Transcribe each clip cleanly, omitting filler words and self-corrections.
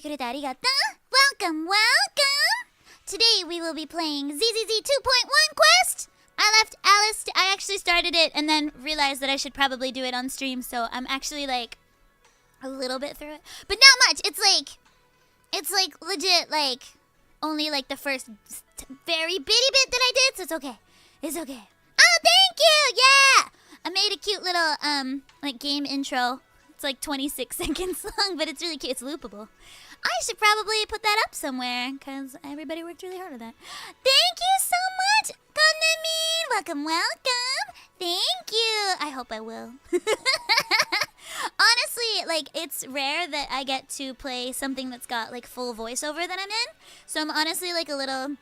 てくれてありがとう。Welcome, welcome! Today we will be playing ZZZ 2.1 Quest! I left Alice, I actually started it and then realized that I should probably do it on stream, so I'm actually like a little bit through it. But not much, it's like legit like only like the first very bitty bit that I did, so it's okay. It's okay. Oh, thank you! Yeah! I made a cute little like game intro. It's like 26 seconds long, but it's really cute. It's loopable. I should probably put that up somewhere because everybody worked really hard on that. Thank you so much, Konamin. Welcome, welcome. Thank you. I hope I will. Honestly, like it's rare that I get to play something that's got like full voiceover that I'm in. So I'm honestly like a little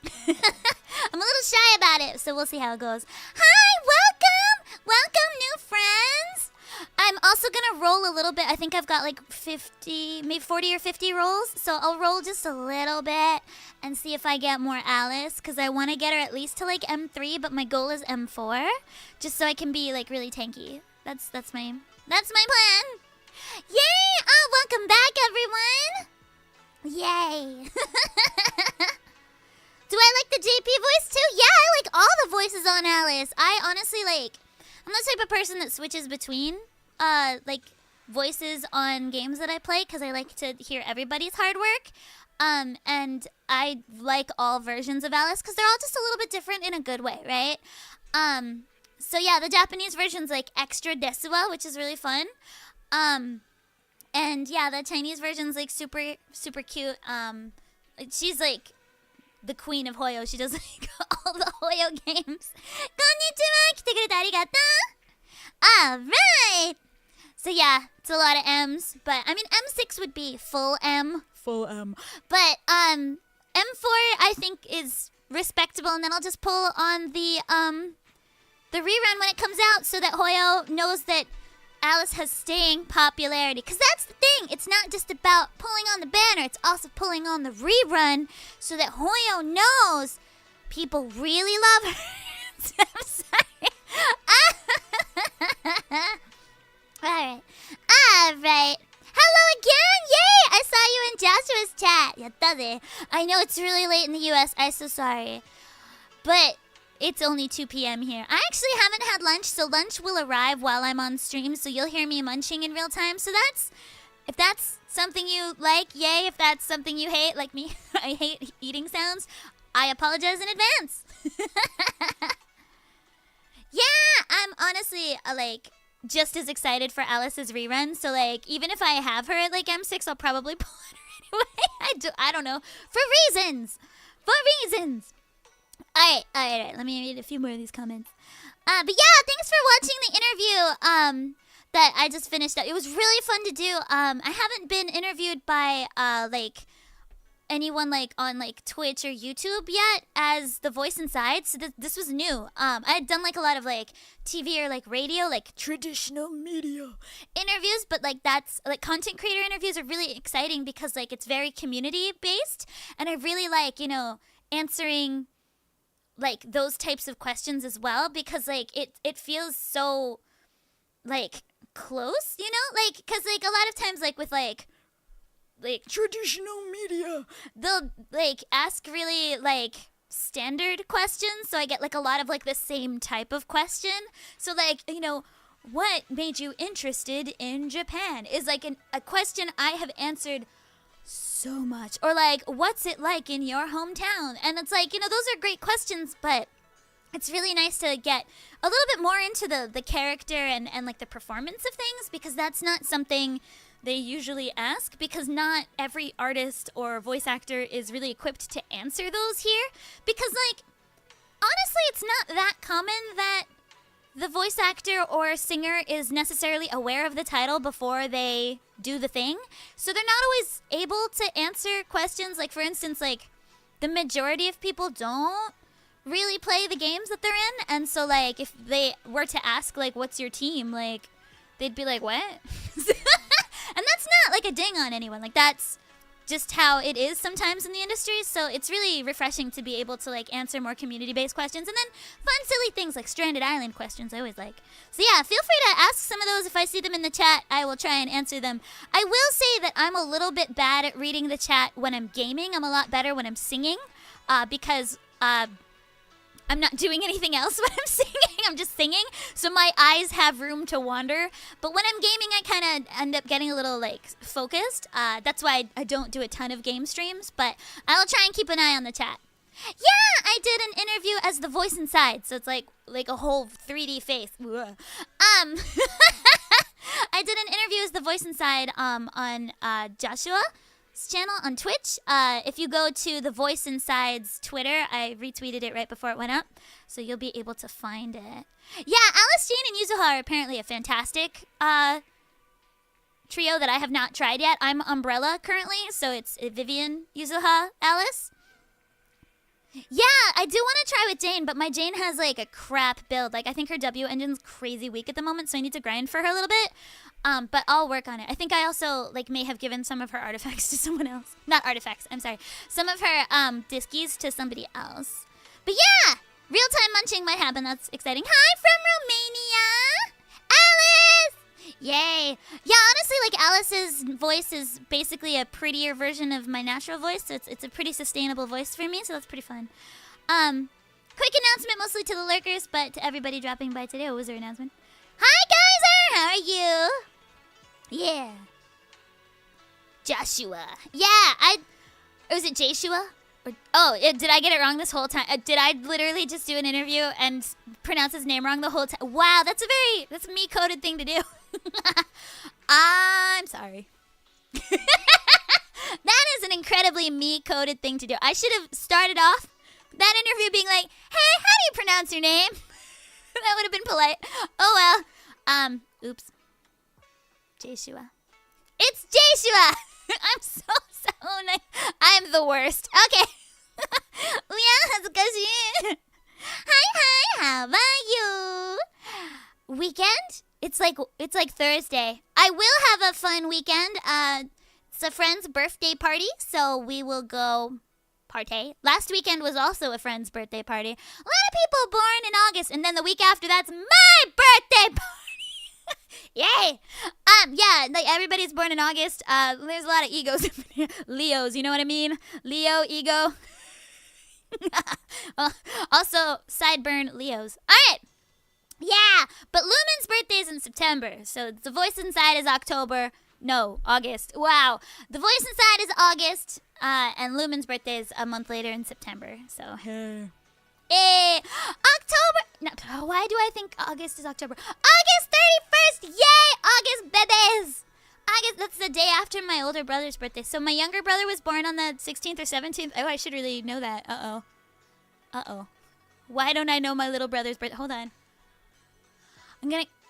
I'm a little shy about it, so we'll see how it goes. Hi, welcome! Welcome, new friends! I'm also gonna roll a little bit. I think I've got like 50, maybe 40 or 50 rolls. So I'll roll just a little bit and see if I get more Alice. Because I want to get her at least to like M3, but my goal is M4. Just so I can be like really tanky. That's my plan. Yay! Oh, welcome back, everyone! Yay! Do I like the JP voice too? Yeah, I like all the voices on Alice. I honestly like, I'm the type of person that switches between like voices on games that I play because I like to hear everybody's hard work. And I like all versions of Alice because they're all just a little bit different in a good way, right? So yeah, the Japanese version's like extra desuwa, which is really fun. And yeah, the Chinese version's like super, super cute. She's like the queen of Hoyo. She does like all the Hoyo games. Konnichiwa! 来てくれてありがとう! Alright! So yeah, it's a lot of M's. But I mean M6 would be full M. Full M. But M4 I think is respectable, and then I'll just pull on the rerun when it comes out so that Hoyo knows that Alice has staying popularity. Because that's the thing. It's not just about pulling on the banner. It's also pulling on the rerun so that Hoyo knows people really love her. I'm sorry. Alright. Alright. Hello again! Yay! I saw you in Joshua's chat. Yatta de. I know it's really late in the US. I'm so sorry. But it's only 2 p.m. here. I actually haven't had lunch, so lunch will arrive while I'm on stream, so you'll hear me munching in real time. So if that's something you like, yay. If that's something you hate, like me, I hate eating sounds, I apologize in advance. Yeah, I'm honestly like just as excited for Alice's rerun. So like even if I have her at like M6, I'll probably pull her anyway. I don't know. For reasons. Alright. Let me read a few more of these comments. But yeah, thanks for watching the interview that I just finished up. It was really fun to do. I haven't been interviewed by like anyone like on like Twitch or YouTube yet as the voice inside. So this was new. I had done like a lot of like TV or like radio, like traditional media interviews, but like that's like content creator interviews are really exciting because like it's very community based, and I really like, you know, answering like those types of questions as well, because like it feels so like close, you know, like because like a lot of times like with like traditional media, they'll like ask really like standard questions, so I get like a lot of like the same type of question. So like, you know, what made you interested in Japan is like a question I have answered so much. Or like, what's it like in your hometown? And it's like, you know, those are great questions, but it's really nice to get a little bit more into the character and like the performance of things, because that's not something they usually ask, because not every artist or voice actor is really equipped to answer those here. Because like, honestly, it's not that common that the voice actor or singer is necessarily aware of the title before they do the thing. So they're not always able to answer questions. Like, for instance, like, the majority of people don't really play the games that they're in. And so, like, if they were to ask, like, what's your team? Like, they'd be like, what? And that's not, like, a ding on anyone. Like, that's just how it is sometimes in the industry. So it's really refreshing to be able to like answer more community-based questions, and then fun, silly things like stranded island questions I always like. So yeah, feel free to ask some of those. If I see them in the chat, I will try and answer them. I will say that I'm a little bit bad at reading the chat when I'm gaming. I'm a lot better when I'm singing, because I'm not doing anything else when I'm singing. I'm just singing, so my eyes have room to wander. But when I'm gaming, I kind of end up getting a little like focused. That's why I don't do a ton of game streams, but I will try and keep an eye on the chat. Yeah, I did an interview as the voice inside, so it's like a whole 3D face. I did an interview as the voice inside on Joshua's channel on Twitch. If you go to the Voice Inside's Twitter, I retweeted it right before it went up, so you'll be able to find it. Yeah, Alice, Jane, and Yuzuha are apparently a fantastic trio that I have not tried yet. I'm Umbrella currently, so it's Vivian, Yuzuha, Alice. Yeah, I do want to try with Jane, but my Jane has like a crap build. Like I think her W engine's crazy weak at the moment, so I need to grind for her a little bit. But I'll work on it. I think I also like may have given some of her artifacts to someone else. Not artifacts, I'm sorry. Some of her diskies to somebody else. But yeah, real-time munching might happen. That's exciting. Hi from Romania, Alice! Yay. Yeah, honestly, like Alice's voice is basically a prettier version of my natural voice, so it's a pretty sustainable voice for me, so that's pretty fun. Quick announcement mostly to the lurkers, but to everybody dropping by today. What was their announcement? Hi, Geyser! How are you? Yeah. Joshua. Yeah, was it Jashua? Did I get it wrong this whole time? Did I literally just do an interview and pronounce his name wrong the whole time? Wow, that's a me-coded thing to do. I'm sorry. That is an incredibly me-coded thing to do. I should have started off that interview being like, hey, how do you pronounce your name? That would have been polite. Oh well. Oops. Jashua. It's Jashua! I'm so nice. I'm the worst. Okay. Hi, how about you? Weekend? It's like Thursday. I will have a fun weekend. It's a friend's birthday party, so we will go partay. Last weekend was also a friend's birthday party. A lot of people born in August, and then the week after that's my birthday party. Yay! Yeah, like everybody's born in August. There's a lot of egos. Leos, you know what I mean? Leo, ego. Also, sideburn Leos. Alright! Yeah, but Lumin's birthday is in September, so the voice inside is October. No, August. Wow. The voice inside is August, and Lumin's birthday is a month later in September, so. October. No, why do I think August is October? August 31st! Yay! August babies! August, that's the day after my older brother's birthday. So my younger brother was born on the 16th or 17th. Oh, I should really know that. Uh-oh. Why don't I know my little brother's birthday? Hold on.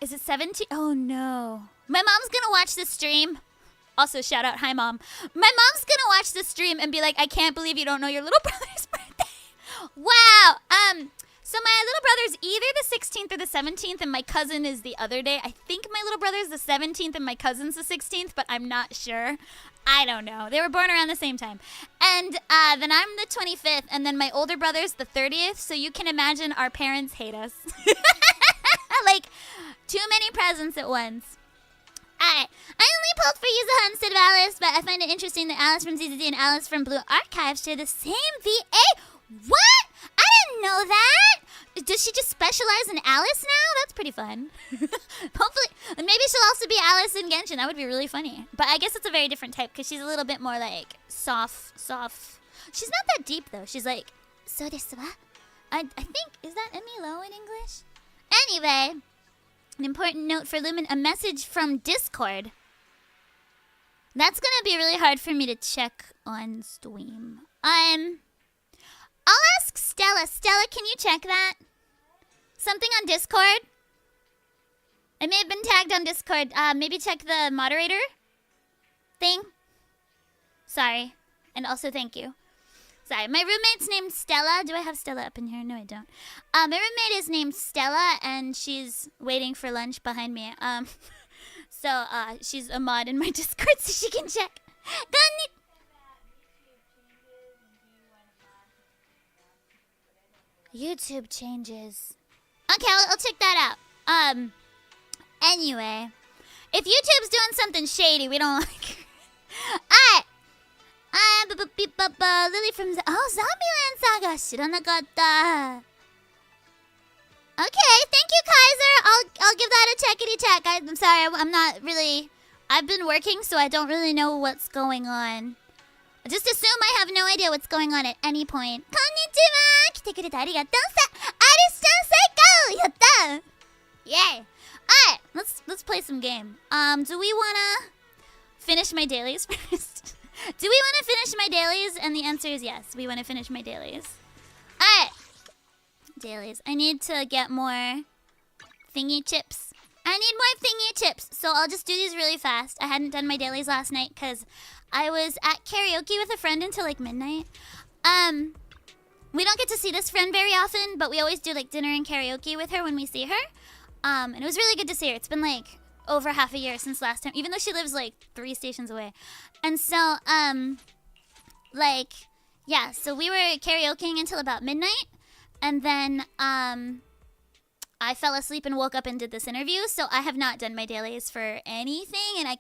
Is it 17? Oh, no. My mom's gonna watch this stream. Also, shout out, hi, Mom. My mom's gonna watch this stream and be like, I can't believe you don't know your little brother's birthday. Wow. So my little brother's either the 16th or the 17th, and my cousin is the other day. I think my little brother's the 17th and my cousin's the 16th, but I'm not sure. I don't know. They were born around the same time. And then I'm the 25th, and then my older brother's the 30th, so you can imagine our parents hate us. Like, too many presents at once. Alright, I only pulled for Yuzuha instead of Alice, but I find it interesting that Alice from ZZZ and Alice from Blue Archive share the same VA. What? I didn't know that. Does she just specialize in Alice now? That's pretty fun. Hopefully, maybe she'll also be Alice in Genshin. That would be really funny. But I guess it's a very different type because she's a little bit more like soft. She's not that deep though. She's like, so desu wa? I think, is that Melo in English? Anyway, an important note for Lumin, a message from Discord. That's gonna be really hard for me to check on stream. I'll ask Stella. Stella, can you check that? Something on Discord? I may have been tagged on Discord. Maybe check the moderator thing. Sorry. And also thank you. Sorry. My roommate's named Stella. Do I have Stella up in here? No, I don't. My roommate is named Stella, and she's waiting for lunch behind me. So she's a mod in my Discord, so she can check. YouTube changes. Okay, I'll check that out. Anyway, if YouTube's doing something shady, we don't like. Alright. Lily from Zombieland Saga. 知らなかった. Okay, thank you, Kaiser. I'll give that a checkity check. I'm sorry, I'm not really. I've been working, so I don't really know what's going on. Just assume I have no idea what's going on at any point. Konnichiwa! 来てくれてありがとうさ。アリスちゃん最高！やった！ Yay! Alright, let's play some game. Do we wanna finish my dailies first? Do we wanna finish my dailies? And the answer is yes, we wanna finish my dailies. Alright. Dailies. I need to get more thingy chips. I need more thingy chips. So I'll just do these really fast. I hadn't done my dailies last night because I was at karaoke with a friend until like midnight. We don't get to see this friend very often, but we always do like dinner and karaoke with her when we see her. And it was really good to see her. It's been like over half a year since last time, even though she lives like 3 stations away. And so, like, yeah, so we were karaokeing until about midnight. And then, I fell asleep and woke up and did this interview, so I have not done my dailies for anything, and I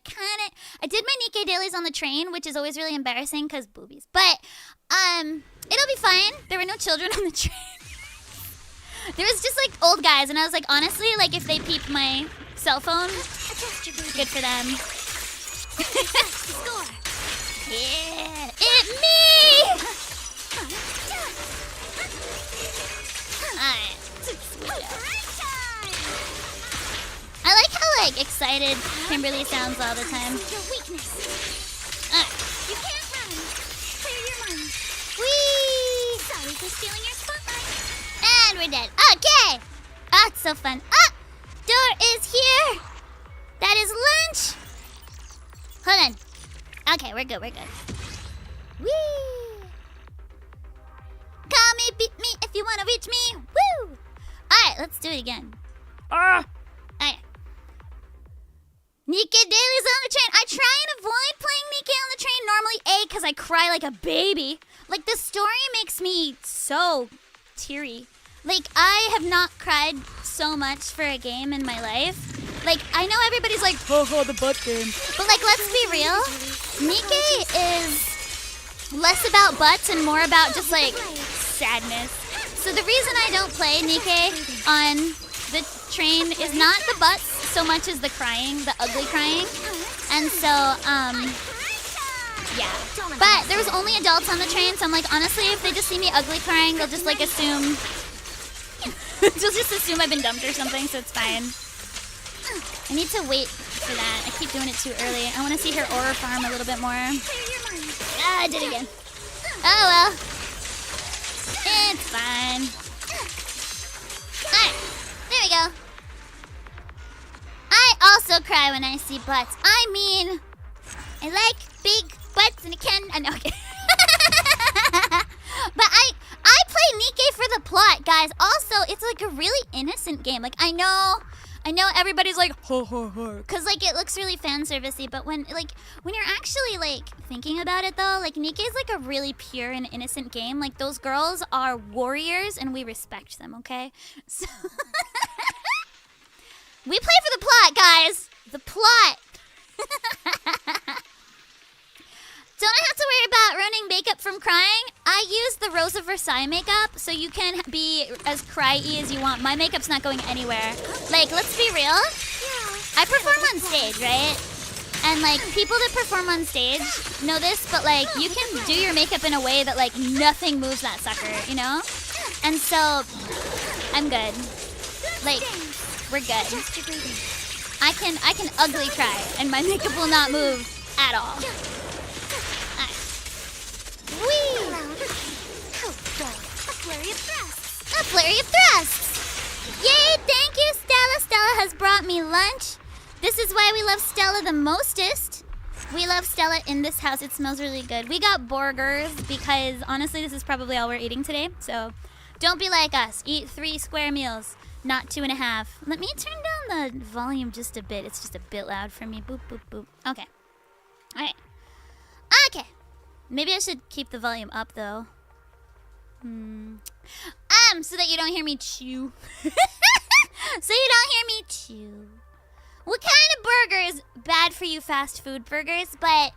did my Nikke dailies on the train, which is always really embarrassing because boobies. But, it'll be fine. There were no children on the train. There was just like old guys, and I was like, honestly, like if they peep my cell phone, good for them. Score. Yeah, it's me. Alright. I like how like excited Kimberly sounds all the time. Alright. You can't run. Clear your mind. Whee! Sorry for stealing your spotlight. And we're dead. Okay. Oh, it's so fun. Ah! Door is here. That is lunch. Hold on. Okay, we're good. Whee! Call me, beat me if you want to reach me. Woo! Alright, let's do it again. Alright. Nikke dailies on the train. I try and avoid playing Nikke on the train. Normally, because I cry like a baby. Like, the story makes me so teary. Like, I have not cried so much for a game in my life. Like, I know everybody's like, haha, the butt game. But, like, let's be real. Nikke is less about butts and more about just, like, sadness. So the reason I don't play Nikke on the train is not the butts so much as the crying, the ugly crying. And so, yeah. But there was only adults on the train, so I'm like, honestly, if they just see me ugly crying, they'll just, like, assume... they'll just assume I've been dumped or something, so it's fine. I need to wait for that. I keep doing it too early. I want to see her aura farm a little bit more. Ah, I did it again. Oh, well. It's fine. Alright, there we go. I also cry when I see butts. I mean, I like big butts and I can... I know, okay. But I play Nikke for the plot, guys. Also, it's like a really innocent game. Like, I know everybody's like, ho, ho, ho. Because, like, it looks really fan servicey. But when you're actually, like, thinking about it, though, like, Nikke is, like, a really pure and innocent game. Like, those girls are warriors, and we respect them, okay? So we play for the plot, guys. The plot. Don't I have to worry about ruining makeup from crying? I use the Rose of Versailles makeup, so you can be as cry-y as you want. My makeup's not going anywhere. Like, let's be real. I perform on stage, right? And, like, people that perform on stage know this, but, like, you can do your makeup in a way that, like, nothing moves that sucker, you know? And so, I'm good. Like, we're good. I can ugly cry, and my makeup will not move at all. Whee! A flurry of thrusts! Yay! Thank you, Stella! Stella has brought me lunch. This is why we love Stella the mostest. We love Stella in this house. It smells really good. We got burgers because, honestly, this is probably all we're eating today. So, don't be like us. Eat 3 square meals, not 2.5. Let me turn down the volume just a bit. It's just a bit loud for me. Boop, boop, boop. Okay. Alright. Okay. Maybe I should keep the volume up, though. So that you don't hear me chew. So you don't hear me chew. What kind of burger is bad for you, fast food burgers? But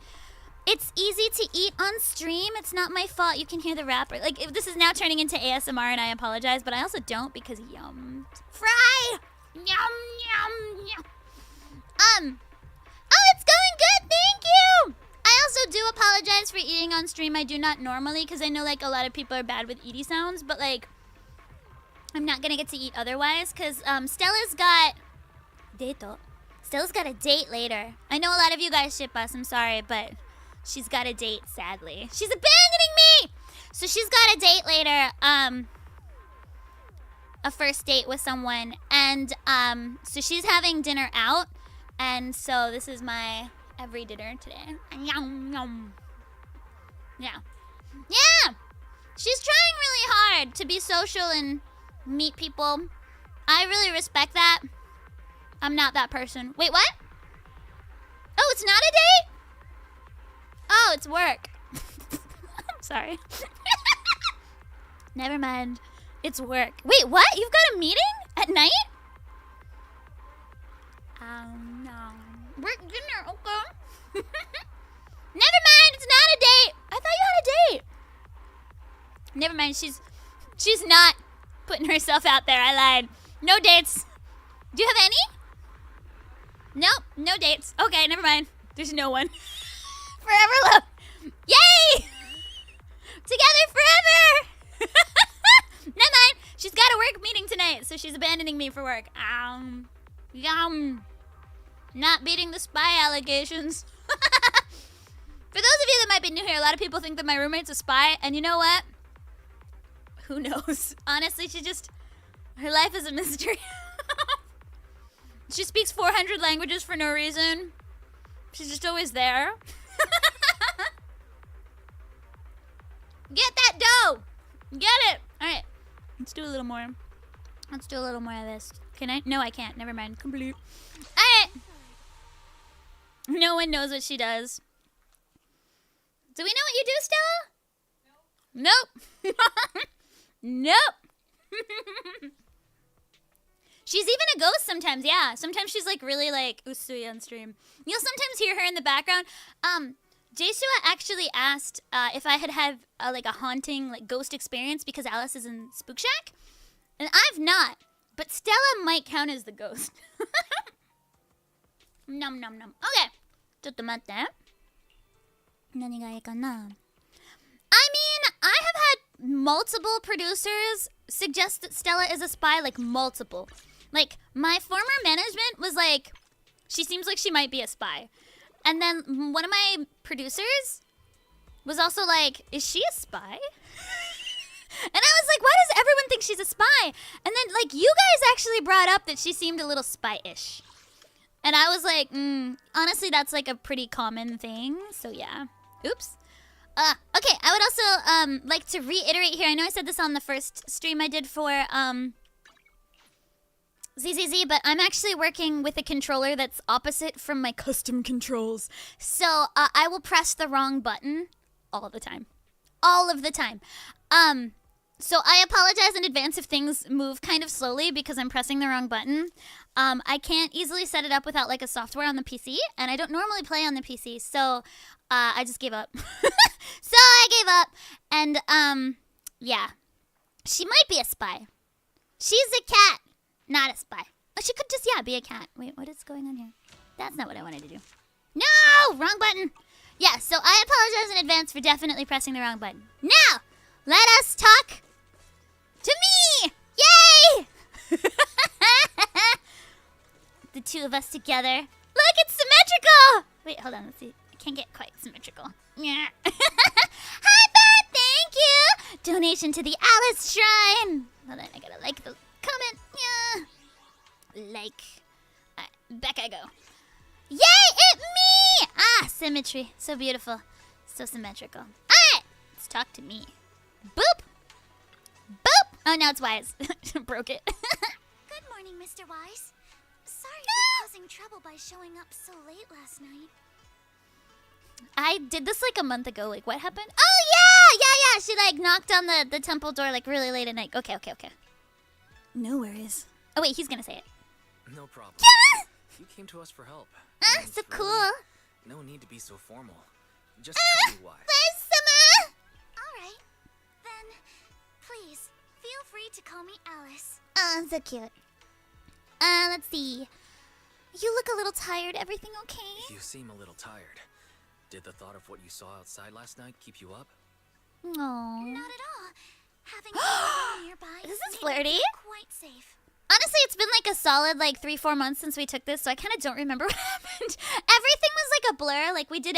it's easy to eat on stream. It's not my fault. You can hear the rapper. Like, if this is now turning into ASMR, and I apologize, but I also don't because yum. Fry! Yum, yum, yum. Oh, it's going good. Thank you. I also do apologize for eating on stream. I do not normally because I know, like, a lot of people are bad with eaty sounds, but, like, I'm not going to get to eat otherwise because Stella's got... Stella's got a date later. I know a lot of you guys ship us. I'm sorry, but she's got a date, sadly. She's abandoning me! So she's got a date later. A first date with someone. And so she's having dinner out. And so this is my every dinner today. Yum, yum. Yeah. Yeah! She's trying really hard to be social and meet people. I really respect that. I'm not that person. Wait, what? Oh, it's not a date? Oh, it's work. I'm sorry. Never mind. It's work. Wait, what? You've got a meeting at night? No. Work dinner, okay. Never mind, it's not a date. I thought you had a date. Never mind, she's not putting herself out there. I lied. No dates. Do you have any? Nope, no dates. Okay, never mind. There's no one. Forever love. Yay! Together forever! Never mind. She's got a work meeting tonight, so she's abandoning me for work. Yum. Not beating the spy allegations. For those of you that might be new here, a lot of people think that my roommate's a spy, and you know what? Who knows? Honestly, her life is a mystery. She speaks 400 languages for no reason. She's just always there. Get that dough! Get it! Alright. Let's do a little more. Let's do a little more of this. Can I? No, I can't. Never mind. Complete. Alright. No one knows what she does. Do we know what you do, Stella? Nope. Nope. She's even a ghost sometimes, yeah. Sometimes she's like really like Usui on stream. You'll sometimes hear her in the background. Jesua actually asked if I had like a haunting like ghost experience because Alice is in Spook Shack. And I've not. But Stella might count as the ghost. Nom nom nom. Okay. ちょっと待って。何がいいかな? I mean, I have had multiple producers suggest that Stella is a spy, like multiple. Like, my former management was like, she seems like she might be a spy. And then one of my producers was also like, is she a spy? And I was like, why does everyone think she's a spy? And then, like, you guys actually brought up that she seemed a little spy-ish. And I was like, honestly, that's like a pretty common thing. So, yeah. Oops. Okay, I would also like to reiterate here. I know I said this on the first stream I did for ZZZ, but I'm actually working with a controller that's opposite from my custom controls. So I will press the wrong button all the time. All of the time. So I apologize in advance if things move kind of slowly because I'm pressing the wrong button. I can't easily set it up without like a software on the PC, and I don't normally play on the PC, so I just gave up. So I gave up, and yeah. She might be a spy. She's a cat, not a spy. Oh, she could just, yeah, be a cat. Wait, what is going on here? That's not what I wanted to do. No! Wrong button. Yeah, so I apologize in advance for definitely pressing the wrong button. Now, let us talk to me! Yay! The two of us together. Look, it's symmetrical! Wait, hold on, let's see. I can't get quite symmetrical. Yeah. Hi, Bert, thank you! Donation to the Alice Shrine. Hold on, I gotta like the comment. Yeah. Like. Back I go. Yay, it me! Ah, symmetry. So beautiful. So symmetrical. Alright, let's talk to me. Boop! Boop! Oh, now it's Wise. Broke it. Good morning, Mr. Wise. Sorry for causing trouble by showing up so late last night. I did this like a month ago. Like, what happened? Oh, yeah. She like knocked on the temple door like really late at night. Okay. No worries. Oh, wait, he's gonna say it. No problem. Yeah! You came to us for help. So cool. No need to be so formal. Just tell me why. Sama! Alright. Then, please, feel free to call me Alice. Oh, so cute. Let's see. You look a little tired. Everything okay? You seem a little tired. Did the thought of what you saw outside last night keep you up? No. Not at all. Having someone nearby This is made me flirty. feel quite safe. Honestly, it's been like a solid like 3-4 months since we took this, so I kind of don't remember what happened. Everything was like a blur. Like we did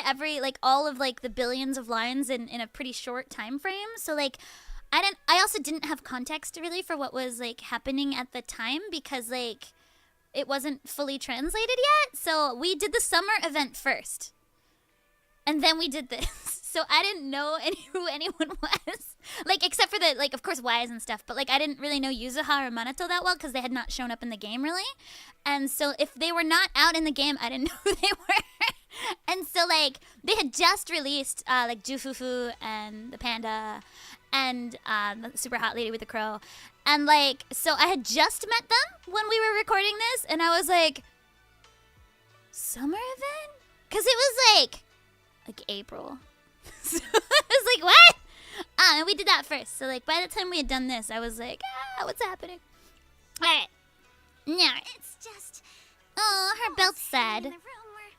all of like the billions of lines in a pretty short time frame. So like I also didn't have context really for what was like happening at the time because like it wasn't fully translated yet. So we did the summer event first. And then we did this. So I didn't know who anyone was. Like, except for the, like, of course, Wise and stuff. But, like, I didn't really know Yuzuha or Manato that well because they had not shown up in the game, really. And so if they were not out in the game, I didn't know who they were. And so, like, they had just released, like, Jufufu and the panda and the super hot lady with the crow. And, like, so I had just met them when we were recording this. And I was like, summer event? Because it was, like April. So I was like, what? And we did that first. So like by the time we had done this, I was like, what's happening? Alright. Now It's just... oh, her belt's sad. In the room were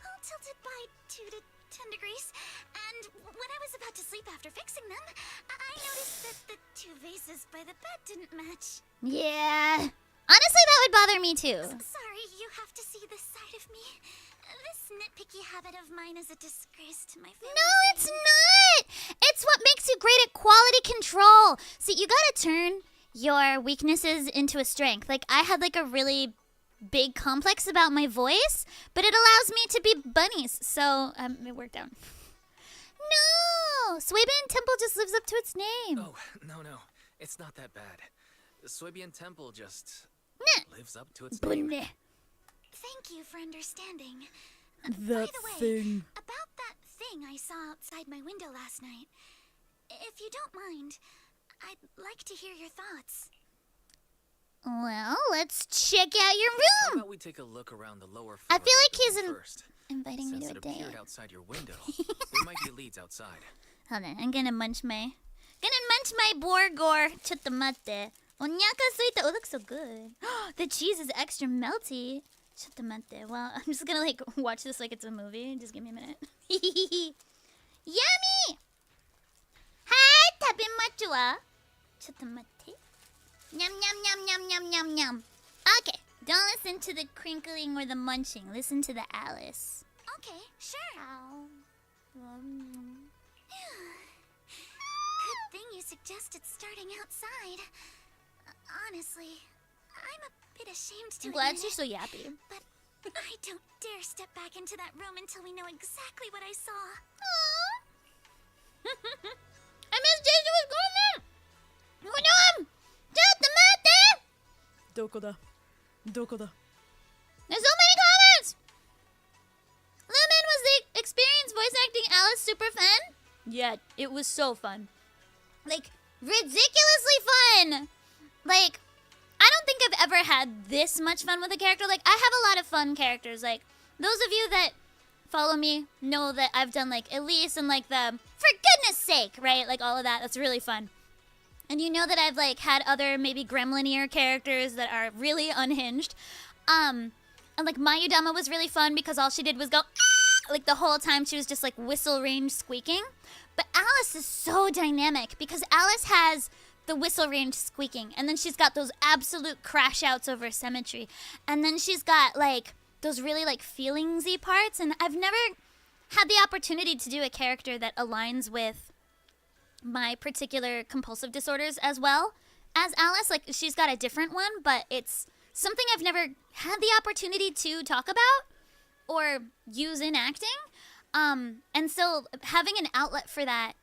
all tilted by 2 to 10 degrees. And when I was about to sleep after fixing them, I noticed that the 2 vases by the bed didn't match. Yeah. Honestly, that would bother me too. Sorry, you have to see this side of me. This nitpicky habit of mine is a disgrace to my family. No, it's not. It's what makes you great at quality control. See, you gotta turn your weaknesses into a strength. Like, I had like a really big complex about my voice, but it allows me to be bunnies. So, it worked out. No! Swabian Temple just lives up to its name. Oh, no. It's not that bad. The Swabian Temple just lives up to its name. Bunny. Thank you for understanding. That By the way, thing. about that thing I saw outside my window last night, if you don't mind, I'd like to hear your thoughts. Well, let's check out your How room. about we take a look around the lower floor? I feel like of the he's room first. Inviting me Since to a it date. appeared outside your window, there might be leads outside. Hold on, I'm gonna munch my Borgor. Chottomate. Onyaka suita. Oh, looks so good. The cheese is extra melty. Chottomate. Well, I'm just gonna like watch this like it's a movie. Just give me a minute. Yummy! Hi, tabemachu wa? Chottomate. Nyam nyam nyam nyam nyam nyam nyam. Okay, don't listen to the crinkling or the munching. Listen to the Alice. Okay, sure. Ow. Good thing you suggested starting outside. Honestly, I'm a bit ashamed to I'm glad admit she's so yappy. but I don't dare step back into that room until we know exactly what I saw. I miss Jason. What's going on? What's going on? Chottomate! どこだどこだ There's so many comments! Lumin, was the experience voice acting Alice super fun? Yeah, it was so fun. Like, ridiculously fun! Like, I don't think I've ever had this much fun with a character. Like, I have a lot of fun characters. Like, those of you that follow me know that I've done, like, Elise and, like, the for goodness sake, right? Like, all of that. That's really fun. And you know that I've, like, had other maybe gremlinier characters that are really unhinged. And, like, Mayudama was really fun because all she did was go, ah! Like, the whole time she was just, like, whistle range squeaking. But Alice is so dynamic because Alice has the whistle range squeaking. And then she's got those absolute crash outs over symmetry. And then she's got, like, those really, like, feelingsy parts. And I've never had the opportunity to do a character that aligns with my particular compulsive disorders as well as Alice. Like, she's got a different one, but it's something I've never had the opportunity to talk about or use in acting. And so having an outlet for that,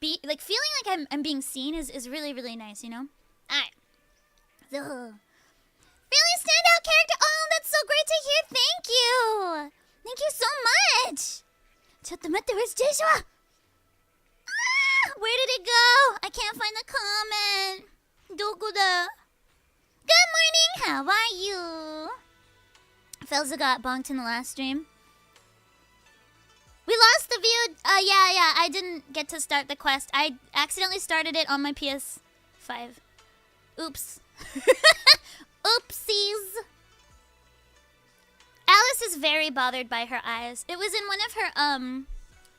feeling like I'm being seen is really, really nice, you know? Alright. So, really standout character. Oh, that's so great to hear. Thank you. Thank you so much. ちょっと待って、where's Joshua? Where did it go? I can't find the comment. どこだ? Good morning, how are you? Felza got bonked in the last stream. We lost the view. Yeah, I didn't get to start the quest. I accidentally started it on my PS5. Oops. Oopsies. Alice is very bothered by her eyes. It was in one of her,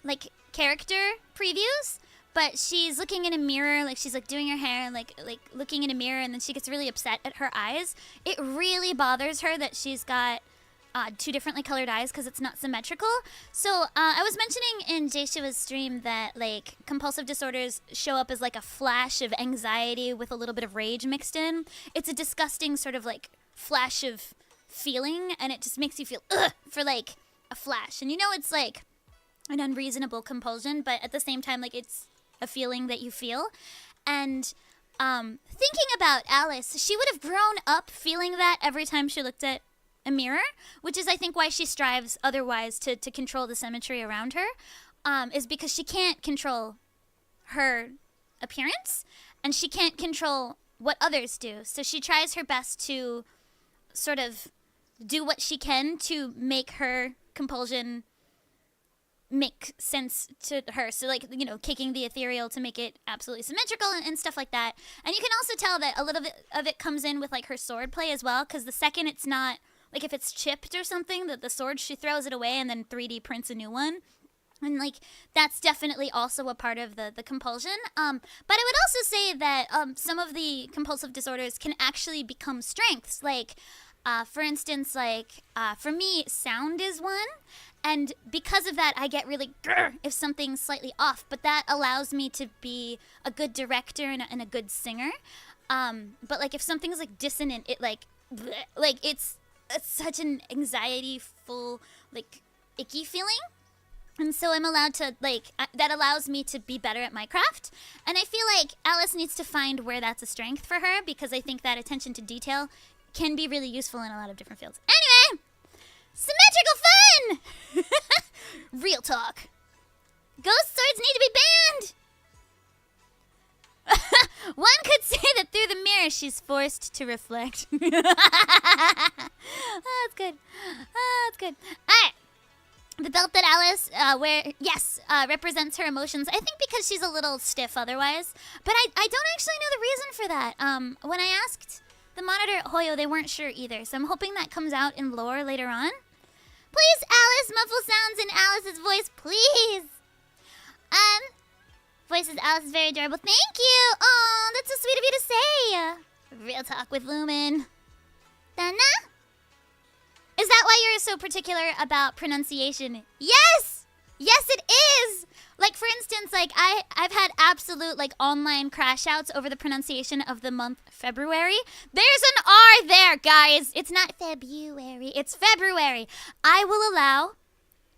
like, character previews. But she's looking in a mirror, like she's like doing her hair, like looking in a mirror, and then she gets really upset at her eyes. It really bothers her that she's got two differently colored eyes because it's not symmetrical. So I was mentioning in Jeshua's stream that like compulsive disorders show up as like a flash of anxiety with a little bit of rage mixed in. It's a disgusting sort of like flash of feeling, and it just makes you feel ugh for like a flash. And you know it's like an unreasonable compulsion, but at the same time like it's a feeling that you feel. And thinking about Alice, she would have grown up feeling that every time she looked at a mirror, which is I think why she strives otherwise to control the symmetry around her, is because she can't control her appearance and she can't control what others do. So she tries her best to sort of do what she can to make her compulsion make sense to her. So like, you know, kicking the ethereal to make it absolutely symmetrical and stuff like that. And you can also tell that a little bit of it comes in with like her sword play as well, because the second it's not, like if it's chipped or something, that the sword, she throws it away and then 3D prints a new one. And like, that's definitely also a part of the compulsion. But I would also say that some of the compulsive disorders can actually become strengths. Like, for instance, like, for me, sound is one. And because of that, I get really grr if something's slightly off. But that allows me to be a good director and a good singer. But like if something's like dissonant, it like it's such an anxiety-full, like icky feeling. And so I'm allowed to like that allows me to be better at my craft. And I feel like Alice needs to find where that's a strength for her, because I think that attention to detail can be really useful in a lot of different fields. Anyway, symmetrical fun! Real talk. Ghost swords need to be banned! One could say that through the mirror she's forced to reflect. Oh, that's good. Oh, that's good. Alright. The belt that Alice represents her emotions. I think because she's a little stiff otherwise. But I don't actually know the reason for that. When I asked the monitor at Hoyo, they weren't sure either. So I'm hoping that comes out in lore later on. Please, Alice, muffle sounds in Alice's voice, please. Voice is Alice is very adorable. Thank you. Oh, that's so sweet of you to say. Real talk with Lumin. Dana? Is that why you're so particular about pronunciation? Yes! Yes, it is! Like, for instance, like, I've had absolute, like, online crash outs over the pronunciation of the month February. There's an R there, guys! It's not February, it's February. I will allow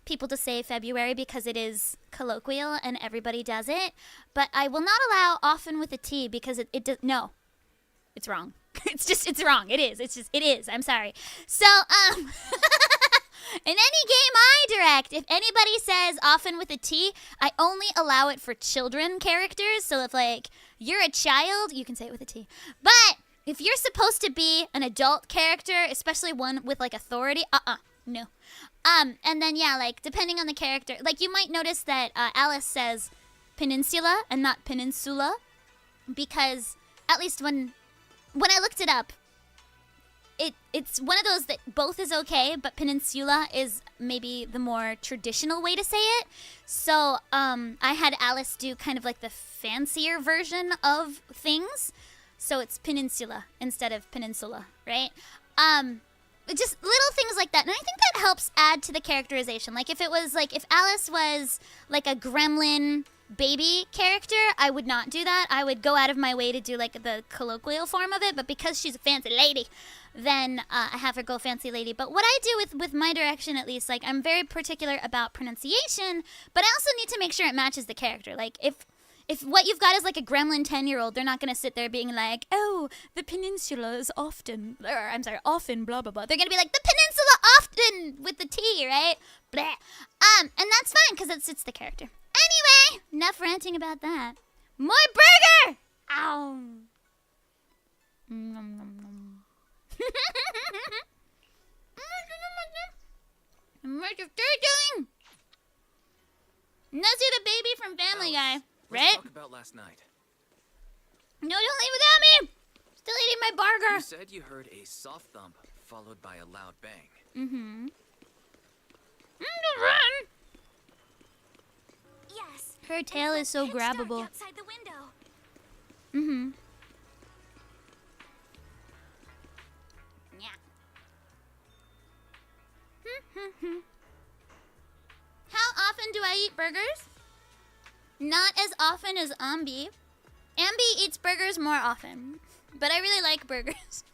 people to say February because it is colloquial and everybody does it. But I will not allow often with a T because it does, no. It's wrong. It's wrong. It is. I'm sorry. So, in any game I direct, if anybody says often with a T, I only allow it for children characters. So if, like, you're a child, you can say it with a T. But if you're supposed to be an adult character, especially one with, like, authority, no. And then, yeah, like, depending on the character, like, you might notice that Alice says peninsula and not peninsula because, at least when I looked it up, it's one of those that both is okay, but peninsula is maybe the more traditional way to say it. So I had Alice do kind of like the fancier version of things. So it's peninsula instead of peninsula, right? Just little things like that. And I think that helps add to the characterization. Like if Alice was like a gremlin baby character, I would not do that. I would go out of my way to do like the colloquial form of it, but because she's a fancy lady, then I have her go fancy lady. But what I do with my direction, at least, like I'm very particular about pronunciation, but I also need to make sure it matches the character. Like if what you've got is like a gremlin 10-year-old, they're not going to sit there being like, oh, the peninsula is often, often blah, blah, blah. They're going to be like, the peninsula often with the T, right? Blah. And that's fine, because it suits the character. Anyway, enough ranting about that. More burger! Ow. Nom, nom, nom. What are you doing? Let's do the baby from Family Guy, right? Let's talk about last night. No, don't leave without me! Still eating my burger. You said you heard a soft thump followed by a loud bang. Mm-hmm. Yes. Her tail is so Pitch dark grabbable. outside the window. Mm-hmm. Yeah. How often do I eat burgers? Not as often as Ambi. Ambi eats burgers more often. But I really like burgers.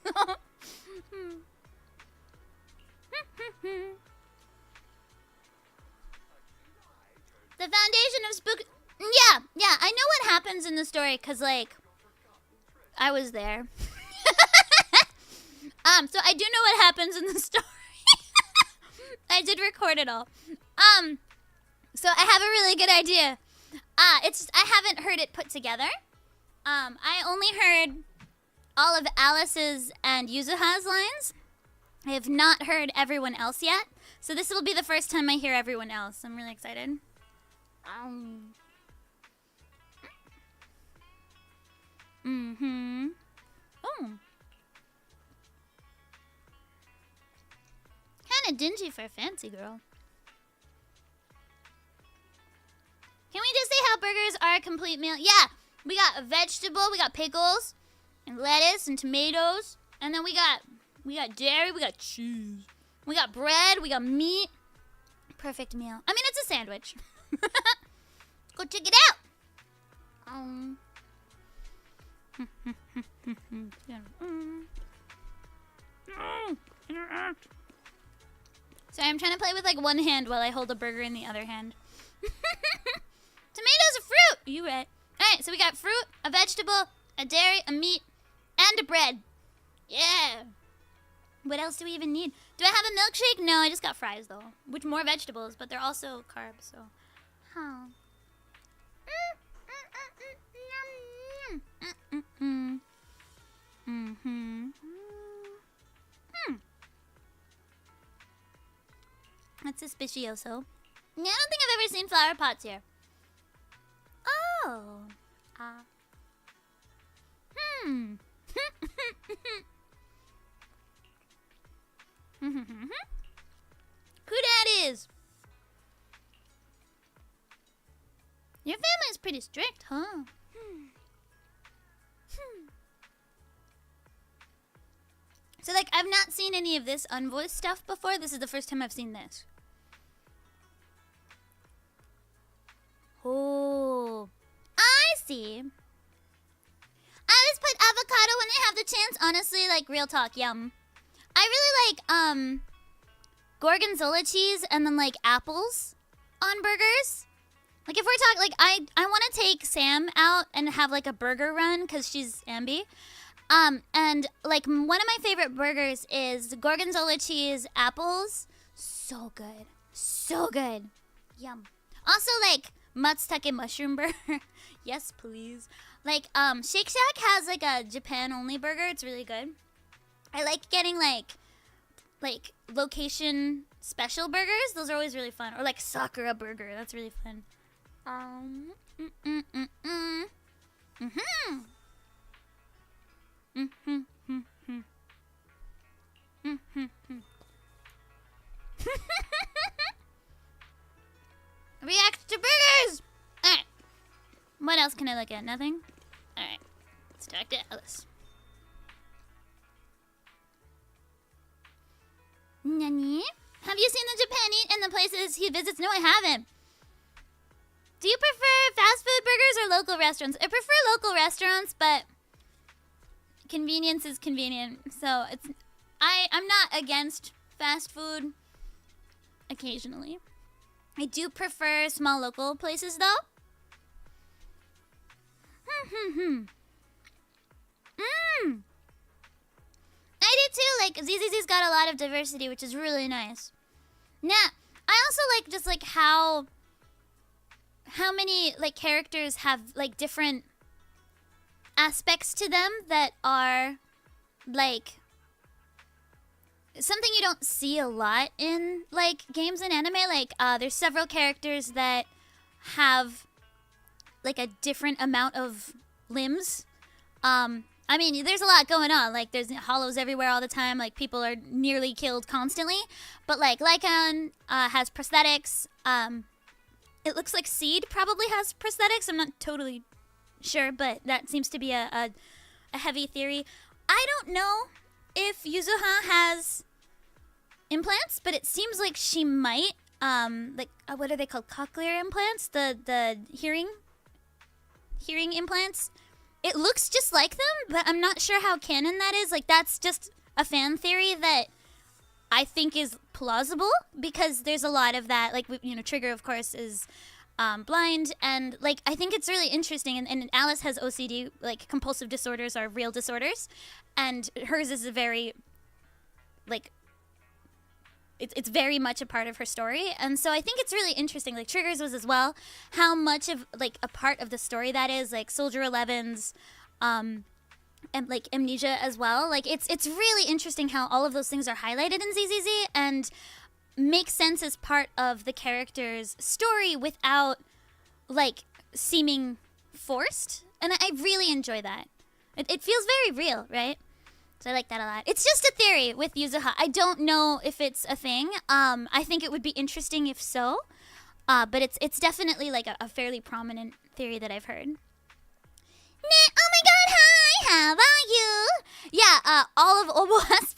The foundation of spook... Yeah, I know what happens in the story, because, like, I was there. So I do know what happens in the story. I did record it all. So I have a really good idea. I haven't heard it put together. I only heard all of Alice's and Yuzuha's lines. I have not heard everyone else yet. So this will be the first time I hear everyone else. I'm really excited. Mm-hmm. Oh. Kinda dingy for a fancy girl. Can we just say how burgers are a complete meal? Yeah, we got a vegetable, we got pickles, and lettuce, and tomatoes. And then we got dairy, we got cheese. We got bread, we got meat. Perfect meal. I mean, it's a sandwich. Go check it out. Sorry, I'm trying to play with like one hand while I hold a burger in the other hand. Tomatoes are fruit. You right. All right, so we got fruit, a vegetable, a dairy, a meat, and a bread. Yeah. What else do we even need? Do I have a milkshake? No, I just got fries though. With more vegetables, but they're also carbs, so. Huh. That's suspicioso. Yeah, I don't think I've ever seen flower pots here. Oh. Who that is? Your family is pretty strict, huh? So, like, I've not seen any of this unvoiced stuff before. This is the first time I've seen this. Oh, I see. I always put avocado when I have the chance. Honestly, like, real talk, yum. I really like, gorgonzola cheese and then, like, apples on burgers. Like, if we're talking, like, I want to take Sam out and have, like, a burger run because she's Ambi. And, like, one of my favorite burgers is gorgonzola cheese, apples. So good. So good. Yum. Also, like, matsutake mushroom burger. Yes, please. Like, Shake Shack has, like, a Japan-only burger. It's really good. I like getting, like location special burgers. Those are always really fun. Or, like, Sakura burger. That's really fun. React to burgers! Alright. What else can I look at? Nothing? Alright. Let's talk to Alice. Nani? Have you seen the Japan eat in the places he visits? No, I haven't. Do you prefer fast food burgers or local restaurants? I prefer local restaurants, but convenience is convenient. So it's I'm not against fast food occasionally. I do prefer small local places though. I do too. Like ZZZ's got a lot of diversity, which is really nice. Nah, I also like just like how how many like characters have like different aspects to them that are like something you don't see a lot in like games and anime. Like there's several characters that have like a different amount of limbs. I mean, there's a lot going on. Like there's hollows everywhere all the time. Like people are nearly killed constantly. But like Lycan has prosthetics. It looks like Seed probably has prosthetics. I'm not totally sure, but that seems to be a heavy theory. I don't know if Yuzuha has implants, but it seems like she might. Like what are they called? Cochlear implants? The hearing implants. It looks just like them, but I'm not sure how canon that is. Like that's just a fan theory that I think is plausible because there's a lot of that. Like Trigger of course is blind, and like I think it's really interesting. And Alice has OCD. Like compulsive disorders are real disorders, and hers is a very like. It's very much a part of her story, and so I think it's really interesting. Like Triggers was as well, how much of like a part of the story that is. Like Soldier 11's, and like Amnesia as well. Like it's really interesting how all of those things are highlighted in ZZZ and make sense as part of the character's story without like seeming forced. And I really enjoy that. It feels very real, right? So I like that a lot. It's just a theory with Yuzuha. I don't know if it's a thing. I think it would be interesting if so. But it's definitely like a fairly prominent theory that I've heard. Oh my god, hi! How about you? Yeah, all of Obo has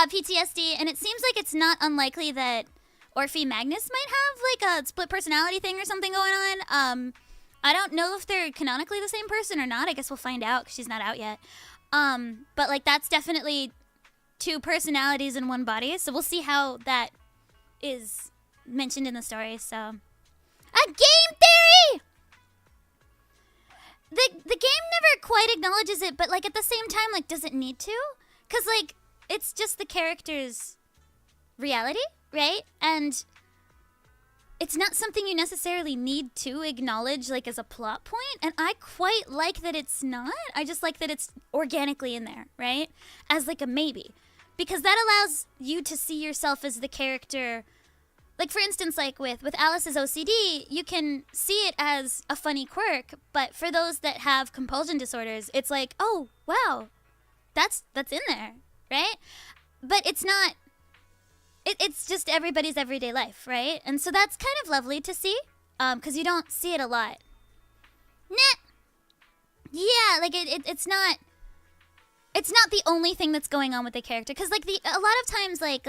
PTSD, and it seems like it's not unlikely that Orphe Magnus might have like a split personality thing or something going on. I don't know if they're canonically the same person or not. I guess we'll find out because she's not out yet. But like that's definitely two personalities in one body, so we'll see how that is mentioned in the story. So, a game theory. The game never quite acknowledges it, but like at the same time, like does it need to? Cause like it's just the character's reality, right? And it's not something you necessarily need to acknowledge like as a plot point, and I quite like that it's not. I just like that it's organically in there, right? As like a maybe. Because that allows you to see yourself as the character. Like for instance, like with Alice's OCD, you can see it as a funny quirk, but for those that have compulsion disorders, it's like, oh, wow, that's in there, right? But it's not. It's just everybody's everyday life, right? And so that's kind of lovely to see, because you don't see it a lot. Nah. Yeah, like it's not the only thing that's going on with the character, because like a lot of times like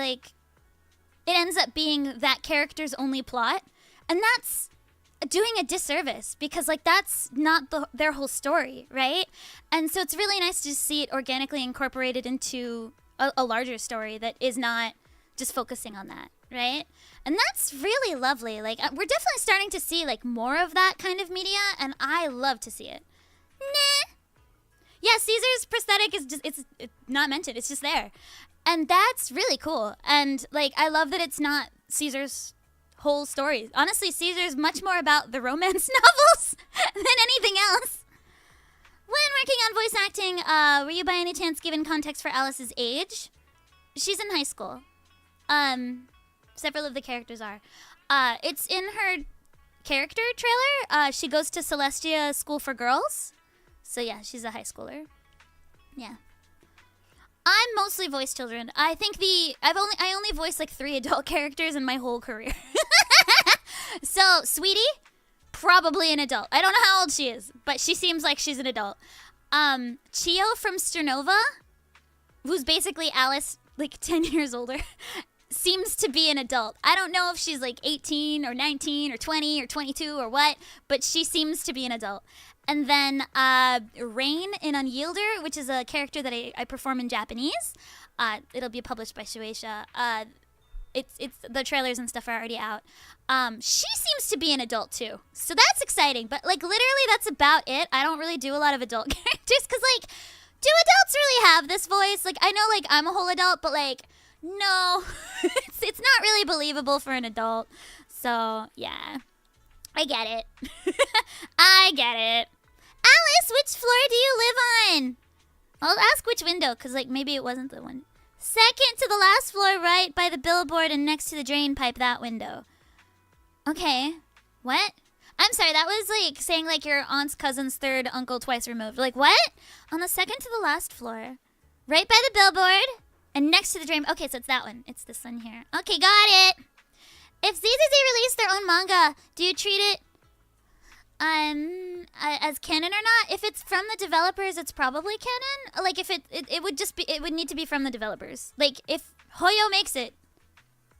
it ends up being that character's only plot, and that's doing a disservice because like that's not their whole story, right? And so it's really nice to see it organically incorporated into a larger story that is not just focusing on that, right? And that's really lovely. Like we're definitely starting to see like more of that kind of media, and I love to see it. Nah. Yeah, Caesar's prosthetic is just it's not mentioned. It's just there. And that's really cool. And like I love that it's not Caesar's whole story. Honestly, Caesar's much more about the romance novels than anything else. When working on voice acting, were you by any chance given context for Alice's age? She's in high school. Several of the characters are. It's in her character trailer. She goes to Celestia School for Girls. So yeah, she's a high schooler. Yeah. I'm mostly voice children. I think I only voiced like 3 adult characters in my whole career. So, Sweetie, probably an adult. I don't know how old she is, but she seems like she's an adult. Chio from Sternova, who's basically Alice, like 10 years older, seems to be an adult. I don't know if she's like 18 or 19 or 20 or 22 or what, but she seems to be an adult. And then Rain in Unyielder, which is a character that I perform in Japanese. It'll be published by Shueisha. It's the trailers and stuff are already out. She seems to be an adult too, so that's exciting. But like literally, that's about it. I don't really do a lot of adult characters because like, do adults really have this voice? Like I know like I'm a whole adult, but like no, it's not really believable for an adult. So yeah. I get it. I get it. Alice, which floor do you live on? I'll ask which window, because, like, maybe it wasn't the one. Second to the last floor, right by the billboard and next to the drain pipe, that window. Okay. What? I'm sorry, that was, like, saying, like, your aunt's cousin's third uncle twice removed. Like, what? On the second to the last floor, right by the billboard and next to the drain. Okay, so it's that one. It's this one here. Okay, got it. If ZZZ released their own manga, do you treat it as canon or not? If it's from the developers, it's probably canon. Like if it would just be, it would need to be from the developers. Like if Hoyo makes it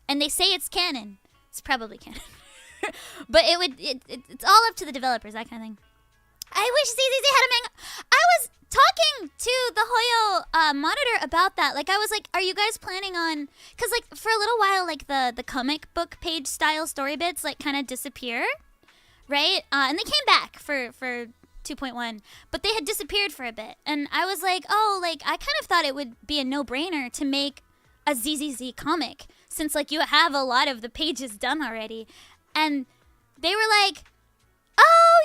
and they say it's canon, it's probably canon. But it's all up to the developers, that kind of thing. I wish ZZZ had a manga. I was talking to the Hoyo monitor about that. Like I was like, are you guys planning on, because like for a little while, like the comic book page style story bits like kind of disappear. Right? And they came back for 2.1, but they had disappeared for a bit. And I was like, oh, like, I kind of thought it would be a no-brainer to make a ZZZ comic, since, like, you have a lot of the pages done already. And they were like, oh,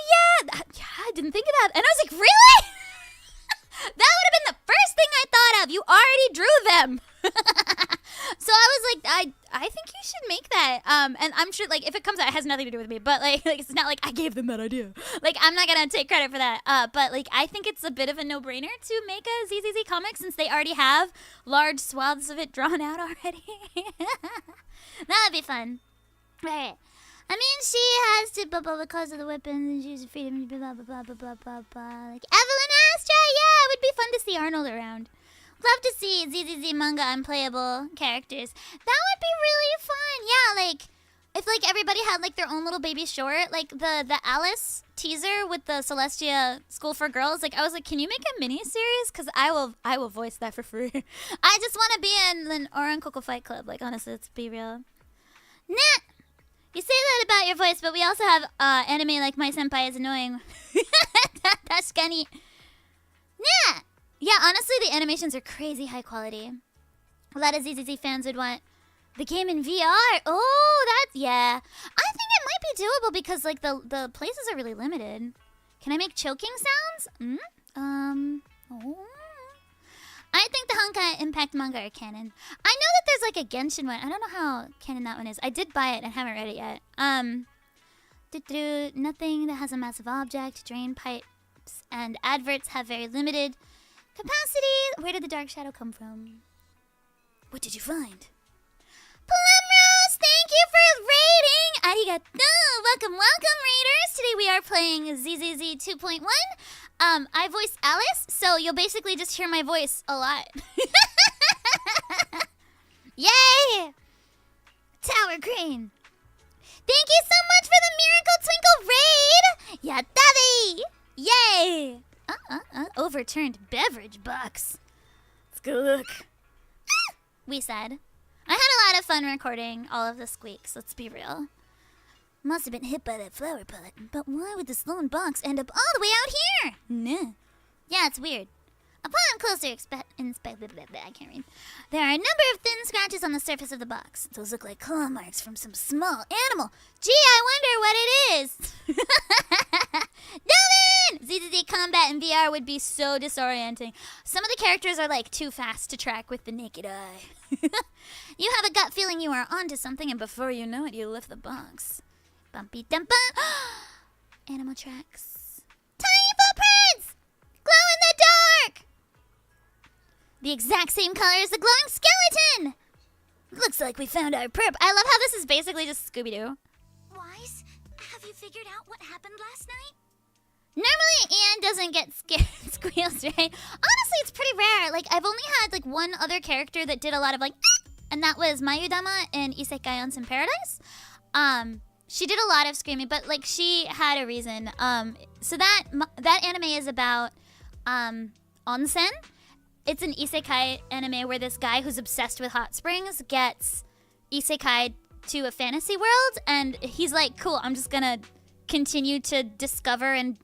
yeah, I didn't think of that. And I was like, really? That would have been the first thing I thought of. You already drew them. So I was like, I think you should make that. And I'm sure, like, if it comes out, it has nothing to do with me. But, like it's not like I gave them that idea. Like, I'm not going to take credit for that. But, like, I think it's a bit of a no-brainer to make a ZZZ comic since they already have large swaths of it drawn out already. That would be fun. Right. I mean, she has to blah, blah, because of the weapons and she's freedom, blah, blah, blah, blah, blah, blah, blah. Like, Evelyn Astra, yeah, it would be fun to see Arnold around. Love to see ZZZ manga unplayable characters. That would be really fun. Yeah, like, if, like, everybody had, like, their own little baby short, like, the Alice teaser with the Celestia School for Girls, like, I was like, can you make a mini-series? Because I will voice that for free. I just want to be in an Oran Coco Fight Club. Like, honestly, let's be real. Nah. You say that about your voice, but we also have anime like My Senpai is Annoying. Tashikani. Nah. Yeah, honestly, the animations are crazy high quality. A lot of ZZZ fans would want the game in VR. Oh, that's, yeah. I think it might be doable because, like, the places are really limited. Can I make choking sounds? Oh. I think the Honkai Impact manga are canon. I know that there's, like, a Genshin one. I don't know how canon that one is. I did buy it and haven't read it yet. Nothing that has a massive object, drain pipes, and adverts have very limited capacity. Where did the Dark Shadow come from? What did you find? Plumrose, thank you for raiding. Arigato. Welcome, raiders. Today we are playing ZZZ 2.1. I voice Alice, so you'll basically just hear my voice a lot. Yay! Tower Crane. Thank you so much for the Miracle Twinkle raid. Yattabe. Yay! Overturned beverage box. Let's go look. We said. I had a lot of fun recording all of the squeaks, let's be real. Must have been hit by that flower pot, but why would this lone box end up all the way out here? Nah. Yeah, it's weird. Upon closer inspection, I can't read. There are a number of thin scratches on the surface of the box. Those look like claw marks from some small animal. Gee, I wonder what it is. Lumin! ZZZ combat in VR would be so disorienting. Some of the characters are like too fast to track with the naked eye. You have a gut feeling you are onto something, and before you know it, you lift the box. Bumpy dump. Animal tracks. Tiny footprints! Glow in the dark! The exact same color as the glowing skeleton! Looks like we found our perp. I love how this is basically just Scooby-Doo. Wise, have you figured out what happened last night? Normally, Ian doesn't get scared squeals, right? Honestly, it's pretty rare. Like, I've only had, like, one other character that did a lot of, like, and that was Mayudama in Isekai Onsen Paradise. She did a lot of screaming, but, like, she had a reason. So that anime is about onsen. It's an isekai anime where this guy who's obsessed with hot springs gets isekai to a fantasy world, and he's like, cool, I'm just gonna continue to discover and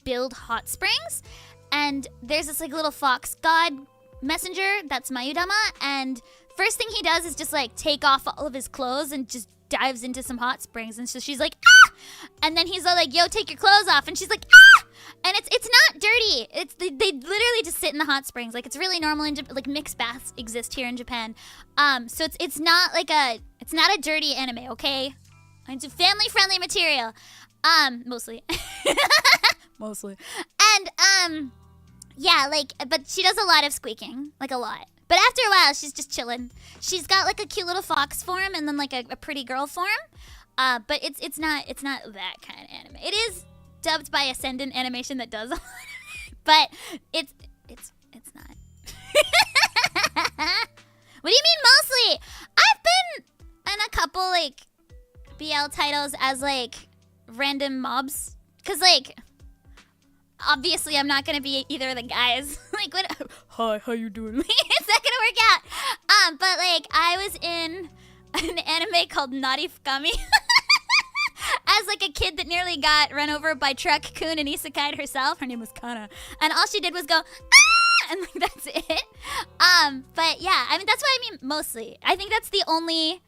build hot springs. And there's this, like, little fox god messenger that's Mayudama, and first thing he does is just, like, take off all of his clothes and just dives into some hot springs. And so she's like, ah! And then he's all like, yo, take your clothes off. And she's like, ah! And it's not dirty. They literally just sit in the hot springs. Like, it's really normal in Japan. Like, mixed baths exist here in Japan. So it's not like it's not a dirty anime, okay? It's a family-friendly material. Mostly. Mostly. And, yeah, like, but she does a lot of squeaking. Like, a lot. But after a while, she's just chilling. She's got, like, a cute little fox form and then, like, a pretty girl form. But it's not that kind of anime. It is dubbed by Ascendant Animation that does a lot of it. But it's not. What do you mean, mostly? I've been in a couple, like, BL titles as, like, random mobs. Because, like, obviously I'm not going to be either of the guys. Like, what? Hi, how you doing? It's not going to work out. But, like, I was in an anime called Naughty Fukami. As, like, a kid that nearly got run over by Truck Kun and isekai'd herself. Her name was Kana. And all she did was go, ah! And, like, that's it. But, yeah, I mean, that's what I mean mostly. I think that's the only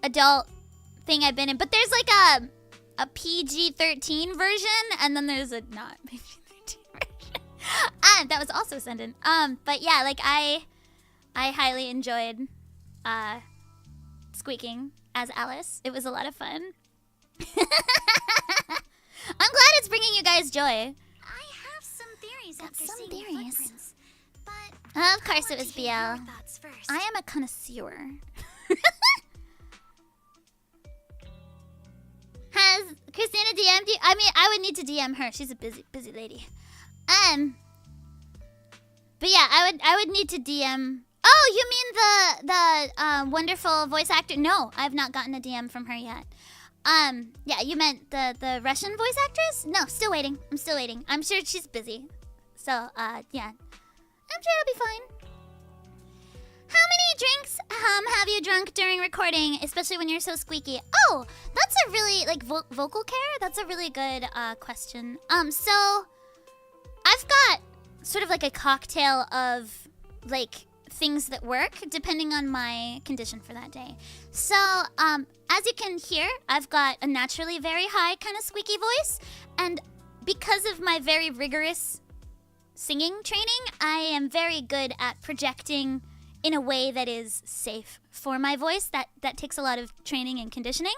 adult thing I've been in. But there's, like, a PG-13 version, and then there's a not PG-13 version. That was also Ascendant. But, yeah, like, I highly enjoyed Squeaking as Alice. It was a lot of fun. I'm glad it's bringing you guys joy. I have some theories after some seeing theories. footprints, but Of course it was BL. your thoughts first. I am a connoisseur. Has Christina DM'd you? I mean, I would need to DM her. She's a busy lady. But yeah, I would need to DM. Oh, you mean the wonderful voice actor? No, I've not gotten a DM from her yet. Yeah, you meant the Russian voice actress? No, still waiting. I'm still waiting. I'm sure she's busy. So, yeah. I'm sure it'll be fine. How many drinks have you drunk during recording, especially when you're so squeaky? Oh, that's a really, like, vocal care? That's a really good question. So, I've got sort of like a cocktail of, like, things that work depending on my condition for that day. So, as you can hear, I've got a naturally very high kind of squeaky voice, and because of my very rigorous singing training, I am very good at projecting in a way that is safe for my voice. That takes a lot of training and conditioning.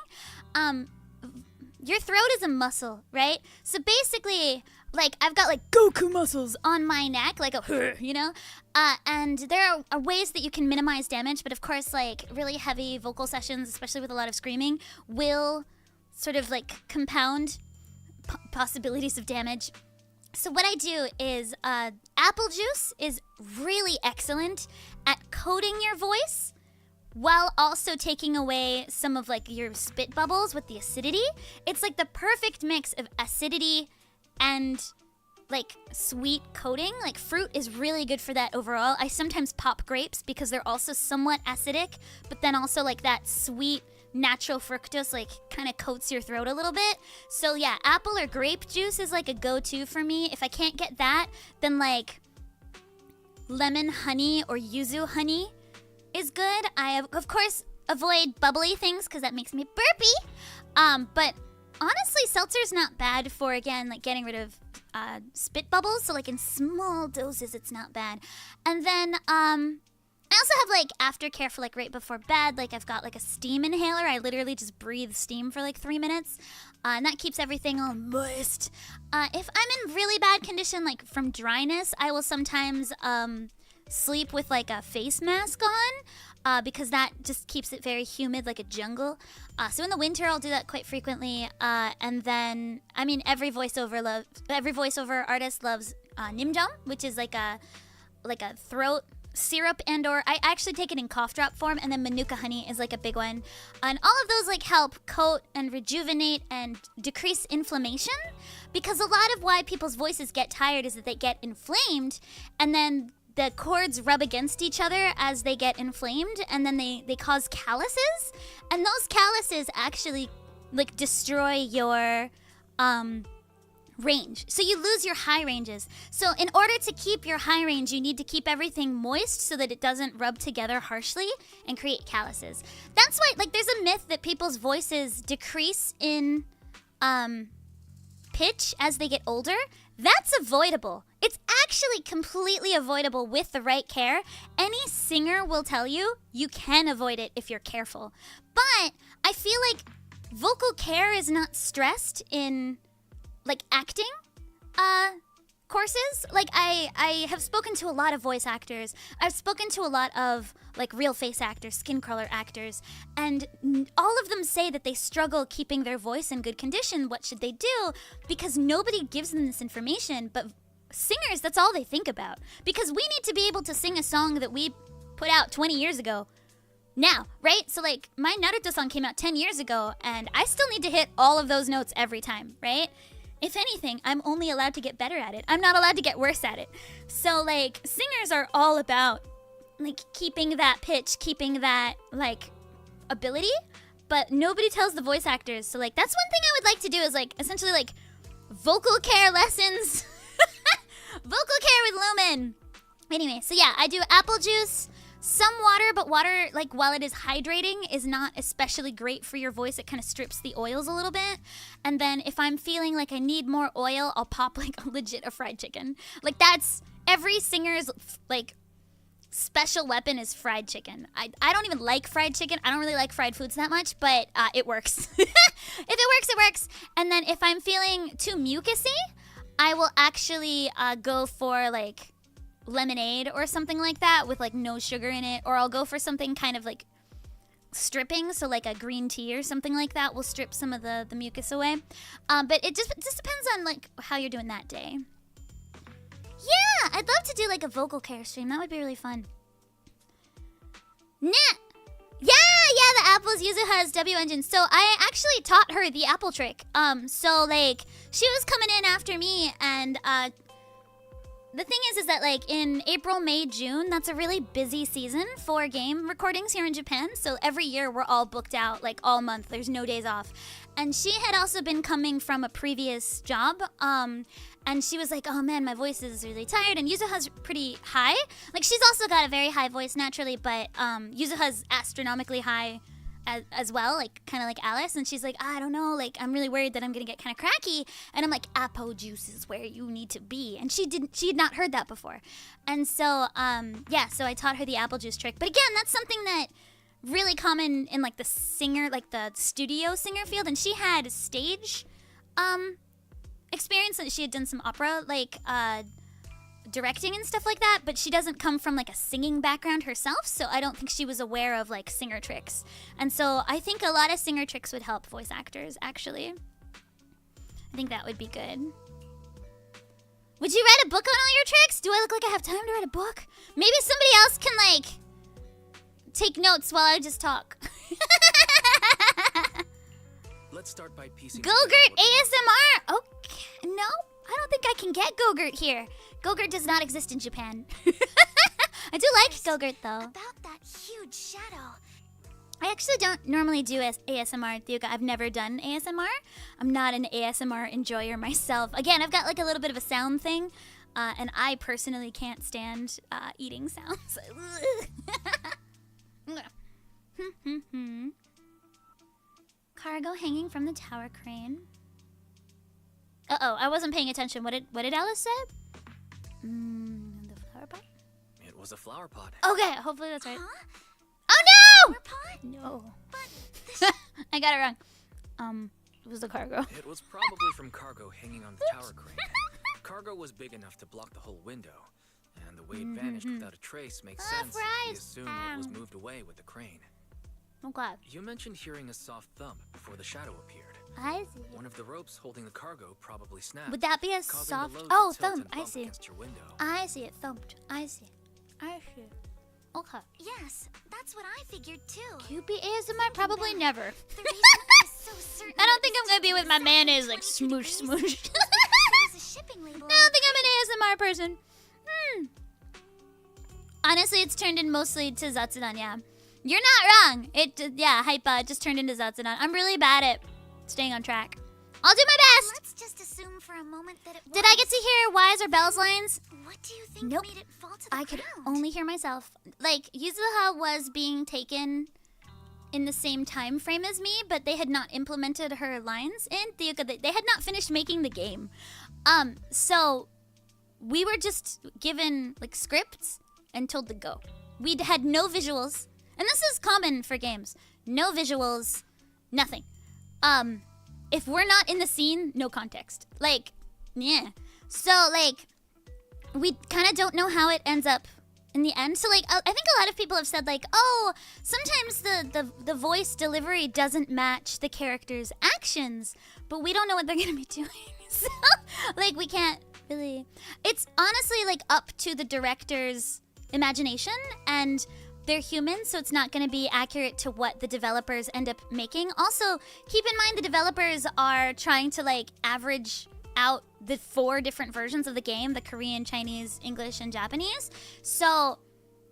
Your throat is a muscle, right? So basically, like, I've got, like, Goku muscles on my neck, like a, you know? And there are ways that you can minimize damage, but of course, like, really heavy vocal sessions, especially with a lot of screaming, will sort of, like, compound possibilities of damage. So what I do is, apple juice is really excellent at coating your voice while also taking away some of, like, your spit bubbles with the acidity. It's like the perfect mix of acidity and, like, sweet coating. Like, fruit is really good for that overall. I sometimes pop grapes because they're also somewhat acidic, but then also, like, that sweet natural fructose, like, kind of coats your throat a little bit. So yeah, apple or grape juice is, like, a go-to for me. If I can't get that, then, like, lemon honey or yuzu honey is good. I, of course, avoid bubbly things because that makes me burpy. But honestly, seltzer's not bad for, again, like, getting rid of spit bubbles. So, like, in small doses, it's not bad. And then, I also have, like, aftercare for, like, right before bed. Like, I've got, like, a steam inhaler. I literally just breathe steam for, like, 3 minutes. And that keeps everything all moist. If I'm in really bad condition, like, from dryness, I will sometimes sleep with, like, a face mask on. Because that just keeps it very humid, like a jungle. So in the winter, I'll do that quite frequently. And then, I mean, every voiceover artist loves nimjom, which is like a throat syrup, and or I actually take it in cough drop form, and then manuka honey is, like, a big one. And all of those, like, help coat and rejuvenate and decrease inflammation, because a lot of why people's voices get tired is that they get inflamed, and then the cords rub against each other as they get inflamed, and then they cause calluses, and those calluses actually, like, destroy your range. So you lose your high ranges. So in order to keep your high range, you need to keep everything moist so that it doesn't rub together harshly and create calluses. That's why, like, there's a myth that people's voices decrease in pitch as they get older, that's avoidable. It's actually completely avoidable with the right care. Any singer will tell you you can avoid it if you're careful. But I feel like vocal care is not stressed in like acting courses. Like I have spoken to a lot of voice actors. I've spoken to a lot of like real face actors, skin color actors, and all of them say that they struggle keeping their voice in good condition. What should they do? Because nobody gives them this information, but singers, that's all they think about. Because we need to be able to sing a song that we put out 20 years ago. Now, right? So like my Naruto song came out 10 years ago and I still need to hit all of those notes every time, right? If anything, I'm only allowed to get better at it. I'm not allowed to get worse at it. So like singers are all about like keeping that pitch, keeping that like ability, but nobody tells the voice actors. So like that's one thing I would like to do is like essentially like vocal care lessons. Vocal care with Lumin. Anyway, so yeah, I do apple juice, some water, but water, like while it is hydrating, is not especially great for your voice. It kind of strips the oils a little bit. And then if I'm feeling like I need more oil, I'll pop like legit a fried chicken. Like that's every singer's like special weapon is fried chicken. I don't even like fried chicken. I don't really like fried foods that much, but it works. If it works, it works. And then if I'm feeling too mucusy, I will actually go for like lemonade or something like that with like no sugar in it, or I'll go for something kind of like stripping, so like a green tea or something like that will strip some of the mucus away. But it just depends on like how you're doing that day. Yeah, I'd love to do like a vocal care stream. That would be really fun. Nah. Yeah, the apples Yuzuha's W engine. So I actually taught her the apple trick. So like she was coming in after me, and the thing is that like in April, May, June, that's a really busy season for game recordings here in Japan. So every year we're all booked out like all month. There's no days off. And she had also been coming from a previous job. And she was like, oh man, my voice is really tired. And Yuzuha's pretty high. Like she's also got a very high voice naturally, but Yuzuha's astronomically high as well, like kind of like Alice. And she's like, I don't know, like I'm really worried that I'm gonna get kind of cracky. And I'm like, apple juice is where you need to be. And she had not heard that before. And so yeah, so I taught her the apple juice trick. But again, that's something that really common in like the singer, like the studio singer field. And she had stage experience, that she had done some opera like directing and stuff like that, but she doesn't come from like a singing background herself, so I don't think she was aware of like singer tricks. And so I think a lot of singer tricks would help voice actors, actually. I think that would be good. Would you write a book on all your tricks? Do I look like I have time to write a book? Maybe somebody else can like take notes while I just talk. Let's start by piecing Go-Gurt ASMR? Okay, no, I don't think I can get Go-Gurt here. Go-Gurt does not exist in Japan. I do like Go-Gurt though. About that huge shadow. I actually don't normally do ASMR, Thuga. I've never done ASMR. I'm not an ASMR enjoyer myself. Again, I've got like a little bit of a sound thing, and I personally can't stand eating sounds. Cargo hanging from the tower crane. Uh-oh, I wasn't paying attention. What did Alice say? The flower pot? It was a flower pot. Okay, hopefully that's right. Huh? Oh no! Flower pot? No. But I got it wrong. It was the cargo. It was probably from cargo hanging on the tower crane. Cargo was big enough to block the whole window, and the way it vanished without a trace makes sense. We assume it was moved away with the crane. Okay. You mentioned hearing a soft thump before the shadow appeared. I see. One of the ropes holding the cargo probably snapped. Would that be a causing soft... the load Oh, to tilt thump. and I bump see. against your window. I see it thumped. I see. I see. Okay. yes, that's what I figured too. QP ASMR? Probably never. The reason I was so certain I don't that think this I'm gonna be with my trip mayonnaise was like 22 smoosh degrees smoosh. there was a shipping label I don't think I'm an ASMR person. Honestly, it's turned in mostly to Zatsudan, yeah. You're not wrong. Yeah, Hypa, it just turned into Zatsudan. I'm really bad at staying on track. I'll do my best. Let's just assume for a moment that it Did I get to hear Wise or Bell's lines? What do you think Nope. made it fall to the I could ground? only hear myself. Like, Yuzuha was being taken in the same time frame as me, but they had not implemented her lines in. They had not finished making the game. So we were just given like scripts and told to go. We had no visuals, and this is common for games. No visuals, nothing. If we're not in the scene, no context. Like, yeah. So like, we kind of don't know how it ends up in the end. So like, I think a lot of people have said like, oh, sometimes the voice delivery doesn't match the character's actions, but we don't know what they're gonna be doing. So like, we can't really. It's honestly like up to the director's imagination, and they're human, so it's not going to be accurate to what the developers end up making. Also, keep in mind the developers are trying to like average out the 4 different versions of the game, the Korean, Chinese, English, and Japanese. So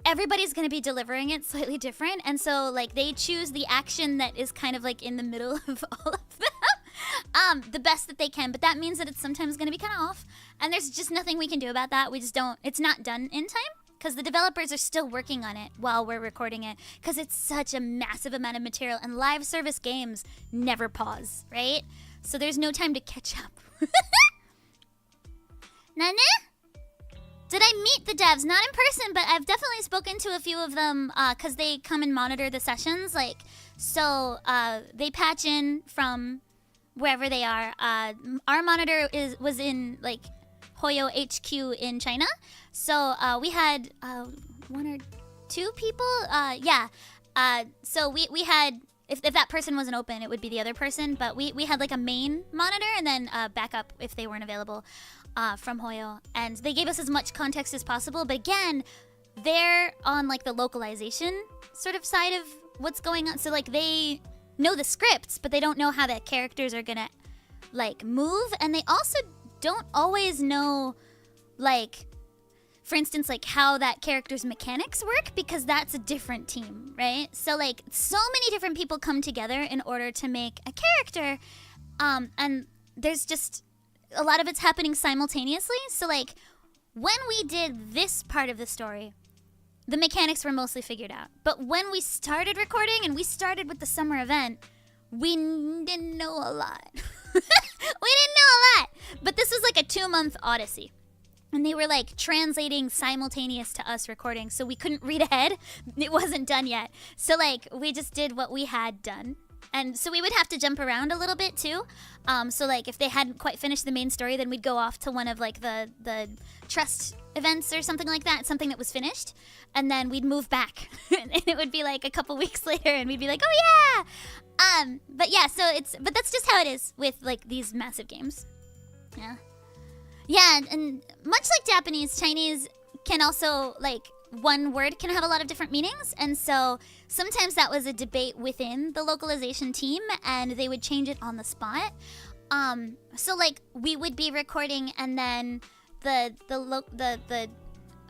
everybody's going to be delivering it slightly different, and so like they choose the action that is kind of like in the middle of all of them. The best that they can, but that means that it's sometimes going to be kind of off, and there's just nothing we can do about that. We just don't, it's not done in time, because the developers are still working on it while we're recording it, because it's such a massive amount of material, and live service games never pause, right? So there's no time to catch up. Nane? Did I meet the devs? Not in person, but I've definitely spoken to a few of them, because they come and monitor the sessions, like, so they patch in from wherever they are. Our monitor was in like Hoyo HQ in China, so we had 1 or 2 people. So we had, if that person wasn't open, it would be the other person, but we had like a main monitor and then backup if they weren't available from Hoyo, and they gave us as much context as possible. But again, they're on like the localization sort of side of what's going on, so like they know the scripts, but they don't know how the characters are gonna like move, and they also don't always know, like, for instance, like how that character's mechanics work, because that's a different team, right? So like, so many different people come together in order to make a character, and there's just a lot of it's happening simultaneously. So like, when we did this part of the story, the mechanics were mostly figured out. But when we started recording, and we started with the summer event, we didn't know a lot. We didn't know a lot. But this was like a 2-month odyssey. And they were like translating simultaneous to us recording, so we couldn't read ahead. It wasn't done yet. So like, we just did what we had done. And so we would have to jump around a little bit too. So like, if they hadn't quite finished the main story, then we'd go off to one of like the trust events or something like that, something that was finished, and then we'd move back. And it would be like a couple weeks later, and we'd be like, oh yeah. But yeah, so but that's just how it is with like these massive games. Yeah, and much like Japanese, Chinese can also, like, one word can have a lot of different meanings, and so sometimes that was a debate within the localization team, and they would change it on the spot. So like, we would be recording, and then the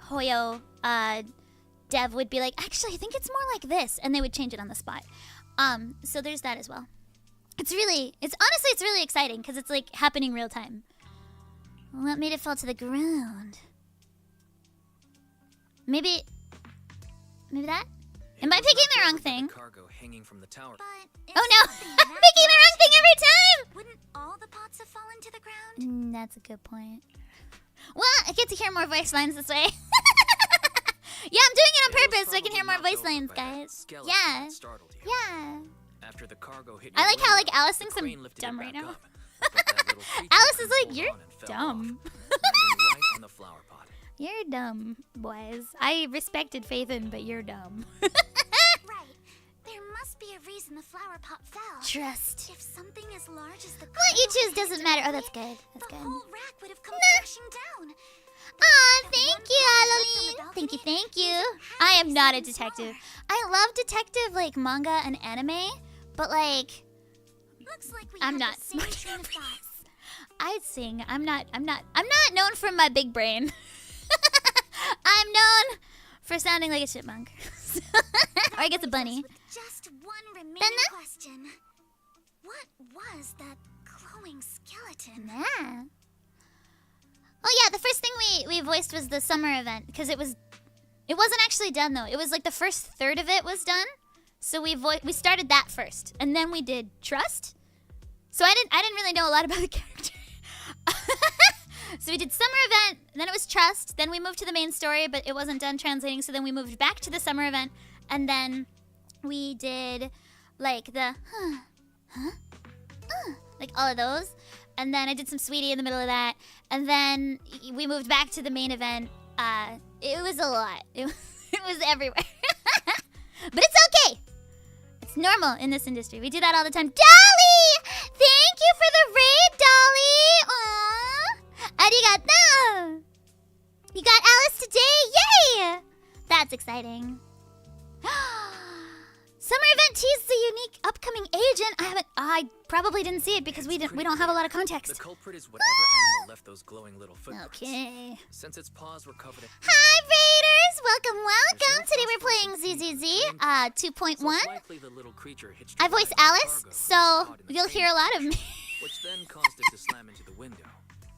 Hoyo dev would be like, actually, I think it's more like this, and they would change it on the spot. So there's that as well. It's honestly really exciting, because it's like happening real time. What made it fall to the ground? Maybe that? Am I picking the wrong thing? Cargo hanging from the tower. But Oh no! I'm picking the wrong thing every time! wouldn't all the pots have fallen to the ground? That's a good point. Well, I get to hear more voice lines this way. Yeah, I'm doing it on purpose so I can hear more voice lines, guys. Yeah. Yeah. After the cargo hit I like how like Alice the thinks I'm crane lifted it dumb back right now. up, but that little creature Alice is couldn't like, hold you're on and fell dumb. off, landing right on the flower pot. You're dumb, boys. I respected Faithin, but you're dumb. Right. There must be a reason the flower pot fell. Trust. If something as large as the What you cargo choose had doesn't to matter. Oh, delay that's good. That's the good. whole rack would have come Nah. crashing down. Aw, thank you, Hellumin. Thank you. I am not a detective. I love detective like manga and anime, but like Looks like we I'm had not the same smart train enough of for thought. I sing. I'm not known for my big brain. I'm known for sounding like a chipmunk. Or I guess a bunny. With just one remaining Benna? question. What was that glowing skeleton? Yeah. Oh yeah, the first thing we voiced was the summer event, because it wasn't actually done though. It was like the first third of it was done. So we started that first, and then we did trust. So I didn't really know a lot about the character. So we did summer event, then it was trust, then we moved to the main story, but it wasn't done translating, so then we moved back to the summer event, and then we did like the like all of those, and then I did some sweetie in the middle of that, and then we moved back to the main event. It was a lot. It was everywhere. But it's okay. It's normal in this industry. We do that all the time. Dolly! Thank you for the raid, Dolly! Aww! Arigato! You got Alice today! Yay! That's exciting. Summer event teased the unique upcoming agent. I probably didn't see it because we don't have a lot of context. The culprit is whatever animal left those glowing little footprints. Okay. Since its paws were covered in... Hi, Raiders! Welcome. Today we're playing ZZZ 2.1. Likely the little creature hitched I a voice ride with Alice, cargo so caught in the you'll hear a lot of me. which then caused it to slam into the window.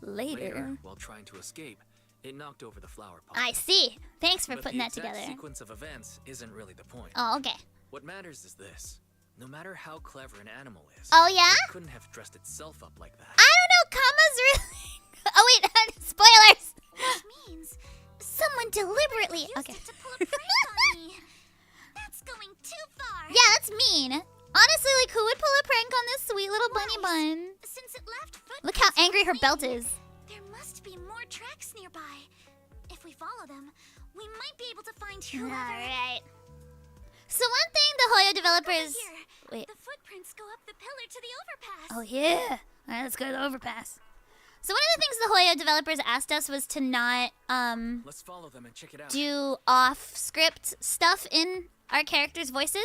Later. While trying to escape, it knocked over the flower pot. I see. Thanks for But putting the that exact together. sequence of events isn't really the point. Oh, okay. What matters is this. No matter how clever an animal is, Oh, yeah? it couldn't have dressed itself up like that. I don't know. Kama's really... Oh, wait. Spoilers. Which means Someone deliberately... used Okay. it to pull a prank on me. That's going too far. Yeah, that's mean. Honestly, like, who would pull a prank on this sweet little bunny bun? Since it left footprints Look how for angry her me, belt is. There must be more tracks nearby. If we follow them, we might be able to find whoever. Alright. So one thing the Hoyo developers... Here, Wait. the footprints go up the pillar to the overpass. Oh, yeah. Alright, let's go to the overpass. So one of the things the Hoyo developers asked us was to not Let's follow them and check it out. do off-script stuff in our characters' voices.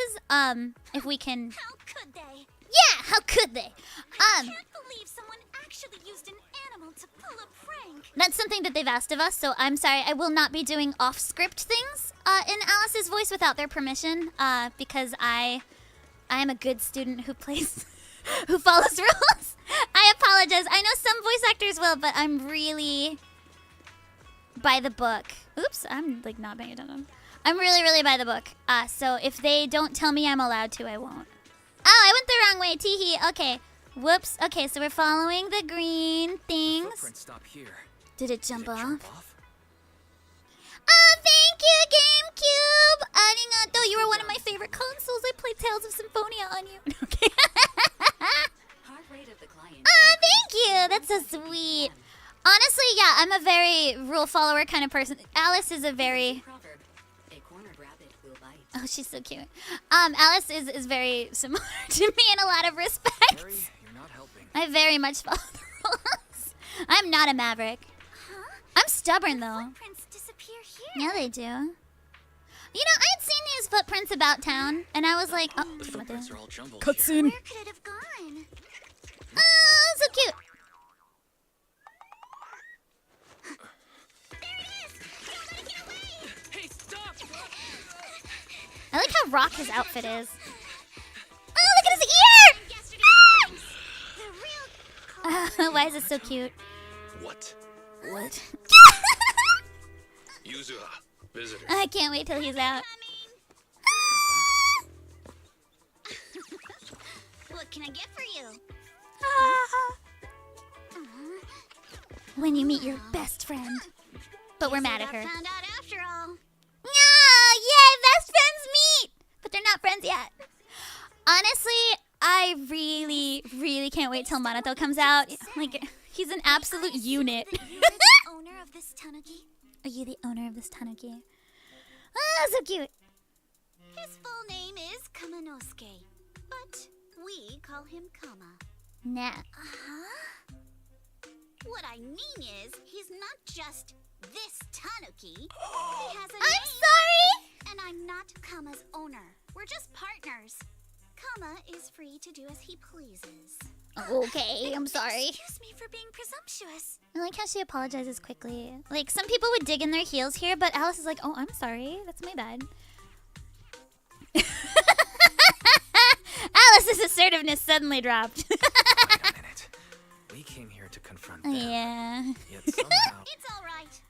If we can... How could they? Yeah, how could they? I can't believe someone actually used an animal to pull a prank. That's something that they've asked of us, so I'm sorry. I will not be doing off-script things in Alice's voice without their permission, because I am a good student who plays, who follows rules. I apologize. I know some voice actors will, but I'm really by the book. Oops, I'm like not paying attention. I'm really, really by the book. So if they don't tell me I'm allowed to, I won't. Oh, I went the wrong way. Teehee. Okay. Whoops. Okay, so we're following the green things. Footprints stop here. Did it jump Did it off? jump off? Oh, thank you, GameCube! Arigato, you were one of my favorite consoles. I played Tales of Symphonia on you. Okay. Oh, thank you! That's so sweet. Honestly, yeah, I'm a very rule follower kind of person. Alice is a very... Oh, she's so cute. Alice is very similar to me in a lot of Mary, respects. you're not helping. I very much follow the rules. I'm not a maverick. Huh? I'm stubborn, though. Footprints disappear here. Yeah, they do. You know, I'd seen these footprints about town, and I was like, oh, The what the... footprints are all jumbled. Cutscene. Where could it have gone? Oh, so cute. There it is! Don't let it get away! Hey, stop! I like how rock his outfit is. Oh, look at his ear! Yesterday's the real culprit. Why is it so cute? What? What? Yuzuha, visitor. I can't wait till he's out. What can I get for you? When you meet your best friend. But we're mad at her. I found out after all. Yeah, yay, best friends meet! But they're not friends yet. Honestly, I really, really can't wait till Manato comes out. Like, he's an absolute unit. That you're the owner of this tanuki? Are you the owner of this tanuki? Ah, so cute. His full name is Kamanosuke, but we call him Kama. Nah. Uh-huh. What I mean is, he's not just this tanuki. He has a I'm name, sorry! and I'm not Kama's owner. We're just partners. Kama is free to do as he pleases. Okay, I'm sorry. Excuse me for being presumptuous. I like how she apologizes quickly. Like, some people would dig in their heels here, but Alice is like, oh, I'm sorry. That's my bad. Alice's assertiveness suddenly dropped. Wait a minute. We came here to confront them. Yeah. Yet somehow... It's all right.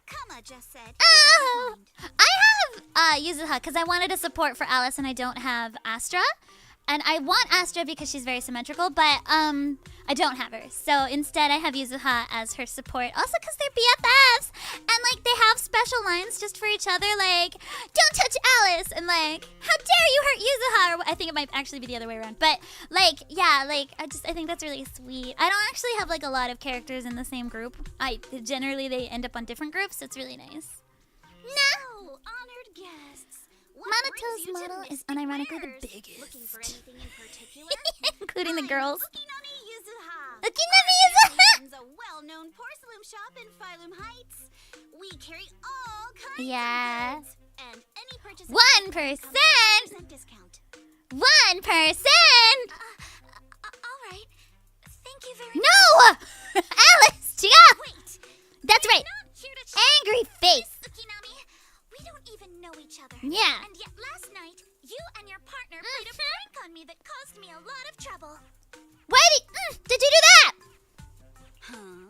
Kama Mama just said. Oh, I have Yuzuha because I wanted a support for Alice and I don't have Astra. And I want Astra because she's very symmetrical, but I don't have her. So instead I have Yuzuha as her support. Also because they're BFFs. And like they have special lines just for each other, like, don't touch Alice, and like, how dare you hurt Yuzuha? Or I think it might actually be the other way around. But like, yeah, like I think that's really sweet. I don't actually have like a lot of characters in the same group. Generally they end up on different groups, so it's really nice. So, honored guests. Monato's model is unironically the biggest. Looking for anything in particular? Including the girls. Ukinami Yuzuha. Ukinami Yuzuha! It's a well-known porcelain shop in Phylum Heights. We carry all kinds Yeah. of goods. And any purchase 1%! discount. 1%! All right. Thank you very much. No! Alice, chill! Wait. That's right. Not here to chat. Angry face. Ukinami, we don't even know each other. Yeah. And yet last night, you and your partner played a prank on me that caused me a lot of trouble. Why did you do that? Huh?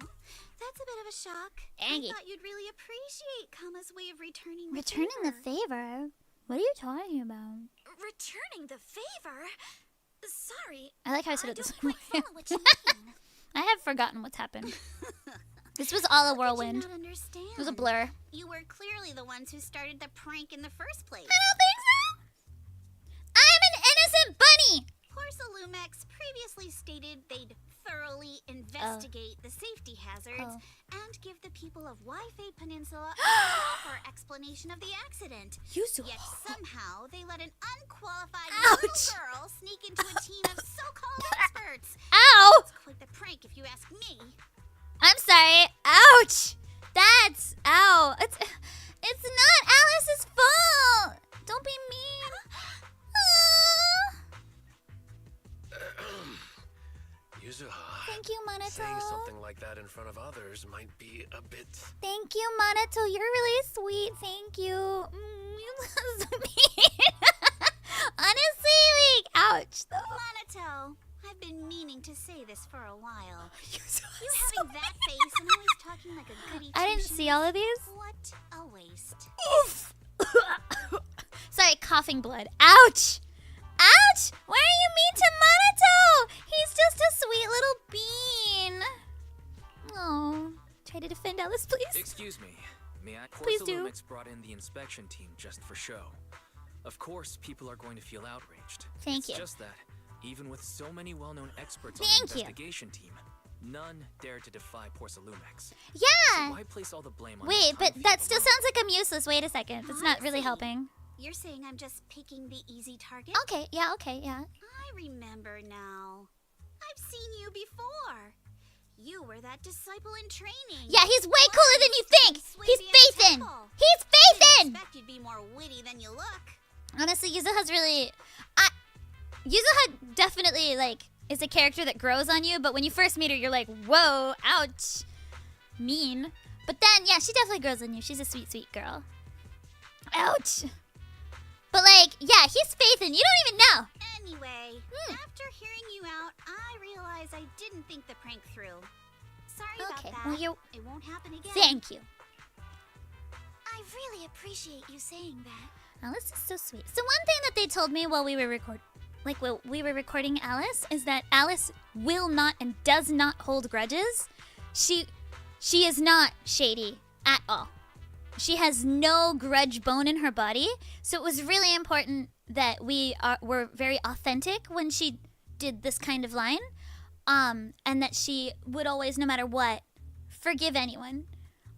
That's a bit of a shock. Angie. I thought you'd really appreciate Kama's way of returning the Returning the favor. favor? What are you talking about? Returning the favor? Sorry. I like how I said it this don't way. quite follow what you mean. I have forgotten what's happened. This was all a How could whirlwind. you not understand? It was a blur. You were clearly the ones who started the prank in the first place. I don't think so. I'm an innocent bunny. Porcelumex previously stated they'd thoroughly investigate the safety hazards and give the people of Waifei Peninsula a proper explanation of the accident. Yuzu. Yet somehow they let an unqualified Ouch. little girl sneak into a team of so-called experts. Ow! It's quite the prank if you ask me. I'm sorry. Ouch! That's ow. It's not Alice's fault. Don't be mean. Yuzuha, Thank you, saying Monato. something like that in front of others might be a bit... Thank you, Monato. You're really sweet. Thank you. You're so mean. Honestly, like, ouch, though. Monato, I've been meaning to say this for a while. You're so You having that face and always talking like a goody I didn't see all of these. What a waste. Oof. Sorry, coughing blood. Ouch! Ouch! Why are you mean to Monato? He's just a sweet little bean. Oh, try to defend Alice, please. Excuse me. May I? Please do. Porcelumix brought in the inspection team just for show. Of course, people are going to feel outraged. Thank you. It's just that, even with so many well-known experts on Thank the you. investigation team, none dare to defy Porcelumix. Yeah. So why place all the blame on Wait, but Thymefield that still alone? sounds like I'm useless. Wait a second. That's not really Honestly. helping. You're saying I'm just picking the easy target? Okay, yeah, okay, yeah. I remember now. I've seen you before. You were that disciple in training. Yeah, he's way cooler than you think. Swing He's the faithin'. temple. He's Didn't faithin'. expect you'd be more witty than you look. Honestly, Yuzuha's really... Yuzuha definitely, like, is a character that grows on you, but when you first meet her, you're like, whoa, ouch, mean. But then, yeah, she definitely grows on you. She's a sweet, sweet girl. Ouch. But, like, yeah, he's faithin'. You don't even know. Anyway, after hearing you out, I realized I didn't think the prank through. Sorry about Okay, that. well, you're... It won't happen again. Thank you. I really appreciate you saying that. Alice is so sweet. So one thing that they told me while we were recording Alice is that Alice will not and does not hold grudges. She is not shady at all. She has no grudge bone in her body. So it was really important that we were very authentic when she did this kind of line, and that she would always, no matter what, forgive anyone.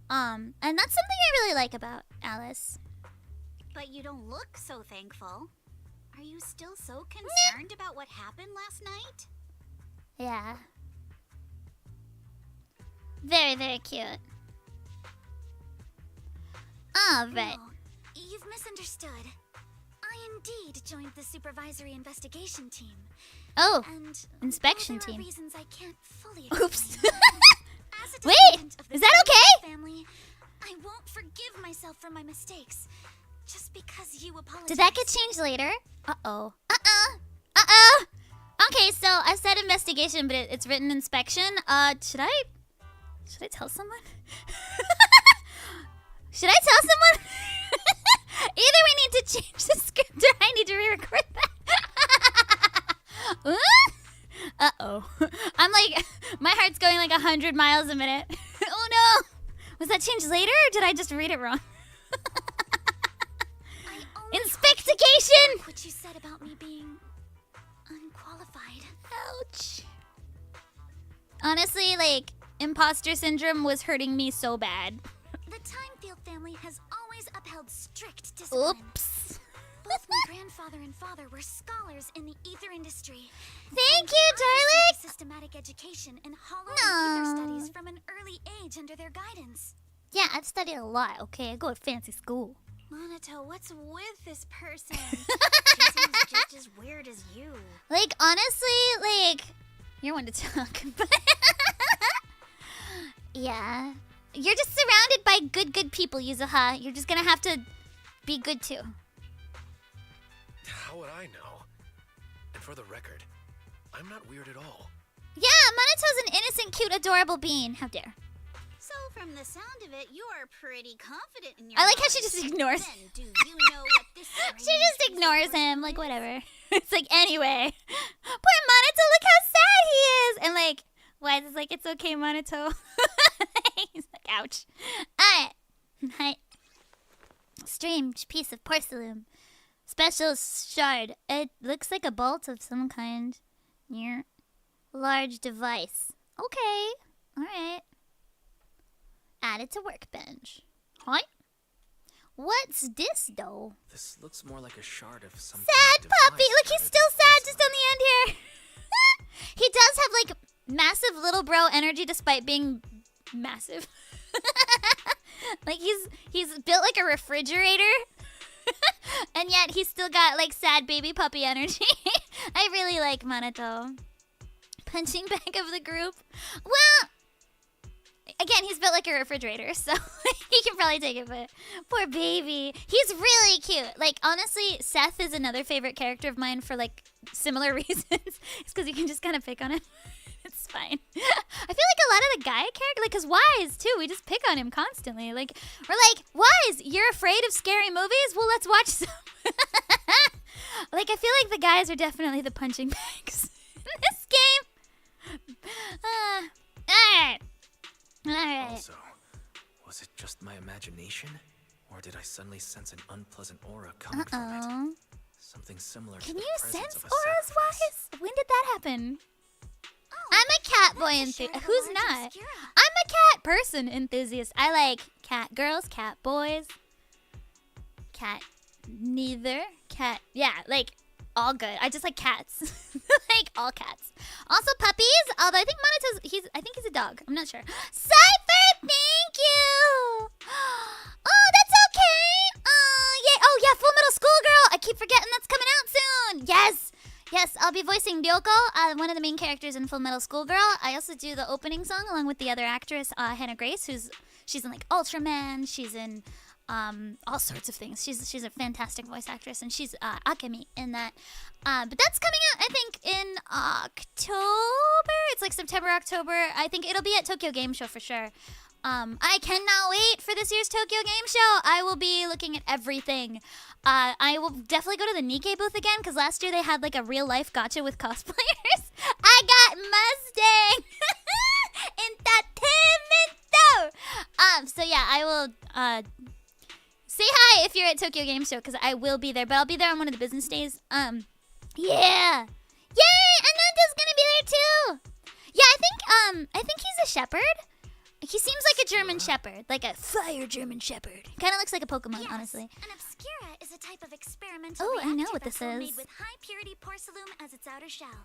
And that's something I really like about Alice. But you don't look so thankful. Are you still so concerned about what happened last night? Yeah. Very, very cute. All right. No, you've misunderstood. I indeed joined the supervisory investigation team. Oh, And inspection while there team. are reasons I can't fully Oops. explain, as a Wait, descendant of the is that Thymefield okay? family, I won't forgive myself for my mistakes just because you apologize. Did that get changed later? Uh-oh. Uh-oh. Okay, so I said investigation, but it's written inspection. Should I tell someone? Should I tell someone? Either we need to change the script or I need to re-record that. Uh-oh. I'm like, my heart's going like 100 miles a minute. Oh no. Was that changed later or did I just read it wrong? Inspectication! What you said about me being unqualified. Ouch. Honestly, like, imposter syndrome was hurting me so bad. The Thymefield family has always upheld strict discipline. Oops. Both my grandfather and father were scholars in the ether industry. Thank you, darling. Systematic education in hollow and ether studies from an early age under their guidance. Yeah, I've studied a lot, okay? I go to fancy school. Monato, what's with this person? She seems just as weird as you. Like, honestly, like, you're one to talk. But yeah. You're just surrounded by good people, Yuzuha. You're just gonna have to be good too. How would I know? And for the record, I'm not weird at all. Yeah, Monato's an innocent, cute, adorable being. How dare. So from the sound of it, you're pretty confident in your I like how knowledge. she just ignores him. Then do you know what this She just ignores him, like, whatever. It's like, anyway. Poor Monato, look how sad he is! And like, why is it like, it's okay, Monato? He's like, ouch. Alright. Strange piece of porcelain. Special shard. It looks like a bolt of some kind. Near. Large device. Okay. Alright. Added to workbench. Hi. What's this, though? This looks more like a shard of some Sad kind of puppy! device Look, he's rather still than sad just on porcelain. the end here. He does have, like, massive little bro energy despite being massive. Like, he's built like a refrigerator. And yet he's still got, like, sad baby puppy energy. I really like Monato. Punching bag of the group. Well, again, he's built like a refrigerator, so he can probably take it, but poor baby. He's really cute. Like, honestly, Seth is another favorite character of mine for, like, similar reasons. It's because you can just kind of pick on him. It's fine. I feel like a lot of the guy character, like, because Wise, too, we just pick on him constantly. Like, we're like, Wise, you're afraid of scary movies? Well, let's watch some. Like, I feel like the guys are definitely the punching bags in this game. Alright. Alright. Also, was it just my imagination? Or did I suddenly sense an unpleasant aura coming from it? Uh-oh. Something similar to Can the you presence sense of a auras, sacrifice. Wise? When did that happen? I'm a cat boy enthusiast. Who's not? I'm a cat person enthusiast. I like cat girls, cat boys, cat neither, cat. Yeah, like all good. I just like cats. Like all cats. Also puppies. Although I think Monato's I think he's a dog. I'm not sure. Cypher, thank you. Oh, that's okay. Yeah. Oh yeah, Full Metal Schoolgirl. I keep forgetting that's coming out soon. Yes. Yes, I'll be voicing Ryoko, one of the main characters in Full Metal Schoolgirl. I also do the opening song along with the other actress, Hannah Grace, she's in like Ultraman. She's in all sorts of things. She's a fantastic voice actress, and she's Akemi in that. But that's coming out, I think, in October. It's like September, October. I think it'll be at Tokyo Game Show for sure. I cannot wait for this year's Tokyo Game Show. I will be looking at everything. I will definitely go to the Nikke booth again, because last year they had like a real life gacha with cosplayers. I got Mustang! Entertainment! So yeah, I will say hi if you're at Tokyo Game Show, because I will be there, but I'll be there on one of the business days. Yeah! Yay! Ananda's gonna be there too! Yeah, I think he's a shepherd. He seems like a German shepherd, like a fire German shepherd. Kind of looks like a Pokemon, Yes, honestly. An obscura is a type of experimental Oh, I know reactor what this vessel is. made with high purity porcelain as its outer shell.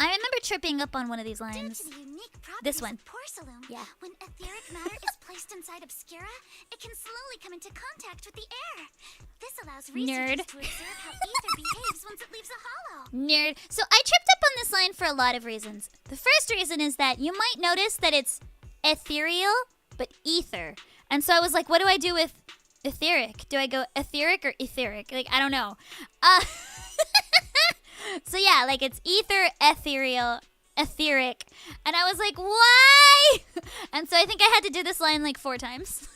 I remember tripping up on one of these Due lines. to the unique This properties one. of porcelain, Yeah. when etheric matter is placed inside obscura, it can slowly come into contact with the air. This allows researchers Nerd. to observe how ether behaves once it leaves a hollow. Nerd. So I tripped up on this line for a lot of reasons. The first reason is that you might notice that it's ethereal, but ether. And so I was like, what do I do with etheric? Do I go etheric or etheric? Like, I don't know. So yeah, like it's ether, ethereal, etheric. And I was like, why? And so I think I had to do this line like 4 times.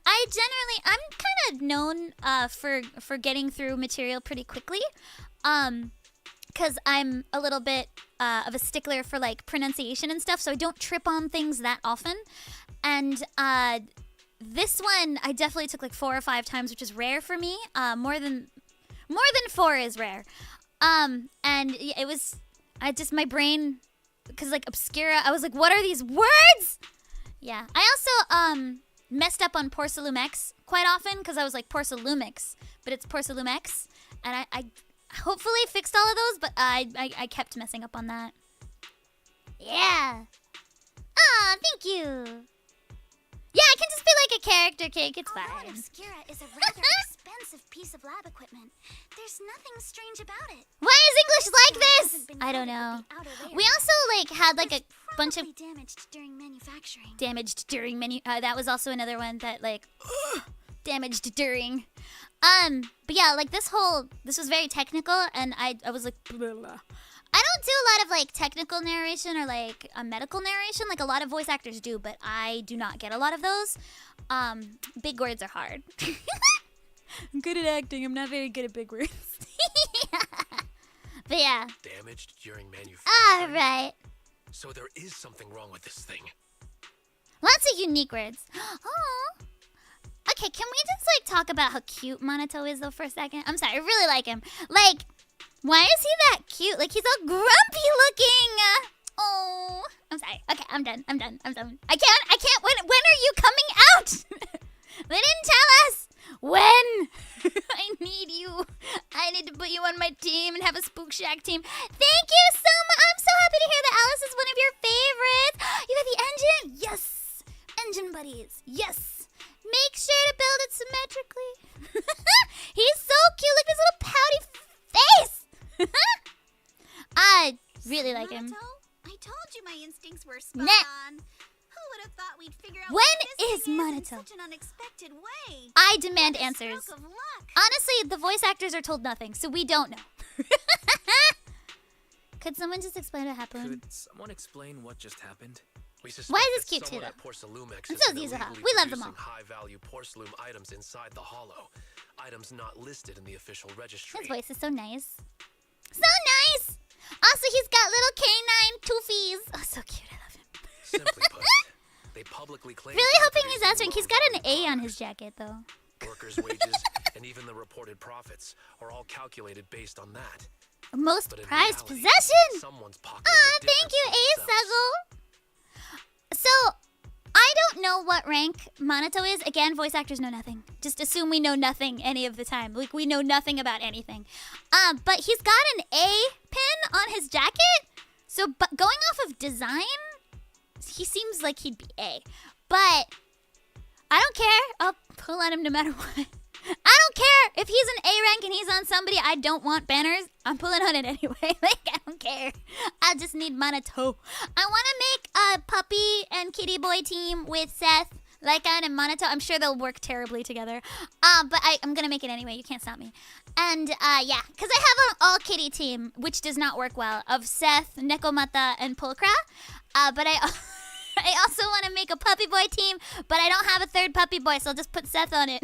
I'm kind of known for getting through material pretty quickly. Because I'm a little bit of a stickler for like pronunciation and stuff, so I don't trip on things that often. And this one I definitely took like 4 or 5 times, which is rare for me. More than 4 is rare. And it was my brain, because like obscura, I was like, what are these words? Yeah. I also messed up on Porcellumex quite often because I was like Porcellumix, but it's Porcellumex, and I hopefully fixed all of those, but I kept messing up on that. Yeah. Aw, thank you. Yeah, I can just be like a character cake. It's Although fine. obscura is a rather expensive piece of lab equipment, there's nothing strange about it. Why is English like It this? hasn't been I don't coated know. with the outer layer. We also like had like a It's bunch of probably damaged during manufacturing. damaged during menu. That was also another one that like damaged during. But yeah, like this was very technical, and I was like, blah, blah. I don't do a lot of like technical narration or like a medical narration, like a lot of voice actors do, but I do not get a lot of those. Big words are hard. I'm good at acting. I'm not very good at big words. But yeah. Damaged during manufacturing. All right. So there is something wrong with this thing. Lots of unique words. Oh. Okay, can we just like talk about how cute Monato is though for a second? I'm sorry, I really like him. Like, why is he that cute? Like, he's all grumpy looking. Oh, I'm sorry. Okay, I'm done. I can't. When are you coming out? They didn't tell us. When? I need you. I need to put you on my team and have a Spook Shack team. Thank you so much. I'm so happy to hear that Alice is one of your favorites. You got the engine? Yes. Engine buddies. Yes. Make sure to build it symmetrically. He's so cute. Look at his little pouty face. I really like him. Monato, I told you my instincts were spot Nah. on. Who would have thought we'd figure out When what this is thing in Monato? such an unexpected way? I demand What a answers. stroke of luck. Honestly, the voice actors are told nothing, so we don't know. Could someone just explain what happened? Could someone explain what just happened? We suspect Why is this that cute too, someone though? at Porcellumex And has so been is Yuzuha. illegally We love them all. producing high-value porcelain items inside the hollow. Items not listed in the official registry. His voice is so nice. So nice! Also, he's got little canine toofies. Oh, so cute. I love him. Simply put, they publicly claim Really to be hoping he's producing answering. He's got an low-value A on his products. jacket, though. Workers' wages and even the reported profits are all calculated based on that. Most But in prized reality, possession! someone's pocketing Aw, the thank you, difference for A-Suggle! themselves. So, I don't know what rank Monato is. Again, voice actors know nothing. Just assume we know nothing any of the time. Like, we know nothing about anything. But he's got an A pin on his jacket. So, but going off of design, he seems like he'd be A. But I don't care. I'll pull on him no matter what. I don't care if he's an A rank and he's on somebody I don't want banners. I'm pulling on it anyway. Like, I don't care. I just need Monato. I want to make a puppy and kitty boy team with Seth, Lycan, and Monato. I'm sure they'll work terribly together. But I'm going to make it anyway. You can't stop me. And, yeah, because I have an all-kitty team, which does not work well, of Seth, Nekomata, and Pulcra. But I also want to make a puppy boy team, but I don't have a third puppy boy, so I'll just put Seth on it.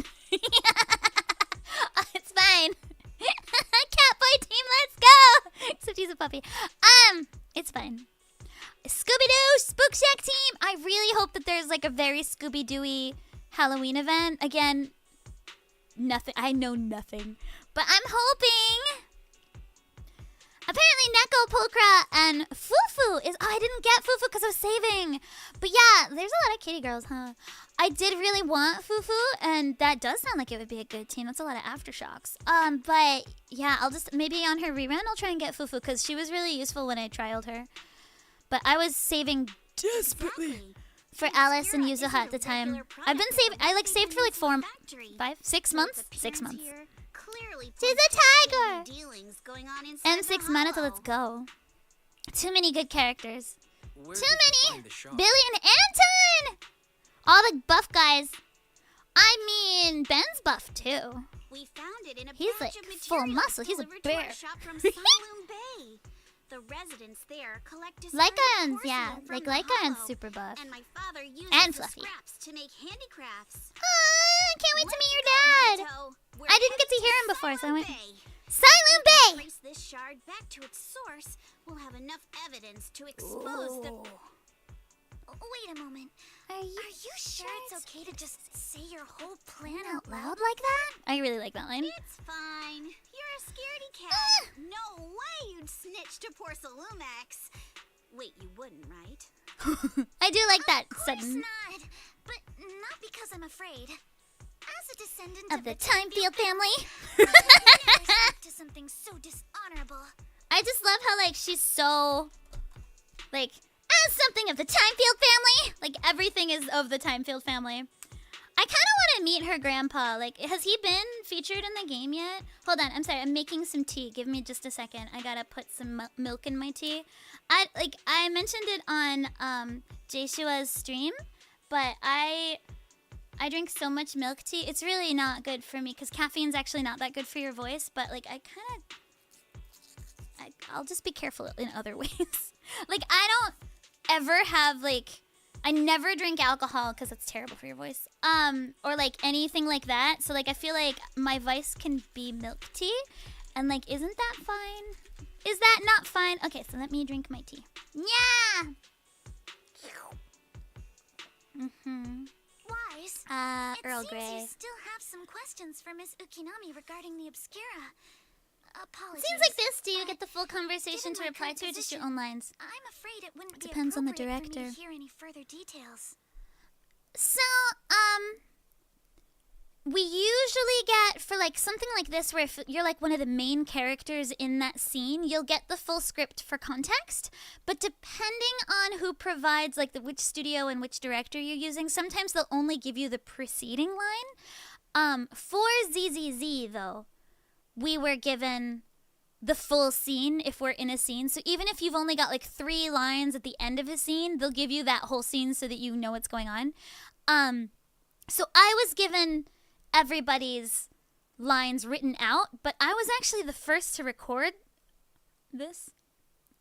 It's fine. Cat boy team, let's go! Except he's a puppy. It's fine. Scooby-Doo Spook Shack team! I really hope that there's like a very Scooby-Doo-y Halloween event. Again, nothing. I know nothing. But I'm hoping... Apparently Neko, Pulcra, and Fufu is... Oh, I didn't get Fufu because I was saving. But yeah, there's a lot of kitty girls, huh? I did really want Fufu, and that does sound like it would be a good team. That's a lot of aftershocks. But yeah, I'll just... Maybe on her rerun, I'll try and get Fufu because she was really useful when I trialed her. But I was saving Desperately. for Alice and Yuzuha at the time. I've been saving... I like saved for like 6 months? 6 months. She's a tiger! M6 Monato, let's go. Too many good characters. Where Too did you many! find the shop? Billy and Anton! All the buff guys. I mean, Ben's buff too. We found it in a He's batch like of full materials muscle. He's a delivered to our bear. shop from Hellumin Bay. the residents there collect Lycaon's, yeah. Like Lycaon's super buff. And my father uses And the fluffy. scraps to make handicrafts. Can't wait to meet your dad. I didn't get to hear him before, so I went. Silent If we Bay! trace this shard back to its source, we'll have enough evidence to expose the... Wait a moment. Are you sure it's okay to just say your whole plan out loud like that? I really like that line. It's fine. You're a scaredy cat. No way you'd snitch to poor Salumax. Wait, you wouldn't, right? I do like that Of course sudden. not. But not because I'm afraid. As a descendant Of the Thymefield family. I never stooped to something so dishonorable. I just love how, like, she's so, like, as something of the Thymefield family. Like, everything is of the Thymefield family. I kind of want to meet her grandpa. Like, has he been featured in the game yet? Hold on, I'm sorry. I'm making some tea. Give me just a second. I gotta put some milk in my tea. I mentioned it on Jeshua's stream, but I drink so much milk tea. It's really not good for me because caffeine's actually not that good for your voice. But like, I'll just be careful in other ways. Like, I don't ever have I never drink alcohol because it's terrible for your voice. Or like anything like that. So like, I feel like my vice can be milk tea, and like, isn't that fine? Is that not fine? Okay, so let me drink my tea. Yeah. Wise. Earl It seems Grey. you still have some questions for Miss Ukinami regarding the Obscura. Apologies. Seems like this. Do you get the full conversation given to my reply current to, or just your position, own lines? I'm afraid it wouldn't be Depends on the appropriate for me director. to hear any further details. So, we usually get, for like something like this where if you're like one of the main characters in that scene, you'll get the full script for context. But depending on who provides, like which studio and which director you're using, sometimes they'll only give you the preceding line. For ZZZ though, we were given the full scene if we're in a scene. So even if you've only got like 3 lines at the end of a scene, they'll give you that whole scene so that you know what's going on. So I was given everybody's lines written out, but I was actually the first to record this.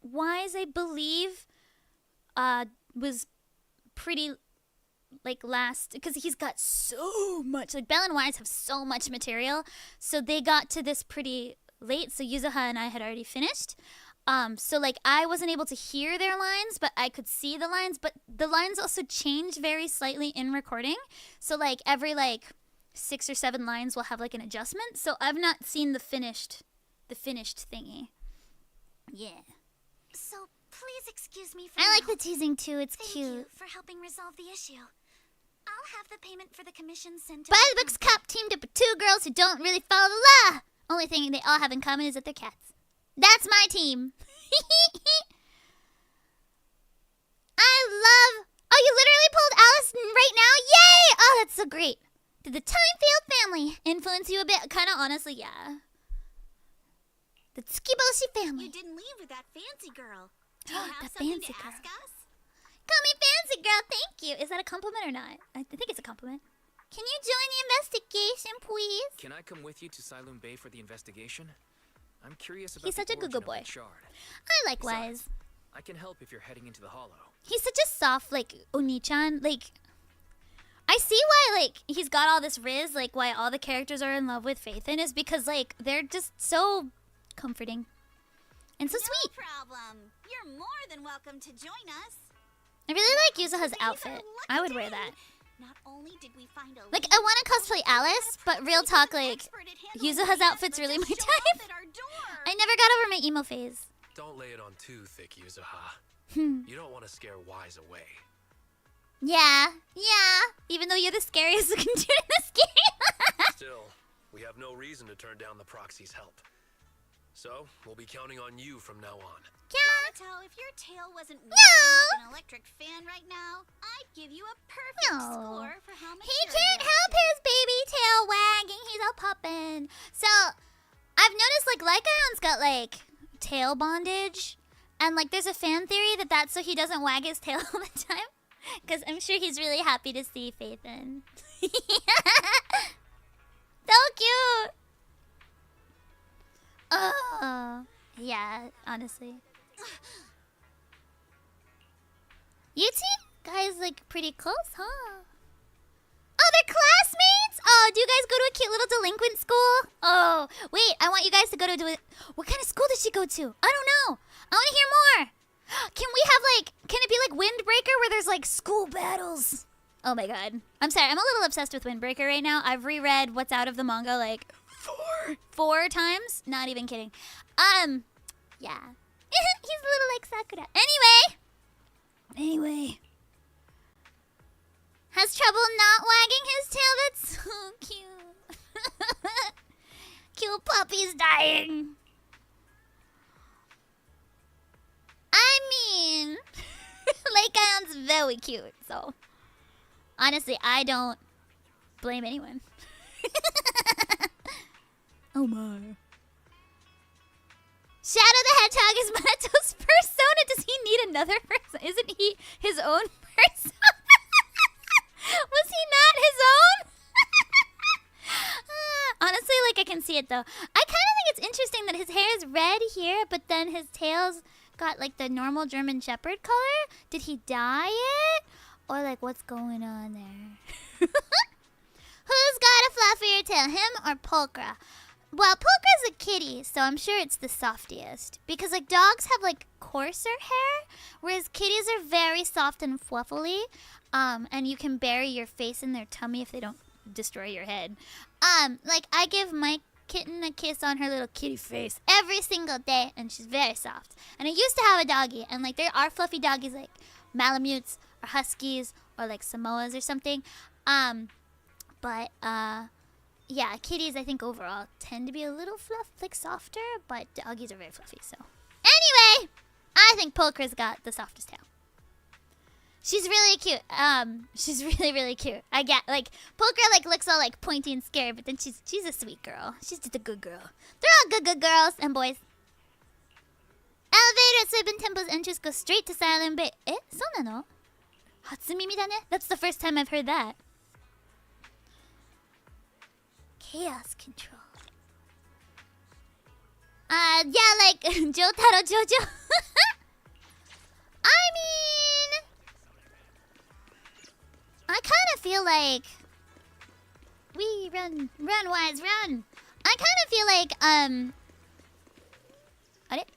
Wise, I believe, was pretty like last, because he's got so much, like Belle and Wise have so much material, so they got to this pretty late. So Yuzuha and I had already finished, so like I wasn't able to hear their lines, but I could see the lines. But the lines also change very slightly in recording, so like every like 6 or 7 lines will have like an adjustment. So I've not seen the finished thingy. Yeah. So please excuse me for I like now. the teasing too. It's Thank cute. you for helping resolve the issue. I'll have the payment for the commission sent to By the Books Cop teamed up with 2 girls who don't really follow the law. Only thing they all have in common is that they're cats. That's my team. I love... Oh, you literally pulled Alice right now? Yay! Oh, that's so great. Did the Thymefield family influence you a bit? Kind of honestly, yeah. The Tsukiboshi family. You didn't leave with that fancy girl. Do you have The something fancy to girl. ask us? Call me fancy girl, thank you. Is that a compliment or not? I think it's a compliment. Can you join the investigation, please? Can I come with you to Silum Bay for the investigation? I'm curious about He's such the a Google origin of boy. the shard. I like Wise. Besides, I can help if you're heading into the hollow. He's such a soft, like, Oni-chan. Like, I see why, like, he's got all this riz, like, why all the characters are in love with Phaethon is because, like, they're just so comforting. And so sweet. No problem. You're more than welcome to join us. I really like Yuzuha's Today's our outfit. lucky I would wear day. that. Not only did we find a Like, lead, I want to cosplay Alice, but real talk, like, Yuzuha's outfit's really my type. I never got over my emo phase. Don't lay it on too thick, Yuzuha. You don't want to scare Wise away. Yeah. Even though you're the scariest looking dude in this game. Still, we have no reason to turn down the proxy's help. So, we'll be counting on you from now on. Minato, if your tail wasn't No. waving like an electric fan right now, I'd give you a perfect No. score for how much He can't help his baby tail wagging. He's all poppin'. So, I've noticed, like, Lycaon's got, like, tail bondage. And, like, there's a fan theory that that's so he doesn't wag his tail all the time. Because I'm sure he's really happy to see Phaethon. So cute. Oh. Yeah, honestly. You two guys like pretty close, huh? Oh, they're classmates? Oh, do you guys go to a cute little delinquent school? Oh, wait, I want you guys to go to what kind of school does she go to? I don't know. I want to hear more. Can we have can it be like Windbreaker where there's like school battles? Oh my god. I'm sorry, I'm a little obsessed with Windbreaker right now. I've reread what's out of the manga like four times. Not even kidding. Yeah. He's a little like Sakura. Anyway. Has trouble not wagging his tail? That's so cute. Cute puppy's dying. I mean, Lycaon's very cute, so honestly, I don't blame anyone. Oh my. Shadow the Hedgehog is Maneto's persona. Does he need another person? Isn't he his own person? Was he not his own? Honestly, I can see it though. I kind of think it's interesting that his hair is red here, but then his tail's got like the normal German Shepherd color. Did he dye it? Or what's going on there? Who's got a fluffier tail, him or Polka? Well, Polka's a kitty, so I'm sure it's the softiest. Because dogs have coarser hair, whereas kitties are very soft and fluffily. And you can bury your face in their tummy if they don't destroy your head. I give my kitten a kiss on her little kitty face every single day, and she's very soft. And I used to have a doggy, and there are fluffy doggies like Malamutes or Huskies or Samoas or something. Yeah, kitties I think overall tend to be a little softer, but doggies are very fluffy. So anyway, I think Polka's got the softest tail. She's really cute. She's really, really cute. I get Polka looks all pointy and scary, but then she's a sweet girl. She's just a good girl. They're all good girls and boys. Elevator at Seven Temples entrance goes straight to Silent Bay. Eh? そうなの? 初耳だね. That's the first time I've heard that. Chaos control. Yeah, Jotaro Jojo. I mean, I kind of feel we run, wise, run. I kind of feel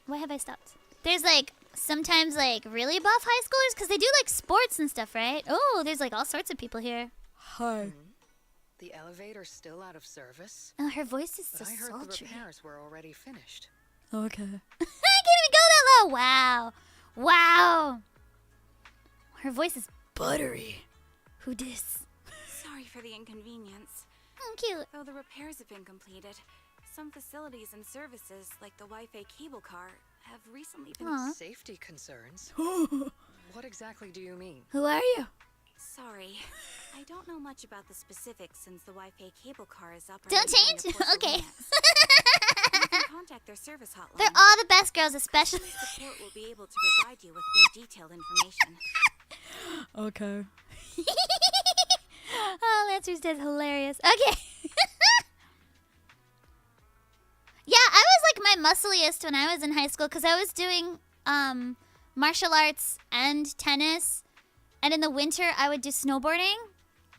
why have I stopped? There's sometimes really buff high schoolers because they do sports and stuff, right? Oh, there's all sorts of people here. Hi. The elevator's still out of service. Oh, her voice is so I heard sultry. the repairs were already finished. Okay. I can't even go that low. Wow. Her voice is buttery. Who dis? Sorry for the inconvenience. Oh, cute. Though the repairs have been completed, some facilities and services, like the Wi-Fi cable car, have recently been... Aw. Safety concerns? What exactly do you mean? Who are you? Sorry. I don't know much about the specifics since the Wi-Fi cable car is up. Don't change? Okay. You can contact their service hotline. They're all the best girls, especially... Support will be able to provide you with more detailed information. Okay. Oh, Lancer's Dead's hilarious. Okay. Yeah, I was my muscliest when I was in high school because I was doing martial arts and tennis. And in the winter, I would do snowboarding.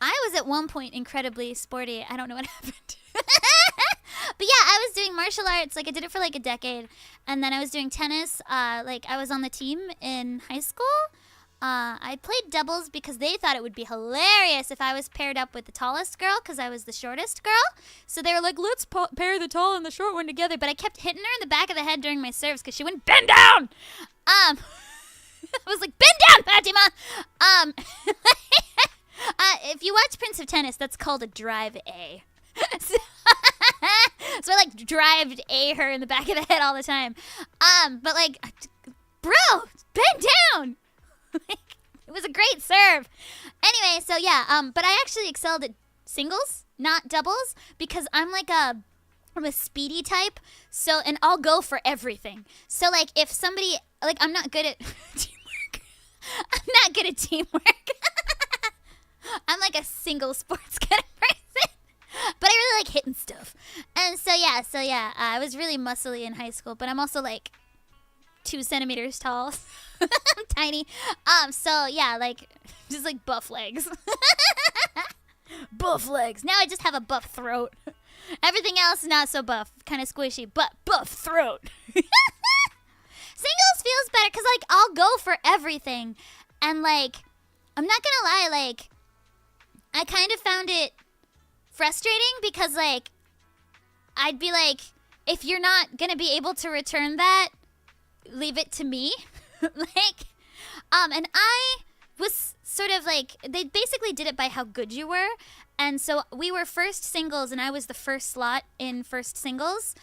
I was at one point incredibly sporty. I don't know what happened. But yeah, I was doing martial arts. I did it for a decade. And then I was doing tennis. I was on the team in high school. I played doubles because they thought it would be hilarious if I was paired up with the tallest girl because I was the shortest girl. So they were like, let's pair the tall and the short one together. But I kept hitting her in the back of the head during my serves because she wouldn't bend down. I was like, bend down, Fatima. If you watch Prince of Tennis, that's called a drive A. So I drived A her in the back of the head all the time. But bro, bend down. It was a great serve. Anyway, so yeah, but I actually excelled at singles, not doubles, because I'm a speedy type. So, and I'll go for everything. So if somebody, I'm not good at teamwork. I'm not good at teamwork. I'm a single sports kind of person. But I really like hitting stuff. And so yeah, I was really muscly in high school, but I'm also 2 centimeters tall. I'm tiny. So yeah, like just like buff legs. Buff legs. Now I just have a buff throat. Everything else is not so buff, kind of squishy, but buff throat. Singles feels better because like I'll go for everything, and like I'm not gonna lie, like I kind of found it frustrating because like I'd be like, if you're not gonna be able to return that, leave it to me. Like, and I was sort of like, they basically did it by how good you were. And so we were first singles and I was the first slot in first singles.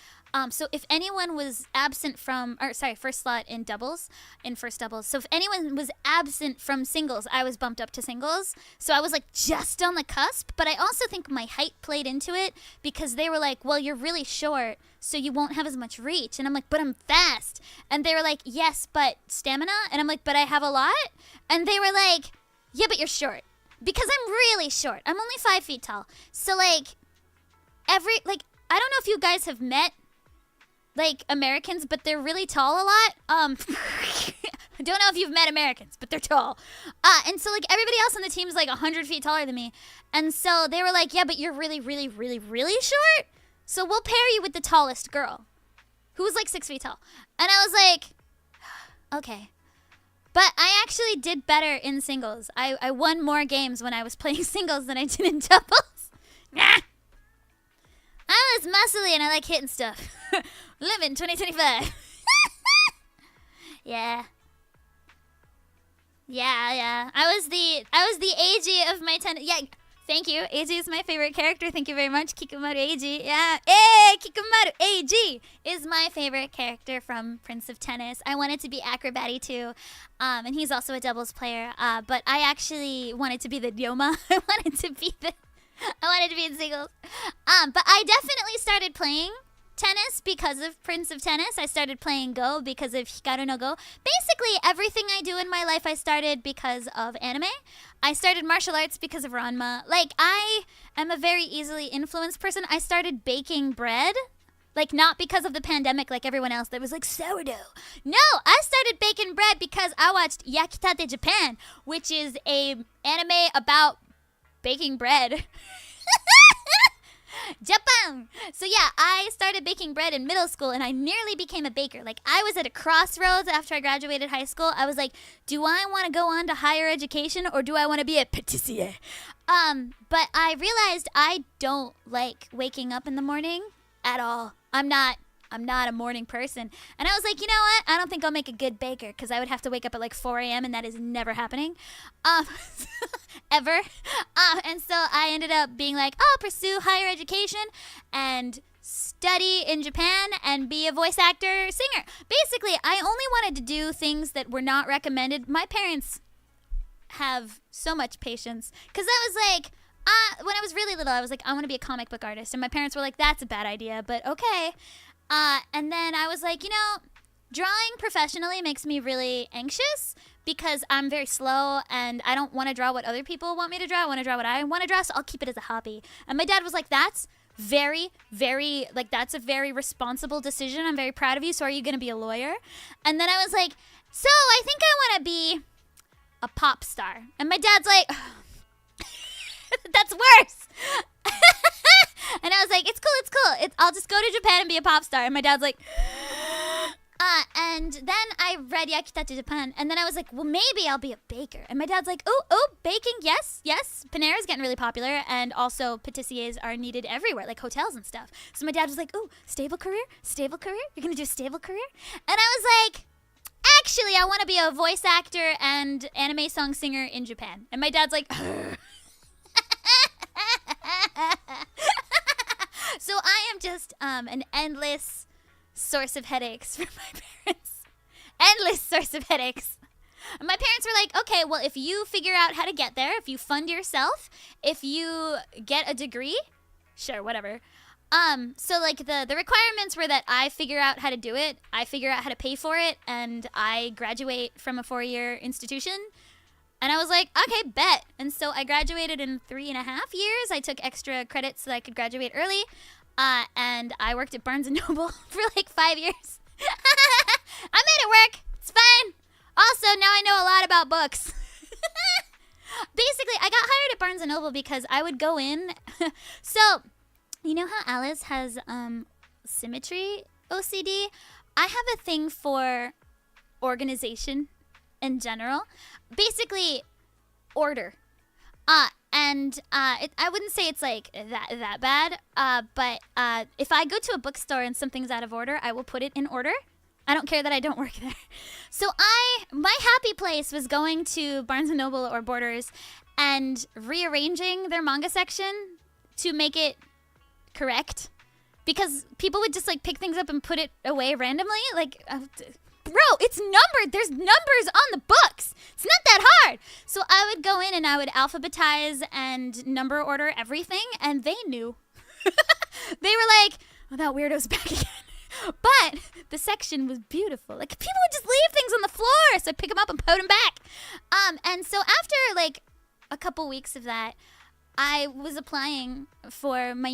So if anyone was absent from, or sorry, first slot in doubles, in first doubles. So if anyone was absent from singles, I was bumped up to singles. So I was like just on the cusp, but I also think my height played into it because they were like, well, you're really short, so you won't have as much reach. And I'm like, but I'm fast. And they were like, yes, but stamina? And I'm like, but I have a lot? And they were like, yeah, but you're short. Because I'm really short. I'm only 5 feet tall. So like, I don't know if you guys have met like Americans, but they're really tall a lot. I don't know if you've met Americans, but they're tall. And so like everybody else on the team is like 100 feet taller than me. And so they were like, yeah, but you're really, really, really, really short. So we'll pair you with the tallest girl who was like 6 feet tall. And I was like, okay. But I actually did better in singles. I won more games when I was playing singles than I did in doubles. Nah. I was muscly and I like hitting stuff. Lumin 2025. Yeah. I was the AG of my tennis. Yeah, thank you. AG is my favorite character. Thank you very much. Kikumaru AG. Yeah. Hey, Kikumaru AG is my favorite character from Prince of Tennis. I wanted to be Acrobaty too. And he's also a doubles player. But I actually wanted to be the Ryoma. I wanted to be in singles. But I definitely started playing tennis because of Prince of Tennis. I started playing Go because of Hikaru no Go. Basically, everything I do in my life I started because of anime. I started martial arts because of Ranma. Like, I am a very easily influenced person. I started baking bread. Like, not because of the pandemic like everyone else that was like, sourdough. No, I started baking bread because I watched Yakitate Japan, which is a anime about baking bread. Japan! So yeah, I started baking bread in middle school and I nearly became a baker. Like, I was at a crossroads after I graduated high school. I was like, do I want to go on to higher education or do I want to be a patissier? But I realized I don't like waking up in the morning at all. I'm not a morning person. And I was like, you know what? I don't think I'll make a good baker because I would have to wake up at like 4 a.m. and that is never happening. Ever. And so I ended up being like, I'll pursue higher education and study in Japan and be a voice actor, singer. Basically, I only wanted to do things that were not recommended. My parents have so much patience because I was like, when I was really little, I was like, I want to be a comic book artist. And my parents were like, that's a bad idea, but okay. And then I was like, you know, drawing professionally makes me really anxious because I'm very slow and I don't want to draw what other people want me to draw. I want to draw what I want to draw, so I'll keep it as a hobby. And my dad was like, that's very, very, like, that's a very responsible decision. I'm very proud of you. So are you going to be a lawyer? And then I was like, so I think I want to be a pop star. And my dad's like, that's worse. And I was like, it's cool. I'll just go to Japan and be a pop star. And my dad's like, and then I read Yakitate Japan. And then I was like, well, maybe I'll be a baker. And my dad's like, oh, baking, yes. Panera's getting really popular. And also patissiers are needed everywhere, like hotels and stuff. So my dad was like, oh, stable career? You're going to do a stable career? And I was like, actually, I want to be a voice actor and anime song singer in Japan. And my dad's like, so I am just an endless source of headaches for my parents. Endless source of headaches. And my parents were like, okay, well, if you figure out how to get there, if you fund yourself, if you get a degree, sure, whatever. So like the requirements were that I figure out how to do it, I figure out how to pay for it, and I graduate from a 4-year institution. And I was like, okay, bet. And so I graduated in 3.5 years. I took extra credits so that I could graduate early. And I worked at Barnes & Noble for like 5 years. I made it work. It's fine. Also, now I know a lot about books. Basically, I got hired at Barnes & Noble because I would go in. So, you know how Alice has symmetry OCD? I have a thing for organization in general. Basically, order. I wouldn't say it's like that bad. But if I go to a bookstore and something's out of order, I will put it in order. I don't care that I don't work there. So my happy place was going to Barnes & Noble or Borders and rearranging their manga section to make it correct. Because people would just like pick things up and put it away randomly. Like, bro, it's numbered. There's numbers on the books. It's not that hard. So I would go in and I would alphabetize and number order everything. And they knew. They were like, oh, that weirdo's back again. But the section was beautiful. Like, people would just leave things on the floor. So I'd pick them up and put them back. And so after, like, a couple weeks of that, I was applying for my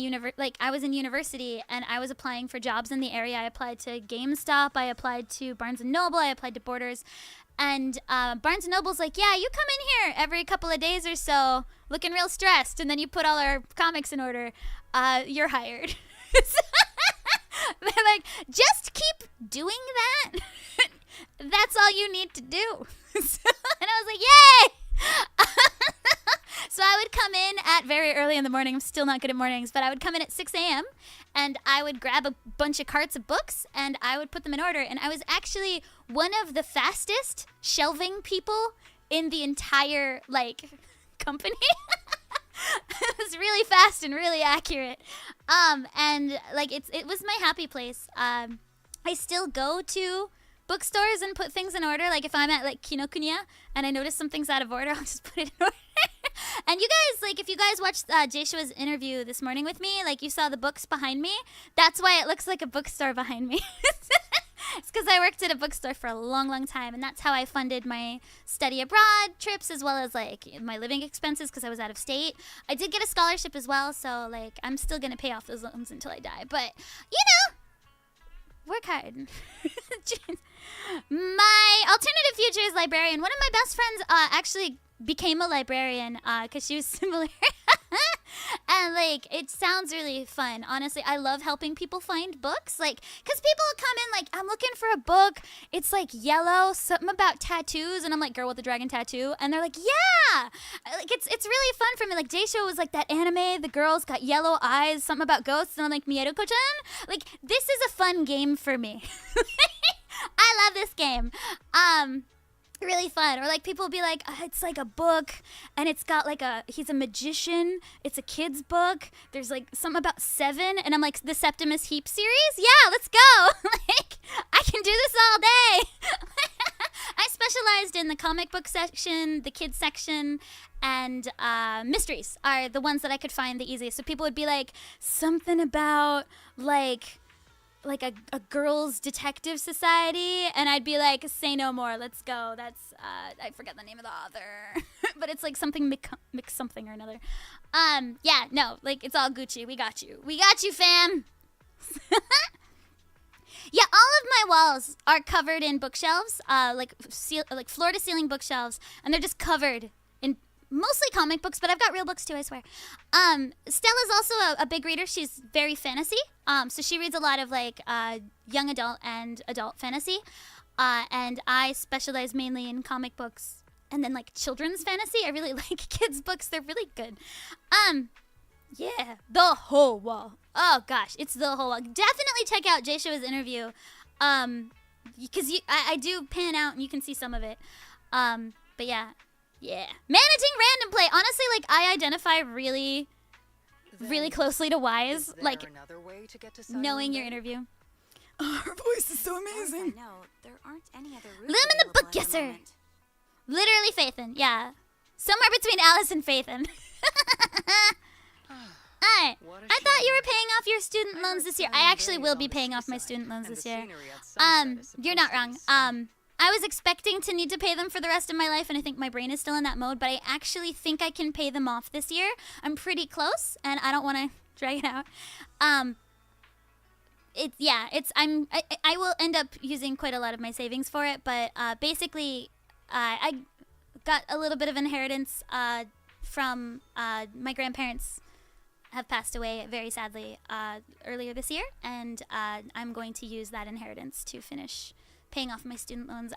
I was in university, and I was applying for jobs in the area. I applied to GameStop. I applied to Barnes & Noble. I applied to Borders. And Barnes & Noble's like, yeah, you come in here every couple of days or so looking real stressed, and then you put all our comics in order. You're hired. They're like, just keep doing that. That's all you need to do. And I was like, yay! So I would come in at very early in the morning. I'm still not good at mornings, but I would come in at 6 a.m. and I would grab a bunch of carts of books and I would put them in order. And I was actually one of the fastest shelving people in the entire, like, company. It was really fast and really accurate. And like it was my happy place. I still go to bookstores and put things in order. Like if I'm at like Kinokuniya and I notice something's out of order, I'll just put it in order. And you guys, like if you guys watched Jayshua's interview this morning with me, like you saw the books behind me. That's why it looks like a bookstore behind me. It's because I worked at a bookstore for a long, long time, and that's how I funded my study abroad trips as well as like my living expenses because I was out of state. I did get a scholarship as well, so like I'm still gonna pay off those loans until I die. But you know, work hard. My alternative future is librarian. One of my best friends actually became a librarian because she was similar. And like it sounds really fun. Honestly, I love helping people find books. Like, because people will come in like, I'm looking for a book. It's like yellow, something about tattoos, and I'm like, girl with the dragon tattoo, and they're like, yeah. Like it's really fun for me. Like Jaysho was like that anime. The girl's got yellow eyes, something about ghosts, and I'm like, Mieruko-chan. Like this is a fun game for me. I love this game. Really fun. Or like people will be like, it's like a book and it's got like he's a magician. It's a kid's book. There's like something about 7, and I'm like, the Septimus Heap series? Yeah, let's go. Like I can do this all day. I specialized in the comic book section, the kids section, and mysteries are the ones that I could find the easiest. So people would be like, something about like a girls' detective society, and I'd be like, say no more, let's go. That's I forget the name of the author. But it's like something mix something or another. Yeah, no, like it's all Gucci. We got you, fam. Yeah, all of my walls are covered in bookshelves, like floor to ceiling bookshelves, and they're just covered in mostly comic books, but I've got real books too, I swear. Stella's also a big reader. She's very fantasy. So she reads a lot of like young adult and adult fantasy. And I specialize mainly in comic books and then like children's fantasy. I really like kids' books. They're really good. Yeah, the whole wall. Oh gosh, it's the whole wall. Definitely check out Jayshua's interview. Because I do pan out and you can see some of it. But yeah. Yeah. Managing random play. Honestly, like, I identify really closely to Wise. Like, knowing your interview. Oh, her voice is so amazing. I know, there aren't any other Lumin the book guesser. Literally Faithin. Yeah. Somewhere between Alice and Faithin. Alright. I thought you were paying off your student loans this year. I actually will be paying off my student loans this year. You're not wrong. I was expecting to need to pay them for the rest of my life, and I think my brain is still in that mode, but I actually think I can pay them off this year. I'm pretty close, and I don't want to drag it out. I will end up using quite a lot of my savings for it, but basically I got a little bit of inheritance from my grandparents have passed away very sadly earlier this year, and I'm going to use that inheritance to finish paying off my student loans.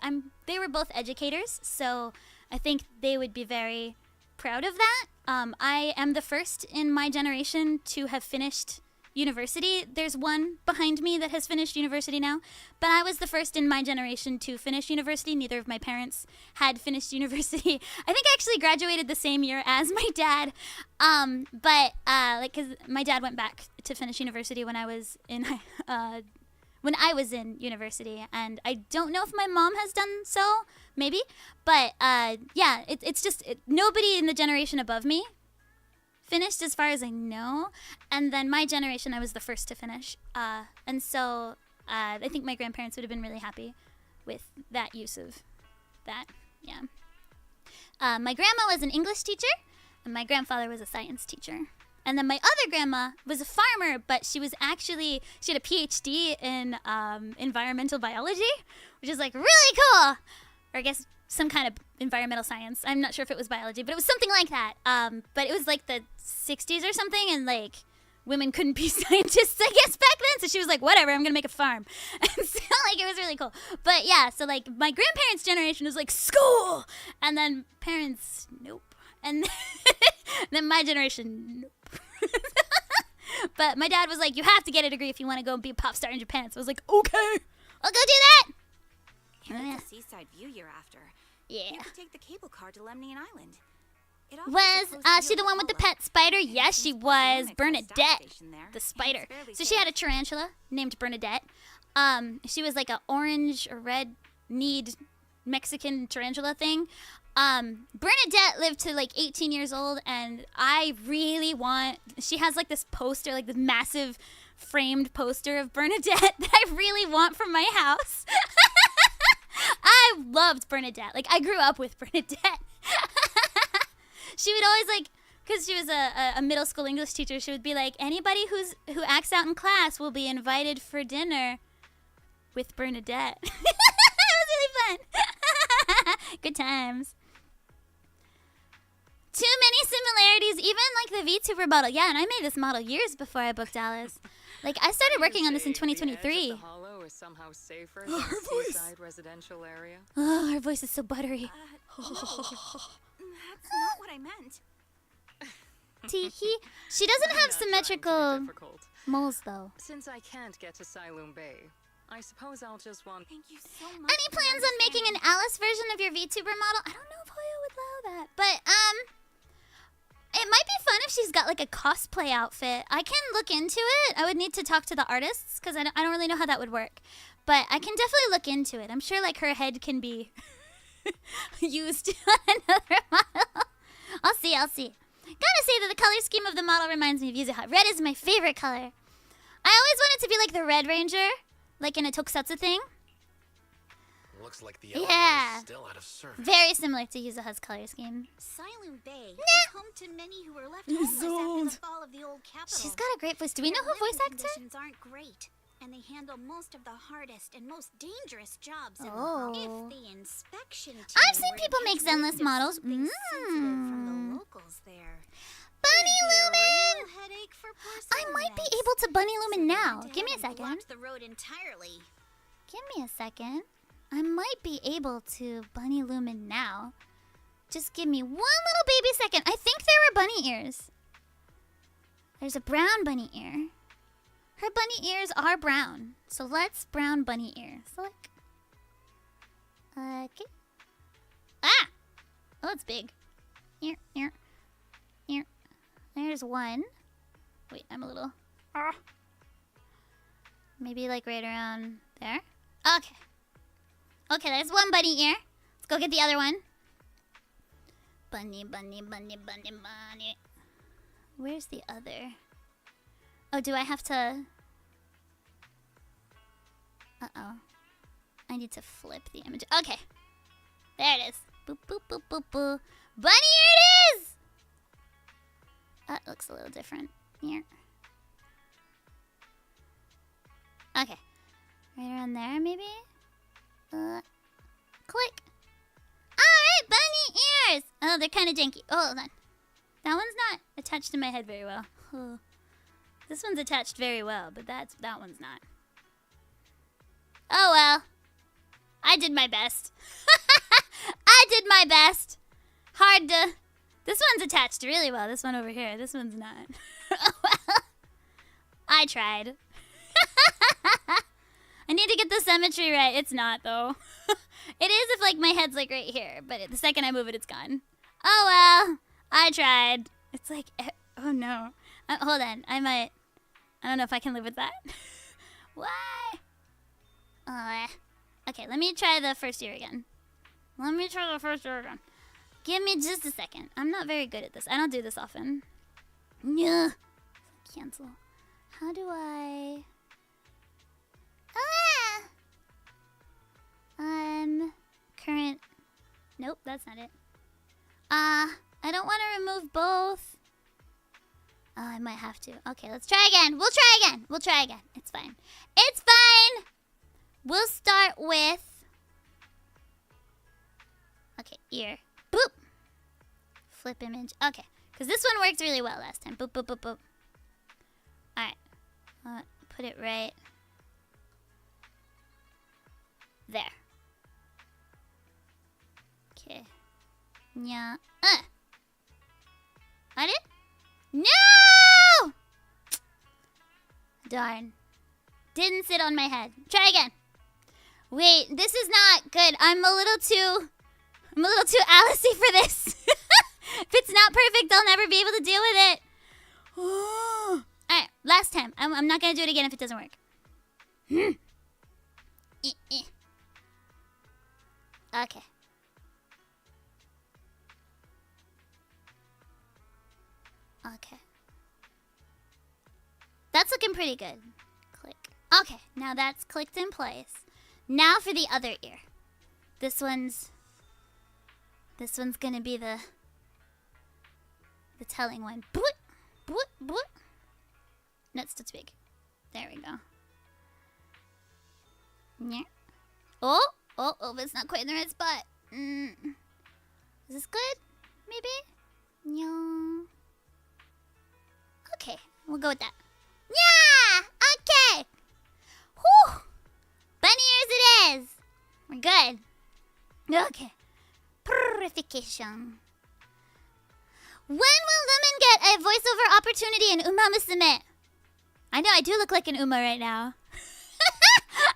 They were both educators, so I think they would be very proud of that. I am the first in my generation to have finished university. There's one behind me that has finished university now, but I was the first in my generation to finish university. Neither of my parents had finished university. I think I actually graduated the same year as my dad, because my dad went back to finish university when I was in university, and I don't know if my mom has done so, maybe, but it's just nobody in the generation above me finished as far as I know, and then my generation I was the first to finish, and so I think my grandparents would have been really happy with that use of that. My grandma was an English teacher, and my grandfather was a science teacher. And then my other grandma was a farmer, but she had a PhD in environmental biology, which is like really cool. Or I guess some kind of environmental science. I'm not sure if it was biology, but it was something like that. But it was like the 60s or something, and like women couldn't be scientists, I guess, back then. So she was like, whatever, I'm gonna make a farm. And so like it was really cool. But yeah, so like my grandparents' generation was like school, and then parents, nope. And then my generation, nope. But my dad was like, you have to get a degree if you want to go and be a pop star in Japan. So I was like, okay, I'll go do that. Here's the seaside view you're after. Yeah. You could take the cable car to Lemnian Island. It offers Was a close she view the of one with the Apollo. pet spider? And Yes, since she Pacific was. Limits has a Bernadette, station there, the it's spider. fairly So she had a safe. tarantula named Bernadette. She was like a orange or red kneed Mexican tarantula thing. Bernadette lived to like 18 years old, and I really want. She has like this poster, like this massive framed poster of Bernadette that I really want from my house. I loved Bernadette. Like I grew up with Bernadette. She would always like, because she was a middle school English teacher, she would be like, anybody who acts out in class will be invited for dinner with Bernadette. It was really fun. Good times. Too many similarities, even like the VTuber model. Yeah, and I made this model years before I booked Alice. Like I started working on this in 2023. The hollow is somehow safer than the seaside residential area. Oh, her voice is so buttery. No, that's not what I meant. Teehee. She doesn't have I'm not trying to be symmetrical difficult. moles though. Since I can't get to Silum Bay, I suppose I'll just want. Thank you so much. Any for plans on making an understanding. Alice version of your VTuber model? I don't know if Hoya would allow that, but it might be fun if she's got like a cosplay outfit. I can look into it. I would need to talk to the artists because I don't really know how that would work, but I can definitely look into it. I'm sure like her head can be used on another model. I'll see. Gotta say that the color scheme of the model reminds me of Yuzuha. Red is my favorite color. I always wanted to be like the Red Ranger, like in a tokusatsu thing. Looks like the Yeah. elevator is still out of service. Very similar to Yuzuha's color scheme. Silent Bay is home to many who were left homeless after the fall of the old capital. She's got a great voice. Do we know Their her voice living actor? conditions aren't great, and they handle most of the hardest and most dangerous jobs in Oh. the world. If the inspection team I've seen were to people catch make wind Zenless of models. something sensitive from the locals there, Bunny it'd be a Lumin! real headache for poor I might be Silent able to Bunny So Lumin they now. went Give me a ahead and second. blocked the road entirely. Give me a second. I might be able to Bunny Lumin now. Just give me one little baby second. I think there were bunny ears. There's a brown bunny ear. Her bunny ears are brown. So let's brown bunny ear. Select. Okay. Ah! Oh, it's big. Here. There's one. Wait, I'm a little... Maybe like right around there. Okay. Okay, there's one bunny ear. Let's go get the other one. Bunny. Where's the other? Oh, do I have to... Uh-oh. I need to flip the image. Okay. There it is. Boop, boop, boop, boop, boop. Bunny ear it is! That looks a little different. Here. Okay. Right around there, maybe? Click. Alright, bunny ears! Oh, they're kind of janky. Oh, hold on. That one's not attached to my head very well. Oh. This one's attached very well, but that one's not. Oh well. I did my best. I did my best. Hard to... This one's attached really well. This one over here. This one's not. Oh well. I tried. I need to get the symmetry right. It's not, though. It is if, like, my head's, like, right here. But the second I move it, it's gone. Oh well. I tried. It's like... Oh no. Hold on. I don't know if I can live with that. Why? Okay, let me try the first ear again. Give me just a second. I'm not very good at this. I don't do this often. Yeah. Cancel. How do I... Current... Nope, that's not it. I don't want to remove both. Oh, I might have to. Okay, let's try again. We'll try again. It's fine. It's fine! We'll start with... Okay, ear. Boop! Flip image. Okay, because this one worked really well last time. Boop, boop, boop, boop. Alright. Put it right... there. Okay. Yeah. Got it? No! Darn. Didn't sit on my head. Try again. Wait, this is not good. I'm a little too Alicey for this. If it's not perfect, I'll never be able to deal with it. Alright, last time. I'm not gonna do it again if it doesn't work. Okay. Okay. That's looking pretty good. Click. Okay, now that's clicked in place. Now for the other ear. This one's gonna be the telling one. Boop, boop, boop. Not still too big. There we go. Yeah. Oh, it's not quite in the right spot. Is this good? Maybe? Yeah. Okay, we'll go with that. Yeah! Okay! Whew! Bunny ears it is! We're good. Okay. Purification. When will Lumin get a voiceover opportunity in Uma Musume? I know, I do look like an Uma right now.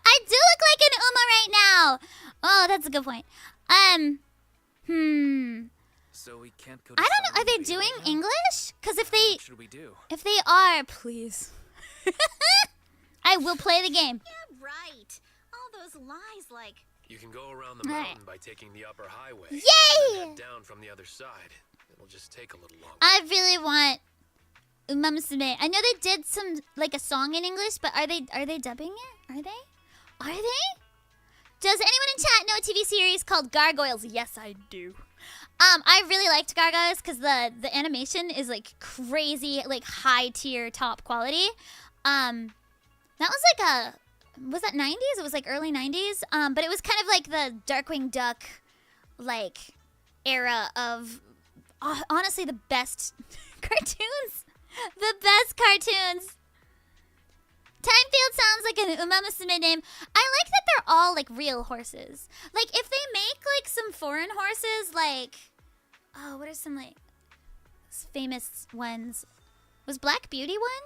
I do look like an Uma right now! Oh, that's a good point. So we can't go to I don't know, are they Silent Bay doing right now? English? Because if What should we do? they are, please. I will play the game. Yeah, right. All those lies, like... You can go around the Right. mountain by taking the upper highway. Yay! And then head down from the other side. It'll just take a little longer. I really want Uma Musume. I know they did some, like a song in English, but are they dubbing it? Are they? Does anyone in chat know a TV series called Gargoyles? Yes, I do. I really liked Gargoyles because the animation is like crazy, like high tier, top quality. That was like was that 90s? It was like early 90s. But it was kind of like the Darkwing Duck, like era of honestly the best cartoons. The best cartoons. Thymefield sounds like an Uma Musume name. I like that they're all like real horses. Like if they make like some foreign horses, like what are some like famous ones? Was Black Beauty one?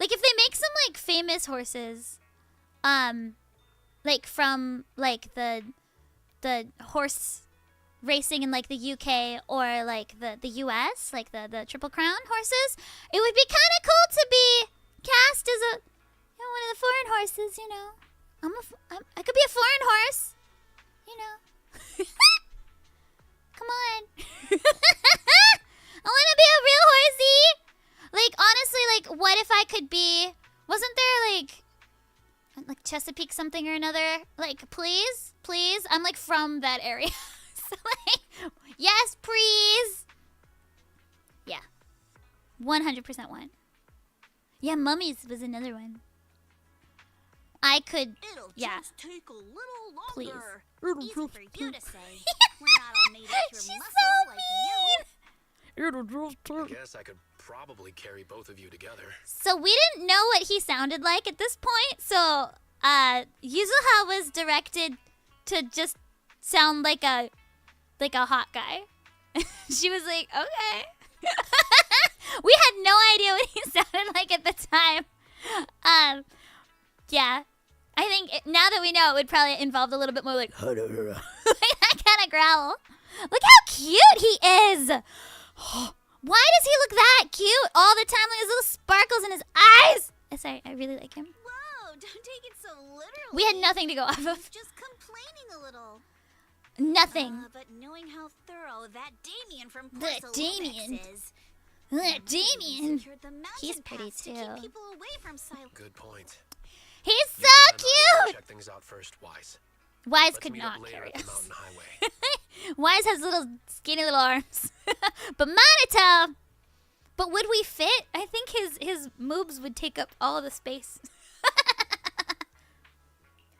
Like if they make some like famous horses, like from like the horse racing in like the UK or like the US, like the Triple Crown horses, it would be kind of cool to be cast as one of the foreign horses, you know. I could be a foreign horse, you know. Come on. I want to be a real horsey. Like, honestly, like, what if I could be... Wasn't there, like Chesapeake something or another? Like, please? Please? I'm, like, from that area. So, like, yes, please. Yeah. 100% one. Yeah, Mummies was another one. I could, It'll yeah. just take a little Please. longer. Easy for you to say. We're not all made of pure She's muscle so like you. I guess I could probably carry both of you together. So we didn't know what he sounded like at this point. So Yuzuha was directed to just sound like a hot guy. She was like, okay. We had no idea what he sounded like at the time. Yeah. I think now that we know, it would probably involve a little bit more like that kind of growl. Look how cute he is. Why does he look that cute all the time? Like his little sparkles in his eyes. Sorry, I really like him. Whoa, don't take it so literally. We had nothing to go off of. He's just complaining a little. Nothing. But knowing how thorough that Damien from That Damien. Porcelain is. Damien. Secured the mountain He's pretty pass to too. keep people away from silent. Good point. He's You and I so will cute. Check things out first, Wise. Wise Let's could meet up not later carry at the us. mountain highway. Wise has little skinny little arms. But Monito. But would we fit? I think his moves would take up all of the space.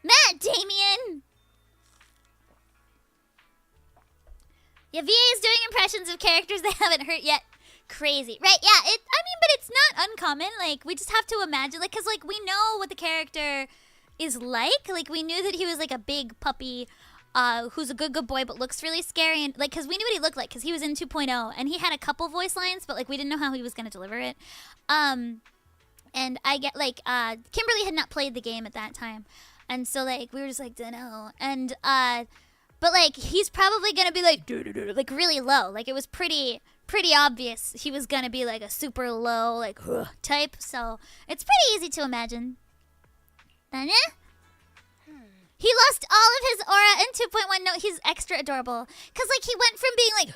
Matt Damien. Yeah, VA is doing impressions of characters they haven't hurt yet. Crazy. Right, yeah, I mean, but it's not uncommon. Like, we just have to imagine, like, because, like, we know what the character is like. Like, we knew that he was, like, a big puppy who's a good boy but looks really scary. And, like, because we knew what he looked like because he was in 2.0. And he had a couple voice lines, but, like, we didn't know how he was going to deliver it. And I get, like, Kimberly had not played the game at that time. And so, like, we were just like, dunno. And, but, like, he's probably going to be, like, like, really low. Like, it was pretty obvious he was going to be, like, a super low, like, type. So, it's pretty easy to imagine. He lost all of his aura in 2.1. No, he's extra adorable. Because, like, he went from being, like,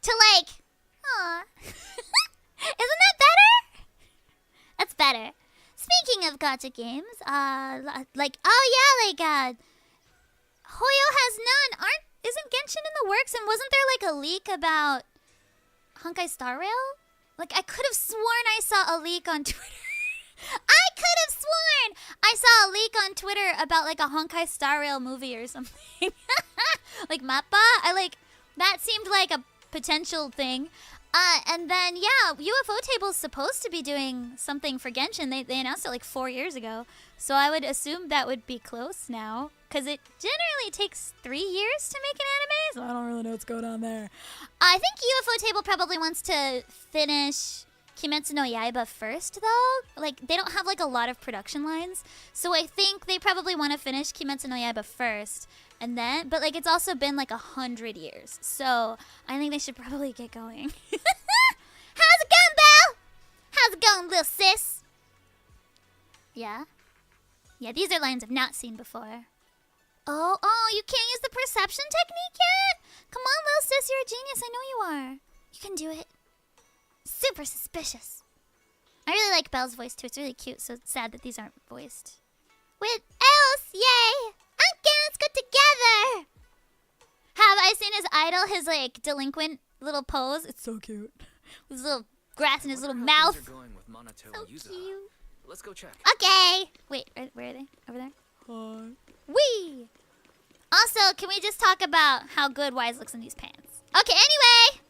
to, like, aw. Isn't that better? That's better. Speaking of gacha games, like, oh, yeah, like, Hoyo has none. Isn't Genshin in the works? And wasn't there, like, a leak about Honkai Star Rail? Like, I could have sworn I saw a leak on Twitter. I could have sworn I saw a leak on Twitter about, like, a Honkai Star Rail movie or something. Like, Mappa? That seemed like a potential thing. And then, yeah, UFO Table's supposed to be doing something for Genshin. They announced it, like, 4 years ago. So I would assume that would be close now. Because it generally takes 3 years to make an anime. So I don't really know what's going on there. I think UFO Table probably wants to finish Kimetsu no Yaiba first, though. Like, they don't have, like, a lot of production lines. So I think they probably want to finish Kimetsu no Yaiba first. And then, but, like, it's also been, like, 100 years. So I think they should probably get going. How's it going, Belle? How's it going, little sis? Yeah? Yeah, these are lines I've not seen before. Oh, you can't use the perception technique yet? Come on, little sis, you're a genius. I know you are. You can do it. Super suspicious. I really like Belle's voice, too. It's really cute, so it's sad that these aren't voiced. With else, yay! Okay, let's go together! Have I seen his idol, his, like, delinquent little pose? It's so cute. With his little grass in his little mouth. So cute. Let's go check. Okay. Wait, where are they? Over there? Wee! Also, can we just talk about how good Wise looks in these pants? Okay, anyway!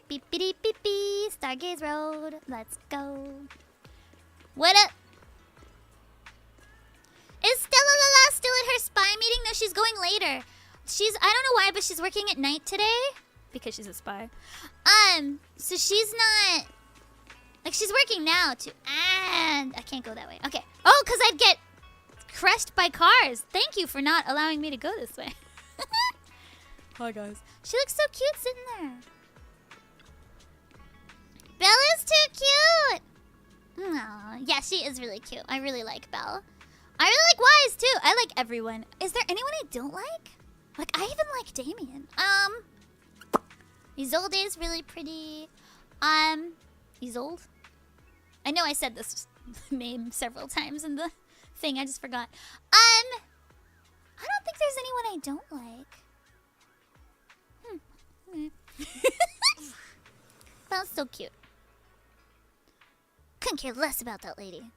Beep beep beep beep. Stargaze Road. Let's go. What up? Is Stella Lala still at her spy meeting? No, she's going later. I don't know why, but she's working at night today. Because she's a spy. So she's not... Like, she's working now, too. And I can't go that way. Okay. Oh, because I'd get crushed by cars. Thank you for not allowing me to go this way. Hi, guys. She looks so cute sitting there. Bella's too cute. Aww. Yeah, she is really cute. I really like Bella. I really like Wise, too. I like everyone. Is there anyone I don't like? Like, I even like Damien. Isolde is really pretty. Isolde? I know I said this name several times in the thing. I just forgot. I don't think there's anyone I don't like. Bella's so cute. Couldn't care less about that lady.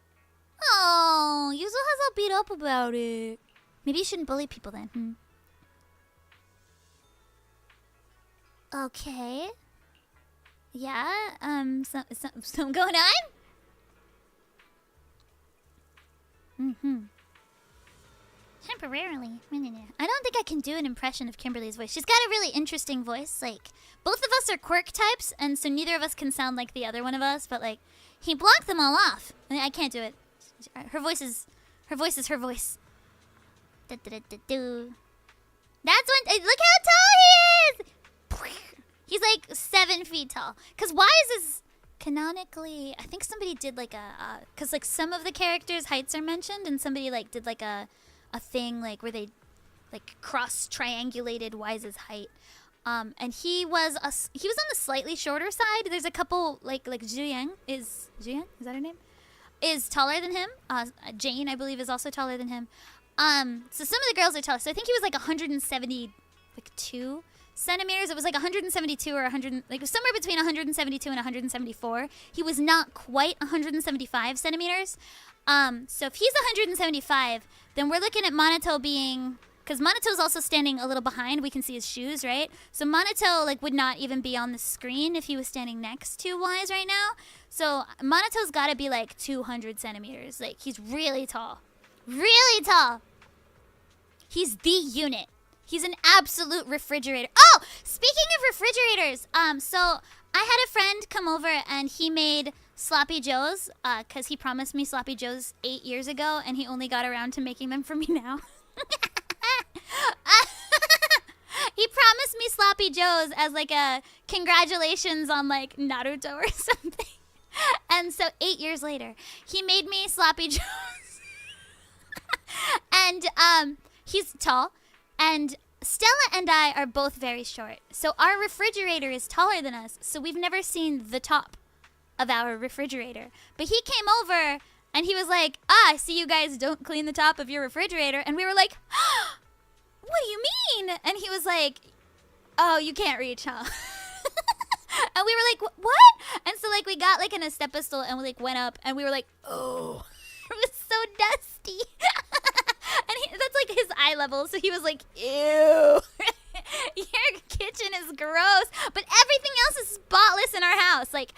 Oh, Yuzo has all beat up about it. Maybe you shouldn't bully people then. Okay. Yeah, some going on? Temporarily. I don't think I can do an impression of Kimberly's voice. She's got a really interesting voice. Like, both of us are quirk types, and so neither of us can sound like the other one of us, but like, he blocked them all off. I can't do it. Her voice is her voice. That's one. Look how tall he is! He's like 7 feet tall. Cause why is this canonically? I think somebody did like cause like some of the characters' heights are mentioned, and somebody like did like a thing like where they like cross triangulated Wise's height. And he was on the slightly shorter side. There's a couple like Zhuyang is that her name? Is taller than him. Jane, I believe, is also taller than him. So some of the girls are taller. So I think he was like 172 centimeters. It was like 172 or 100, like somewhere between 172 and 174. He was not quite 175 centimeters. So if he's 175, then we're looking at Monato being, because Monato's also standing a little behind. We can see his shoes, right? So Monato like would not even be on the screen if he was standing next to Wise right now. So Monato's got to be like 200 centimeters. Like, he's really tall. Really tall. He's the unit. He's an absolute refrigerator. Oh, speaking of refrigerators, so I had a friend come over and he made Sloppy Joes, because he promised me Sloppy Joes 8 years ago, and he only got around to making them for me now. He promised me Sloppy Joes as like a congratulations on like Naruto or something. And so 8 years later, he made me Sloppy Joes. And he's tall, and Stella and I are both very short. So our refrigerator is taller than us, so we've never seen the top of our refrigerator. But he came over and he was like, I see you guys don't clean the top of your refrigerator. And we were like, what do you mean? And he was like, oh, you can't reach, huh? And we were like, what? And so like we got like an step-stool and we like went up and we were like, oh, it was so dusty. And that's like his eye level. So he was like, ew. Your kitchen is gross. But everything else is spotless in our house. Like,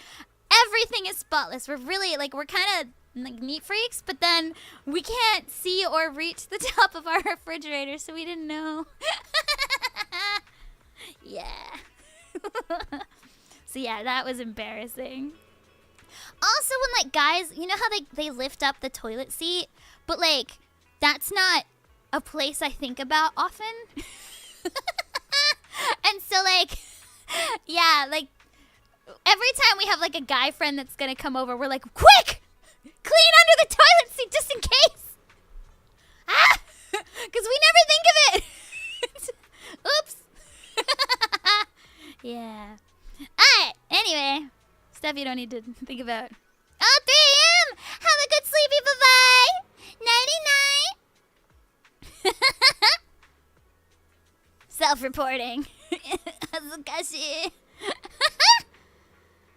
everything is spotless. We're really, like, we're kind of like neat freaks, but then we can't see or reach the top of our refrigerator, so we didn't know. Yeah. So yeah, that was embarrassing. Also, when like guys, you know how they lift up the toilet seat, but like that's not a place I think about often. And so like, yeah, like every time we have like a guy friend that's gonna come over, we're like, quick, clean under the toilet seat just in case. Ah, because we never think of it. Oops. Yeah. Alright, anyway, stuff you don't need to think about. Oh, 3 a.m. Have a good sleepy, bye-bye. Nighty-night. Self-reporting. Azukashi.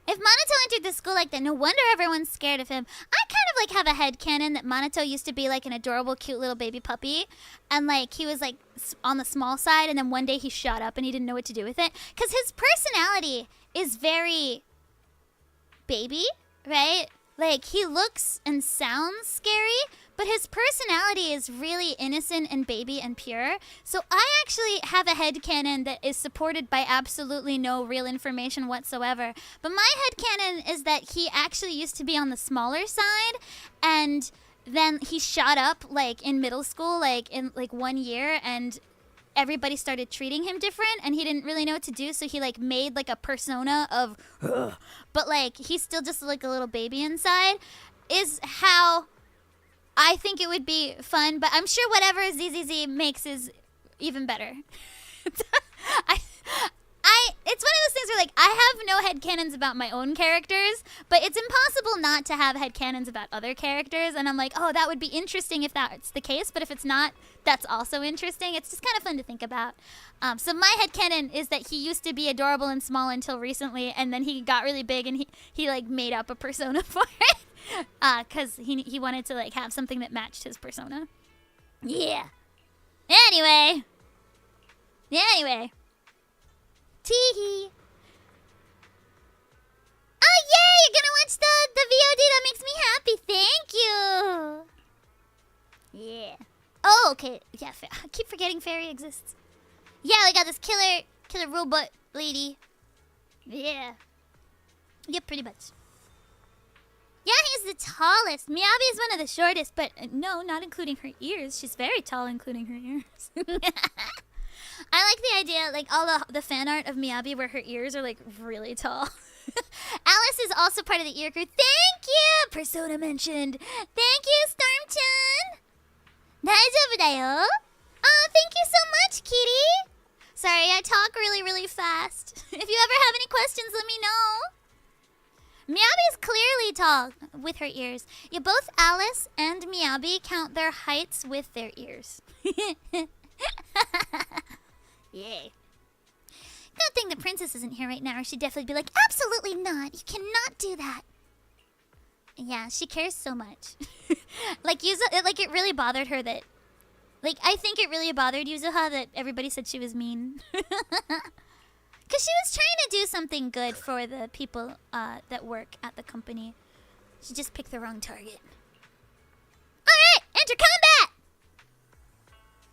If Monato entered the school like that, no wonder everyone's scared of him. I kind of like have a headcanon that Monato used to be like an adorable, cute little baby puppy. And like he was like on the small side, and then one day he shot up and he didn't know what to do with it. Because his personality is very baby, right? Like he looks and sounds scary, but his personality is really innocent and baby and pure. So I actually have a headcanon that is supported by absolutely no real information whatsoever. But my headcanon is that he actually used to be on the smaller side, and then he shot up like in middle school, like in like 1 year, and everybody started treating him different, and he didn't really know what to do, so he like made like a persona of but like he's still just like a little baby inside, is how I think it would be fun. But I'm sure whatever ZZZ makes is even better. it's one of those things where, like, I have no headcanons about my own characters, but it's impossible not to have headcanons about other characters. And I'm like, oh, that would be interesting if that's the case. But if it's not, that's also interesting. It's just kind of fun to think about. So my headcanon is that he used to be adorable and small until recently, and then he got really big, and he like, made up a persona for it. Because he wanted to, like, have something that matched his persona. Yeah. Anyway. Teehee. Oh, yay! You're gonna watch the VOD. That makes me happy. Thank you. Yeah. Oh, okay. Yeah, I keep forgetting Fairy exists. Yeah, we got this killer robot lady. Yeah. Yeah, pretty much. Yeah, he's the tallest. Miyabi is one of the shortest, but no, not including her ears. She's very tall, including her ears. I like the idea, like, all the fan art of Miyabi where her ears are, like, really tall. Alice is also part of the ear crew. Thank you! Persona mentioned. Thank you, Storm-chan! Daijoubu da yo. Oh, thank you so much, Kitty! Sorry, I talk really, really fast. If you ever have any questions, let me know. Miyabi is clearly tall with her ears. Yeah, both Alice and Miyabi count their heights with their ears. Yay. Good thing the princess isn't here right now, or she'd definitely be like, absolutely not. You cannot do that. Yeah, she cares so much. Like, it really bothered her that... Like, I think it really bothered Yuzuha that everybody said she was mean. Because she was trying to do something good for the people that work at the company. She just picked the wrong target. Alright, enter combat!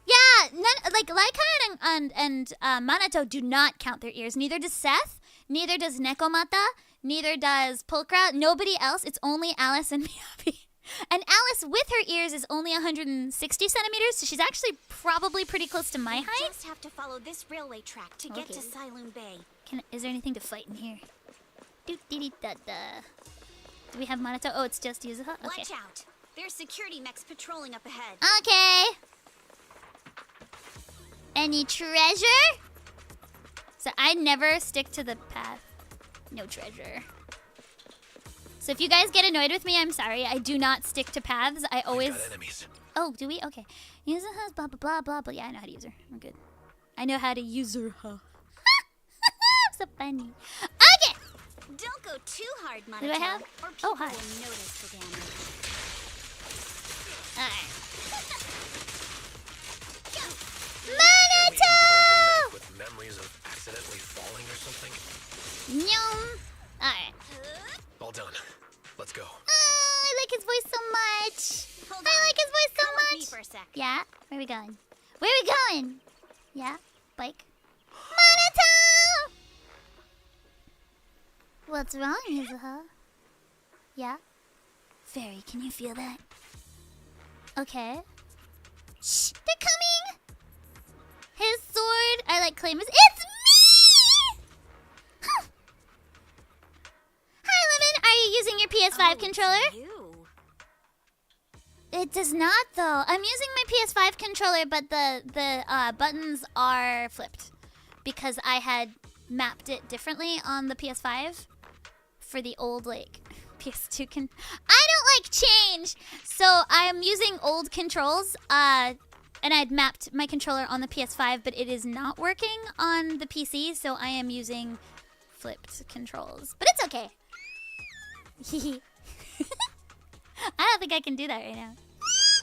Yeah, like Laikan and Manato do not count their ears. Neither does Seth, neither does Nekomata, neither does Pulcra. Nobody else. It's only Alice and Miyabi. And Alice with her ears is only 160 centimeters, so she's actually probably pretty close to my height. You just have to follow this railway track to get to Sailoon Bay. Is there anything to fight in here? Do we have Manato? Oh, it's just Yuzuha? Okay. Watch out. There's security mechs patrolling up ahead. Okay. Any treasure? So I never stick to the path. No treasure. So if you guys get annoyed with me, I'm sorry. I do not stick to paths. I always... Got enemies. Oh, do we? Okay. Yuzuha's blah, blah, blah, blah, blah. Yeah, I know how to use her. I'm good. I know how to use her. So funny. Okay! Don't go too hard, Manato. Do I have? Or people Oh, hi. will notice the damage. Alright. Manato! Manato! With memories of accidentally falling or something. Nyum. Alright. All done. Let's go. I like his voice so much. Hold I on. like his voice so Come with me much. for a sec. Yeah? Where are we going? Where are we going? Yeah? Bike? Manato! What's wrong, Yuzuha? Yeah? Fairy, can you feel that? Okay. Shh! They're coming! His sword, I like claim is... It's me! Huh. Hi, Lumin. Are you using your PS5 controller? You. It does not, though. I'm using my PS5 controller, but the buttons are flipped because I had mapped it differently on the PS5 for the old, like, PS2 I don't like change, so I'm using old controls, and I'd mapped my controller on the PS5, but it is not working on the PC, so I am using flipped controls. But it's okay. I don't think I can do that right now.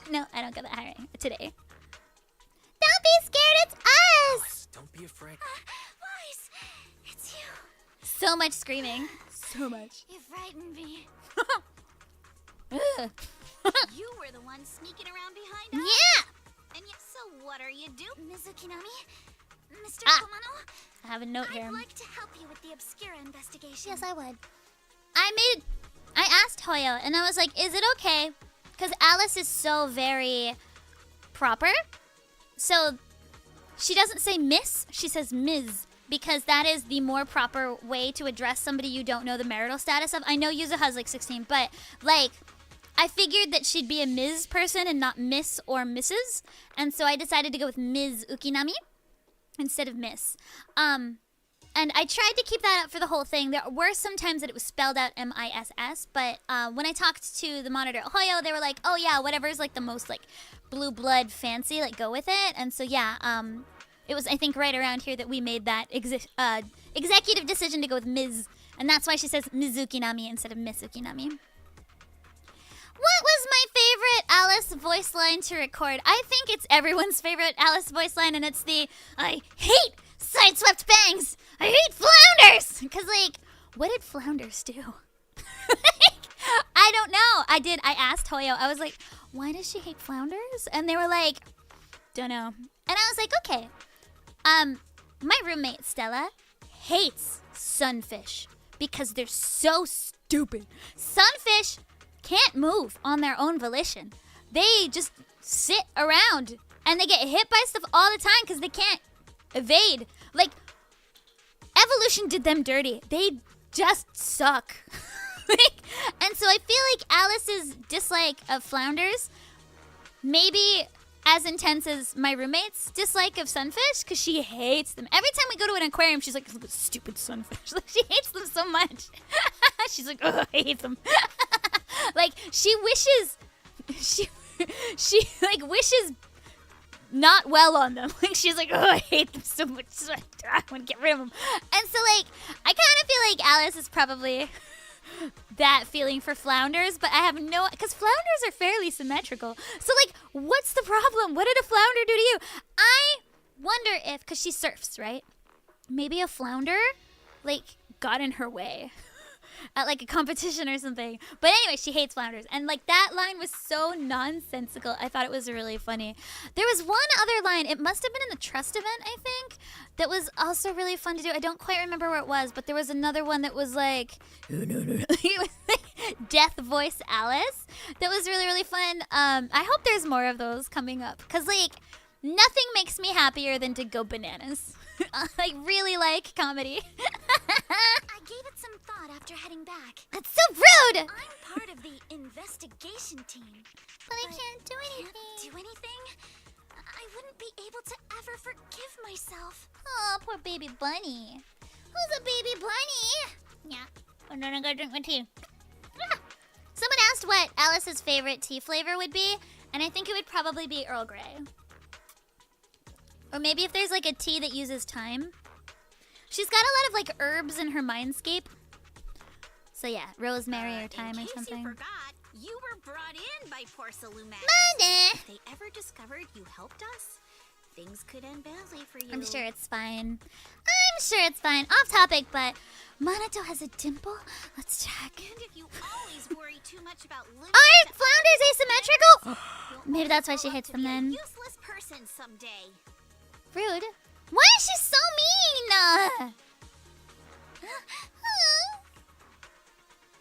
No, I don't got that high today. Don't be scared, it's us! Don't be afraid. Wise, it's you. So much screaming. So much. You frightened me. Ugh. You were the one sneaking around behind us. Yeah! And yet, so what are you doing, Mizukinami? Mr. Ah. Komano? I have a note here. I'd like to help you with the Obscura investigation. Yes, I would. I asked Hoyo, and I was like, is it okay? Because Alice is so very proper. So she doesn't say miss, she says Ms. Because that is the more proper way to address somebody you don't know the marital status of. I know Yuzuha's like 16, but like, I figured that she'd be a Ms. person and not Miss or Mrs. And so I decided to go with Ms. Ukinami instead of Miss. And I tried to keep that up for the whole thing. There were some times that it was spelled out MISS, but when I talked to the monitor at Hoyo, they were like, oh yeah, whatever's like the most like blue blood fancy, like go with it. And so yeah, it was I think right around here that we made that executive decision to go with Ms. And that's why she says Mizuki Nami instead of Misuki Nami. What was my favorite Alice voice line to record? I think it's everyone's favorite Alice voice line, and it's the I hate sideswept bangs. I hate flounders. Because, like, what did flounders do? I don't know. I asked Hoyo. I was like, why does she hate flounders? And they were like, don't know. And I was like, okay. My roommate, Stella, hates sunfish because they're so stupid. Sunfish can't move on their own volition. They just sit around and they get hit by stuff all the time because they can't evade. Like, evolution did them dirty. They just suck. And so I feel like Alice's dislike of flounders maybe as intense as my roommate's dislike of sunfish, because she hates them. Every time we go to an aquarium, she's like, look at stupid sunfish. Like, she hates them so much. She's like, oh, I hate them. Like, she wishes like wishes not well on them. Like, she's like, oh, I hate them so much. So I want to get rid of them. And so, like, I kind of feel like Alice is probably that feeling for flounders, but I have no, because flounders are fairly symmetrical. So, like, what's the problem? What did a flounder do to you? I wonder if, because she surfs, right? Maybe a flounder, like, got in her way at, like, a competition or something. But anyway, she hates flounders. And, like, that line was so nonsensical. I thought it was really funny. There was one other line. It must have been in the Trust event, I think, that was also really fun to do. I don't quite remember where it was, but there was another one that was, like, it was like Death Voice Alice. That was really, really fun. I hope there's more of those coming up. Because, like, nothing makes me happier than to go bananas. I really like comedy. I gave it some thought after heading back. That's so rude! I'm part of the investigation team. But I can't do anything. Can't do anything? I wouldn't be able to ever forgive myself. Oh, poor baby bunny. Who's a baby bunny? Yeah. I'm gonna go drink my tea. Someone asked what Alice's favorite tea flavor would be, and I think it would probably be Earl Grey. Or maybe if there's like a tea that uses thyme. She's got a lot of like herbs in her mindscape. So yeah, rosemary or thyme or something. In case you forgot, you were brought in by Porcelain. Money! If they ever discovered you helped us, things could end badly for you. I'm sure it's fine. I'm sure it's fine. Off topic, but Monato has a dimple? Let's check. And if you always worry too much about living Are flounders asymmetrical? Maybe that's why she hates them then. Useless person someday. Rude. Why is she so mean?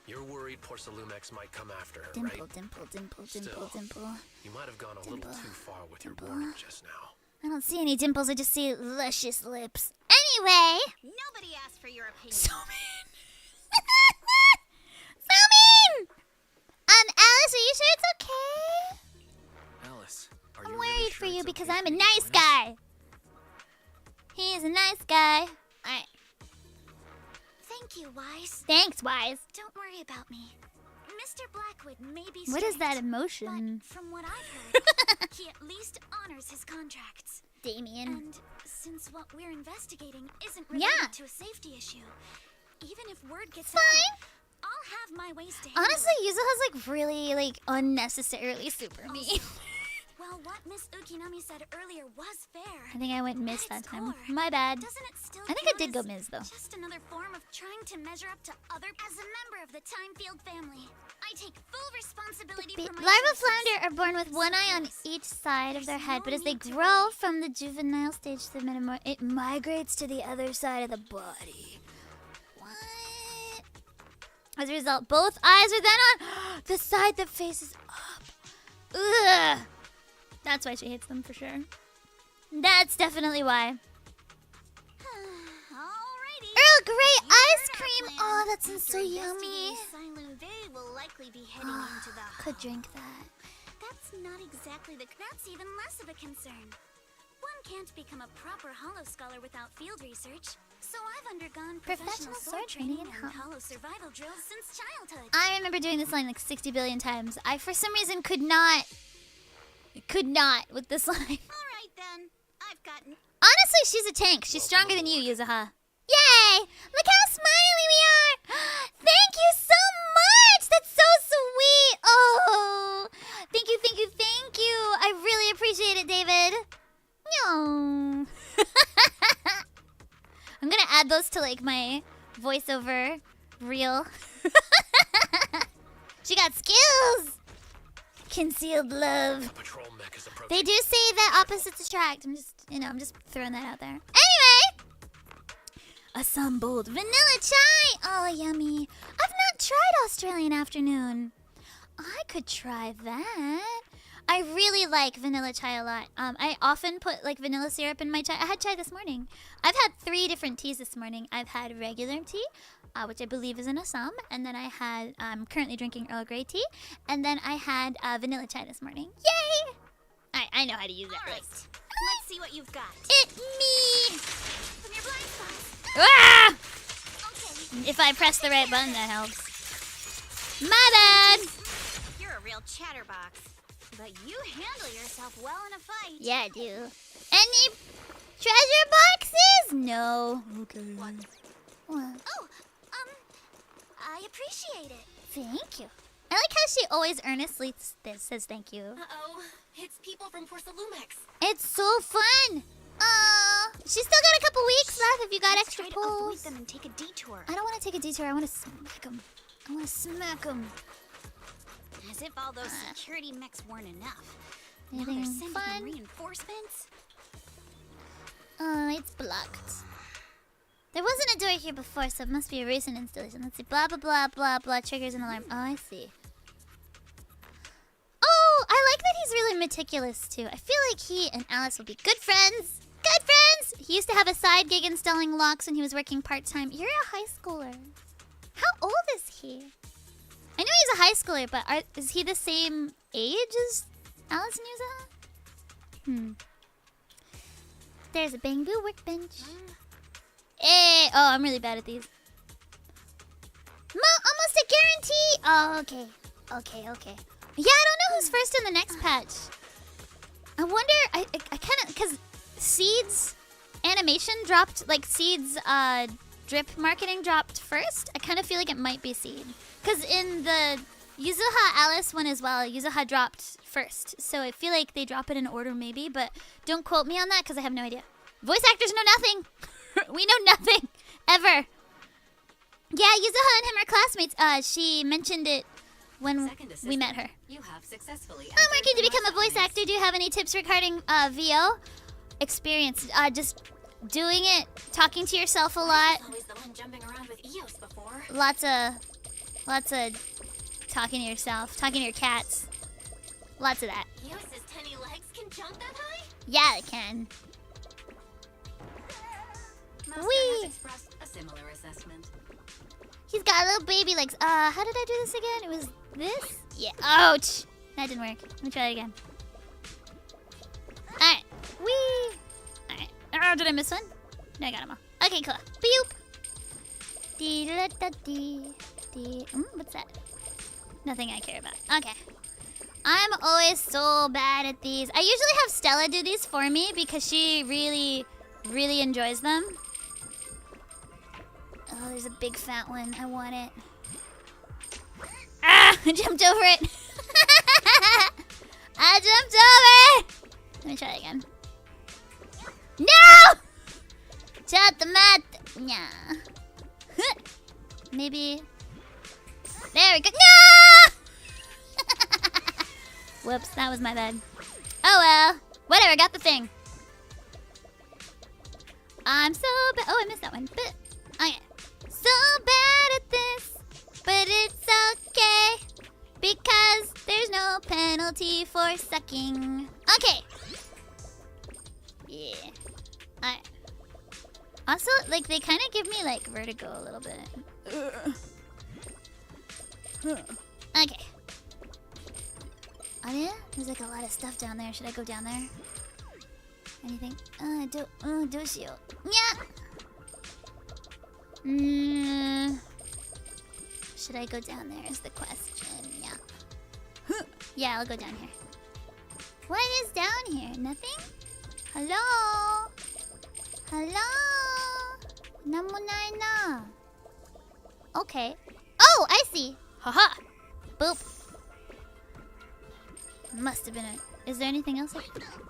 You're worried Porcelumex might come after her, Dimple, right? dimple, dimple, Still, dimple, dimple. You might have gone a little too far with your Dimple. warning just now. I don't see any dimples, I just see luscious lips. Anyway. Nobody asked for your opinion. So mean. So mean! Alice, are you sure it's okay? Alice, are I'm you worried really for sure you it's because okay I'm for a you to nice join us? guy. He's a nice guy. Alright. Thank you, Wise. Thanks, Wise. Don't worry about me. Mr. Blackwood may be What is that strict, emotion? but from what I've heard, he at least honors his contracts. Damien. And since what we're investigating isn't related to a safety issue, even if word gets out, I'll have my ways to handle Honestly, it. Yuzuha's like really like unnecessarily super mean. Well, what Miss Ukinami said earlier was fair. I think I went Miss At that its time. core, My bad. Doesn't it still I think I count did go as Ms though. Just another form of trying to measure up to other. As a member of the Thymefield family, I take full responsibility for my Larva choices. flounder are born with one eye on each side of their head, but as they grow from the juvenile stage to the metamorph, it migrates to the other side of the body. What? As a result, both eyes are then on the side that faces up. Ugh. That's why she hates them for sure. That's definitely why. Alrighty. Earl Grey You ice heard our cream. plan. Oh, that sounds After so yummy. investigating Silent Bay will likely be heading into the. Could drink that. That's not exactly the. That's even less of a concern. One can't become a proper Hollow Scholar without field research. So I've undergone Professional sword training in hollow survival drills since childhood. I remember doing this line like 60 billion times. I, for some reason, could not with this line. Alright then. I've gotten... Honestly, she's a tank. She's stronger than you, Yuzuha. Yay! Look how smiley we are! Thank you so much! That's so sweet! Oh! Thank you, thank you, thank you! I really appreciate it, David. No. I'm gonna add those to like my voiceover reel. She got skills! Concealed love. They do say that opposites attract. I'm just throwing that out there. Anyway! Assembled vanilla chai! Oh, yummy. I've not tried Australian afternoon. I could try that. I really like vanilla chai a lot. I often put like vanilla syrup in my chai. I had chai this morning. I've had 3 different teas this morning. I've had regular tea, which I believe is in Assam. And then I'm currently drinking Earl Grey tea. And then I had vanilla chai this morning. Yay! I know how to use that. Alright. Let's see what you've got. It's me! From your blind spots. Ah! Okay. If I press the right button, that helps. My bad! You're a real chatterbox. But you handle yourself well in a fight. Yeah, I do. Any treasure boxes? No. Okay. What? Oh, I appreciate it. Thank you. I like how she always earnestly says thank you. Uh-oh. It's people from Porcelumex. It's so fun. She's still got a couple weeks left if you got extra Avoid pulls. them and take a detour. I don't want to take a detour. I want to smack them. I want to smack them. As if all those security mechs weren't enough. Now Anything they're sending fun? in reinforcements. It's blocked. There wasn't a door here before, so it must be a recent installation. Let's see. Blah, blah, blah, blah, blah. Triggers an alarm. Oh, I see. Oh, I like that he's really meticulous, too. I feel like he and Alice will be good friends. Good friends! He used to have a side gig installing locks when he was working part-time. You're a high schooler. How old is he? I know he's a high schooler, but is he the same age as Alice and Yuza? There's a bamboo workbench. Hey! Oh, I'm really bad at these. Almost a guarantee! Oh, okay. Okay. Yeah, I don't know who's first in the next patch. I wonder, I kind of, because Seed's animation dropped, like Seed's drip marketing dropped first. I kind of feel like it might be Seed. Because in the Yuzuha Alice one as well, Yuzuha dropped first. So I feel like they drop it in order maybe, but don't quote me on that because I have no idea. Voice actors know nothing. We know nothing. Ever. Yeah, Yuzuha and him are classmates. She mentioned it when we met her. You have successfully I'm working to become a voice actor. Do you have any tips regarding VO? Experience. Just doing it, talking to yourself a lot. Always the one jumping around with Eos before. Lots of talking to yourself, talking to your cats. Lots of that. Eos's tiny legs can jump that high? Yeah, it can. Master Whee! has expressed a similar assessment. He's got little baby legs. How did I do this again? It was this? Yeah. Ouch! That didn't work. Let me try it again. Alright. Whee! Alright. Oh, did I miss one? No, I got them all. Okay, cool. Boop! Dee-da-da-dee. What's that? Nothing I care about. Okay. I'm always so bad at these. I usually have Stella do these for me because she really, really enjoys them. Oh, there's a big fat one. I want it. Ah! I jumped over it. I jumped over it. Let me try it again. No! Shut the mat. Nah. Maybe. There we go. No! Whoops, that was my bad. Oh well. Whatever, got the thing. I'm so bad. Oh, I missed that one. But, okay. So bad at this, but it's okay. Because there's no penalty for sucking. Okay. Yeah. Alright. Also, like, they kind of give me, like, vertigo a little bit. Okay. Oh, yeah? There's, like, a lot of stuff down there. Should I go down there? Anything? Do you? Yeah. Should I go down there is the question. Yeah. Yeah, I'll go down here. What is down here? Nothing? Hello? Hello? Namo nai na. Okay. Oh, I see. Haha. Boop. Must have been a... Is there anything else?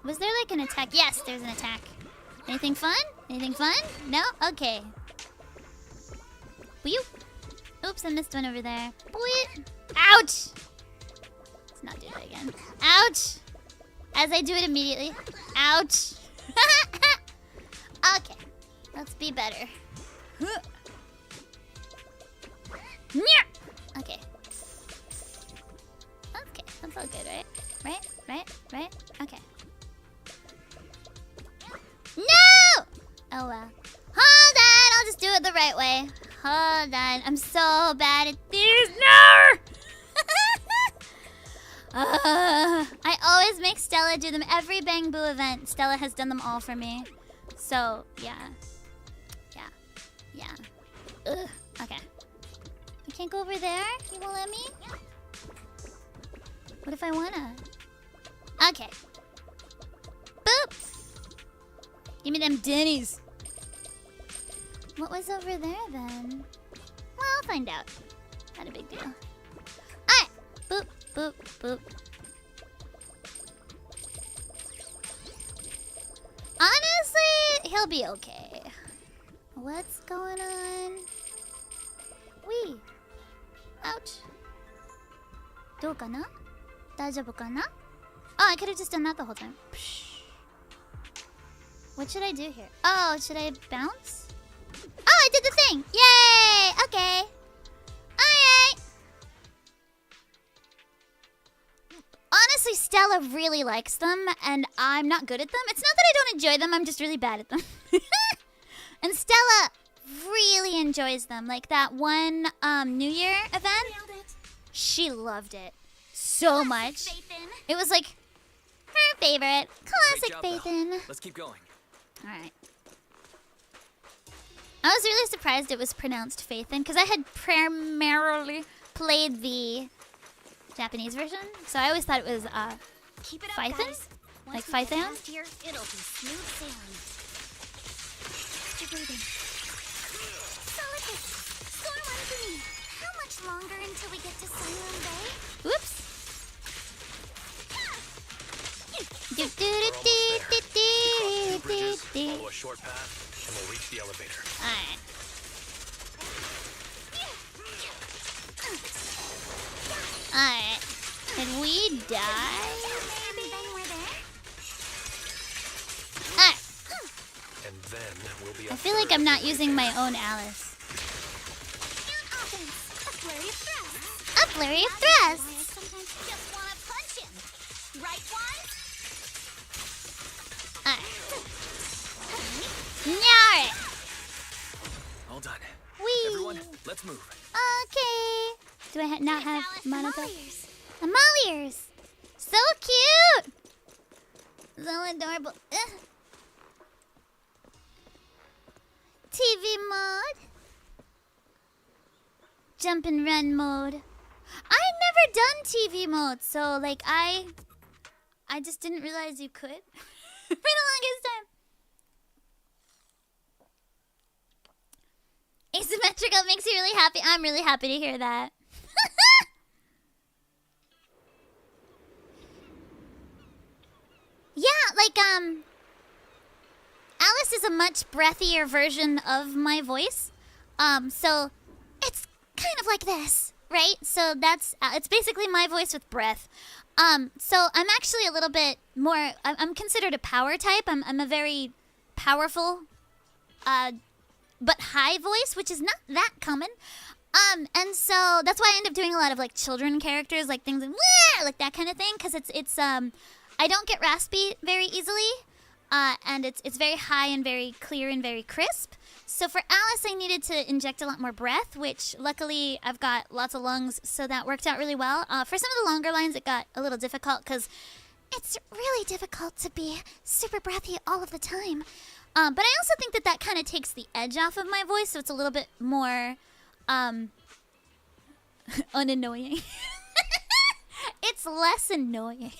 Was there like an attack? Yes, there's an attack. Anything fun? Anything fun? No? Okay. Whew. Oops, I missed one over there. Boop. Ouch! Let's not do that again. Ouch! As I do it immediately. Ouch! Okay. Let's be better. Okay. Okay, that's all good, right? Right? Okay. No! Oh well. Hold on, I'll just do it the right way. Hold on, I'm so bad at these. No! I always make Stella do them. Every Bang Boo event, Stella has done them all for me. So, yeah. Ugh. Okay. I can't go over there? You won't let me? What if I wanna? Okay. Boop! Give me them Denny's. What was over there then? Well, I'll find out. Not a big deal. Alright! Boop, boop, boop. Honestly, he'll be okay. What's going on? Wee. Ouch. どうかな? 大丈夫かな? Oh, I could have just done that the whole time. What should I do here? Oh, should I bounce? Oh, I did the thing! Yay! Okay. Alright. Honestly, Stella really likes them, and I'm not good at them. It's not that I don't enjoy them, I'm just really bad at them. And Stella really enjoys them. Like that one New Year event, she loved it so much. It was like her favorite. Classic Phaethon. Let's keep going. Alright. I was really surprised it was pronounced Phaethon because I had primarily played the Japanese version. So I always thought it was Keep it up, Phaethon? guys. Like Once we get Phaethon? past here, it'll be smooth sailing. Keep breathing. Solid hit. Storm under me. How much longer until we get to Sunroom Bay? Whoops. Follow a short path, and we'll reach the elevator. Alright. Alright. Can we die? Then we're there. Alright. And then we'll be I feel like I'm not using my own Alice. And offense. A flurry of thrusts. A flurry of thrusts. I sometimes just want to punch him. Right, one? Alright. All done. Wee. Everyone, let's move. Okay. Do I not have Alice, monotone? Molliers. Molliers. So cute. So adorable. Ugh. TV mode. Jump and run mode. I've never done TV mode, so like I just didn't realize you could for the longest time. Asymmetrical makes you really happy. I'm really happy to hear that. Yeah, like Alice is a much breathier version of my voice. So it's kind of like this, right? So that's it's basically my voice with breath. So I'm actually a little bit more. I'm considered a power type. I'm a very powerful, but high voice, which is not that common. And so that's why I end up doing a lot of like children characters, like things like that kind of thing, because it's I don't get raspy very easily, and it's very high and very clear and very crisp. So for Alice, I needed to inject a lot more breath, which luckily I've got lots of lungs, so that worked out really well. For some of the longer lines, it got a little difficult because it's really difficult to be super breathy all of the time. But I also think that kind of takes the edge off of my voice, so it's a little bit more unannoying. It's less annoying.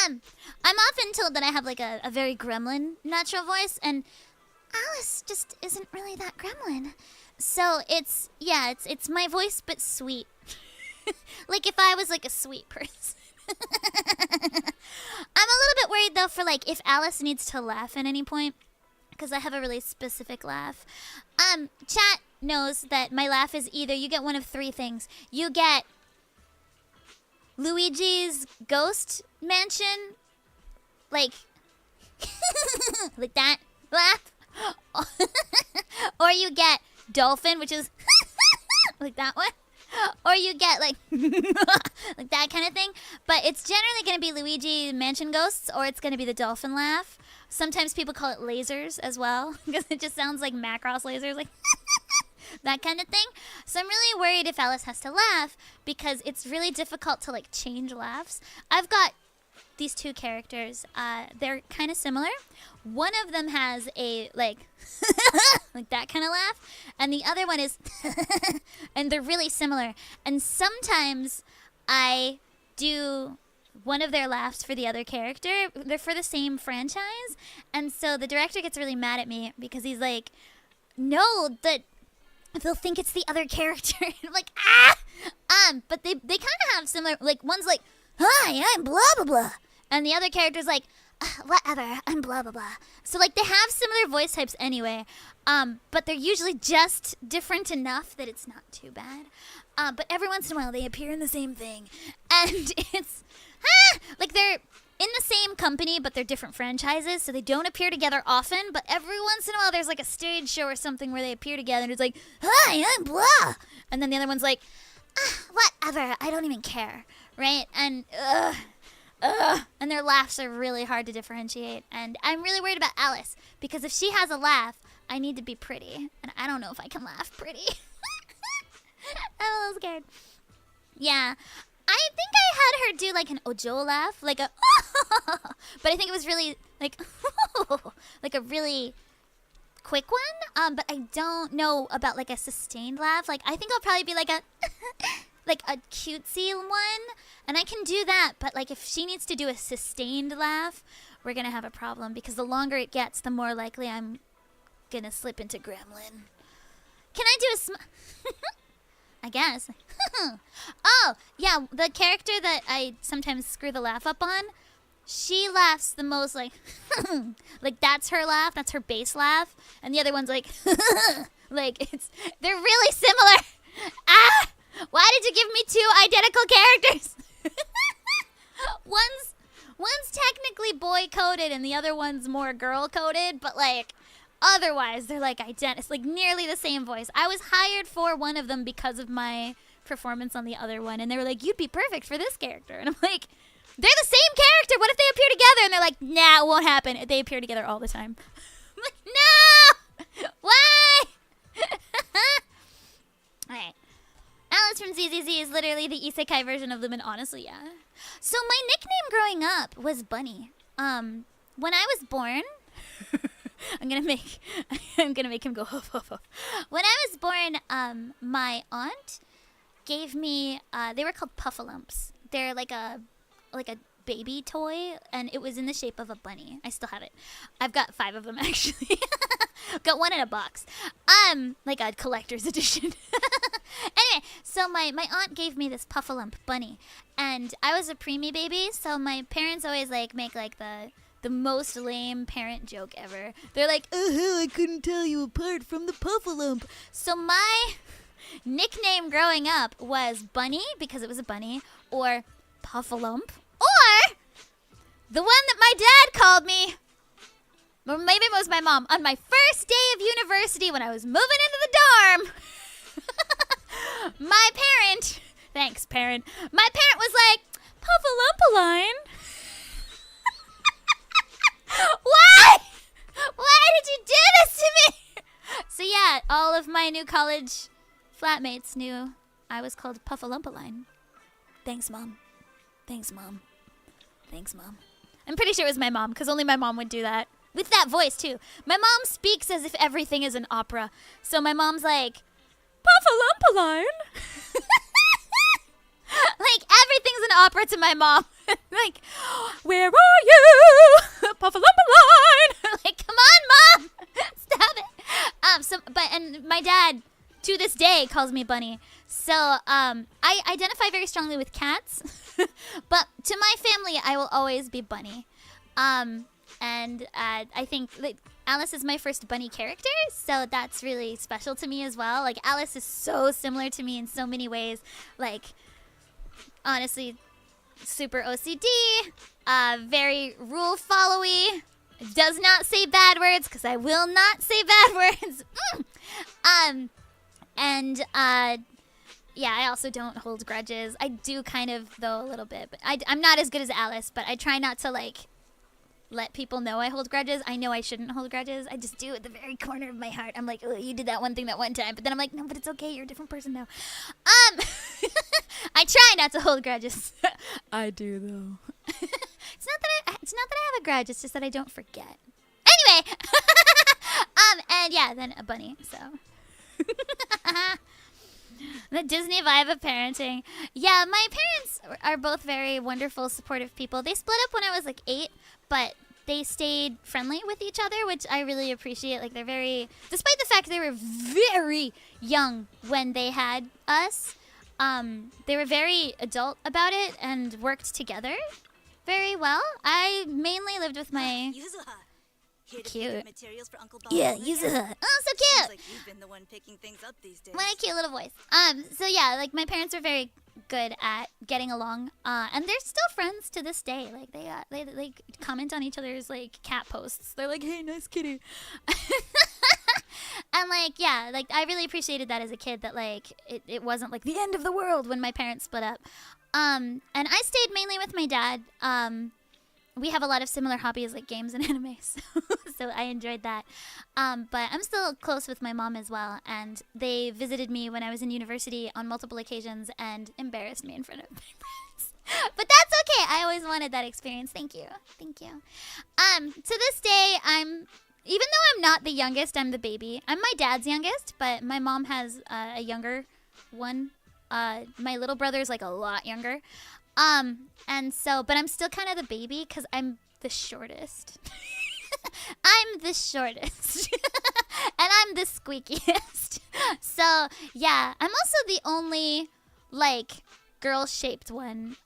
I'm often told that I have like a very gremlin natural voice, and Alice just isn't really that gremlin. So it's my voice but sweet. Like if I was like a sweet person. I'm a little bit worried though for like if Alice needs to laugh at any point, because I have a really specific laugh. Chat knows that my laugh is either you get one of three things. You get Luigi's Ghost Mansion, like like that laugh, or you get Dolphin, which is like that one, or you get like like that kind of thing. But it's generally going to be Luigi Mansion Ghosts, or it's going to be the dolphin laugh. Sometimes people call it lasers as well, because it just sounds like Macross lasers, like that kind of thing. So I'm really worried if Alice has to laugh, because it's really difficult to like change laughs. I've got these two characters. They're kind of similar. One of them has a like like that kind of laugh, and the other one is and they're really similar. And sometimes I do one of their laughs for the other character. They're for the same franchise, and so the director gets really mad at me because he's like, no, that they'll think it's the other character. And I'm like, but they kind of have similar, like one's like, hi, I'm blah blah blah, and the other character's like, whatever, I'm blah blah blah. So like they have similar voice types anyway, but they're usually just different enough that it's not too bad. But every once in a while they appear in the same thing, and it's like they're in the same company, but they're different franchises, so they don't appear together often. But every once in a while there's like a stage show or something where they appear together, and it's like, hi, I'm blah, and then the other one's like, whatever, I don't even care, right? And and their laughs are really hard to differentiate. And I'm really worried about Alice, because if she has a laugh, I need to be pretty, and I don't know if I can laugh pretty. I'm a little scared. Yeah, I think I had her do like an Ojo laugh, like a but I think it was really like like a really quick one. But I don't know about like a sustained laugh. Like I think I'll probably be like a like a cutesy one, and I can do that. But like if she needs to do a sustained laugh, we're gonna have a problem, because the longer it gets, the more likely I'm gonna slip into gremlin. Can I do a I guess. Oh, yeah, the character that I sometimes screw the laugh up on, she laughs the most like like that's her laugh, that's her bass laugh, and the other one's like like they're really similar. Why did you give me two identical characters? One's technically boy coded and the other one's more girl coded, but like otherwise they're like identical, like nearly the same voice. I was hired for one of them because of my performance on the other one, and they were like, you'd be perfect for this character, and I'm like, they're the same character, what if they appear together? And they're like, nah, it won't happen. They appear together all the time. I'm like, no, why? Alright, Alice from ZZZ is literally the isekai version of Lumin. Honestly, yeah. So my nickname growing up was Bunny. When I was born I'm gonna make him go huff huff huff. When I was born, my aunt gave me they were called Puffalumps. They're like a baby toy, and it was in the shape of a bunny. I still have it. I've got 5 of them actually. Got one in a box. Like a collector's edition. Anyway, so my aunt gave me this Puffalump bunny, and I was a preemie baby, so my parents always like make like the most lame parent joke ever. They're like, I couldn't tell you apart from the Puffalump. So my nickname growing up was Bunny, because it was a bunny, or Puffalump, or the one that my dad called me, or maybe it was my mom, on my first day of university when I was moving into the dorm. My parent, thanks parent, my parent was like, Puffalump-a-line. Why? Why did you do this to me? So yeah, all of my new college flatmates knew I was called Puffalump-a-line. Thanks, Mom. Thanks, Mom. Thanks, Mom. I'm pretty sure it was my mom, because only my mom would do that. With that voice, too. My mom speaks as if everything is an opera. So my mom's like, Puffalumpa-line. Like, everything's an opera to my mom. Like, where are you? Puffalumpa-line. Like, come on, Mom. Stop it. And my dad, to this day, calls me Bunny. So, I identify very strongly with cats. But to my family, I will always be Bunny. And I think like, Alice is my first bunny character, so that's really special to me as well. Like, Alice is so similar to me in so many ways. Like, honestly, super OCD, very rule-followy, does not say bad words, because I will not say bad words. Yeah, I also don't hold grudges. I do kind of, though, a little bit. But I'm not as good as Alice, but I try not to, like, let people know I hold grudges. I know I shouldn't hold grudges. I just do at the very corner of my heart. I'm like, oh, you did that one thing that one time. But then I'm like, no, but it's okay. You're a different person now. I try not to hold grudges. I do, though. It's not that I have a grudge. It's just that I don't forget. Anyway. And yeah, then a bunny, so. The Disney vibe of parenting. Yeah, my parents are both very wonderful, supportive people. They split up when I was like 8, but they stayed friendly with each other, which I really appreciate. Like, they're very, despite the fact they were very young when they had us, they were very adult about it and worked together very well. I mainly lived with my... Cute. Yeah, Yuzuha. Oh, so cute. Like you've been the one picking things up these days. What a cute little voice. So yeah, like my parents are very good at getting along. And they're still friends to this day. Like they comment on each other's like cat posts. They're like, "Hey, nice kitty." And like, yeah, like I really appreciated that as a kid, that like it wasn't like the end of the world when my parents split up. And I stayed mainly with my dad. We have a lot of similar hobbies like games and anime, so I enjoyed that. But I'm still close with my mom as well, and they visited me when I was in university on multiple occasions and embarrassed me in front of my friends. But that's okay. I always wanted that experience. Thank you. Thank you. To this day, even though I'm not the youngest, I'm the baby. I'm my dad's youngest, but my mom has a younger one. My little brother's like a lot younger. And so, but I'm still kind of the baby because I'm the shortest. I'm the shortest. And I'm the squeakiest. So, yeah, I'm also the only, like, girl-shaped one.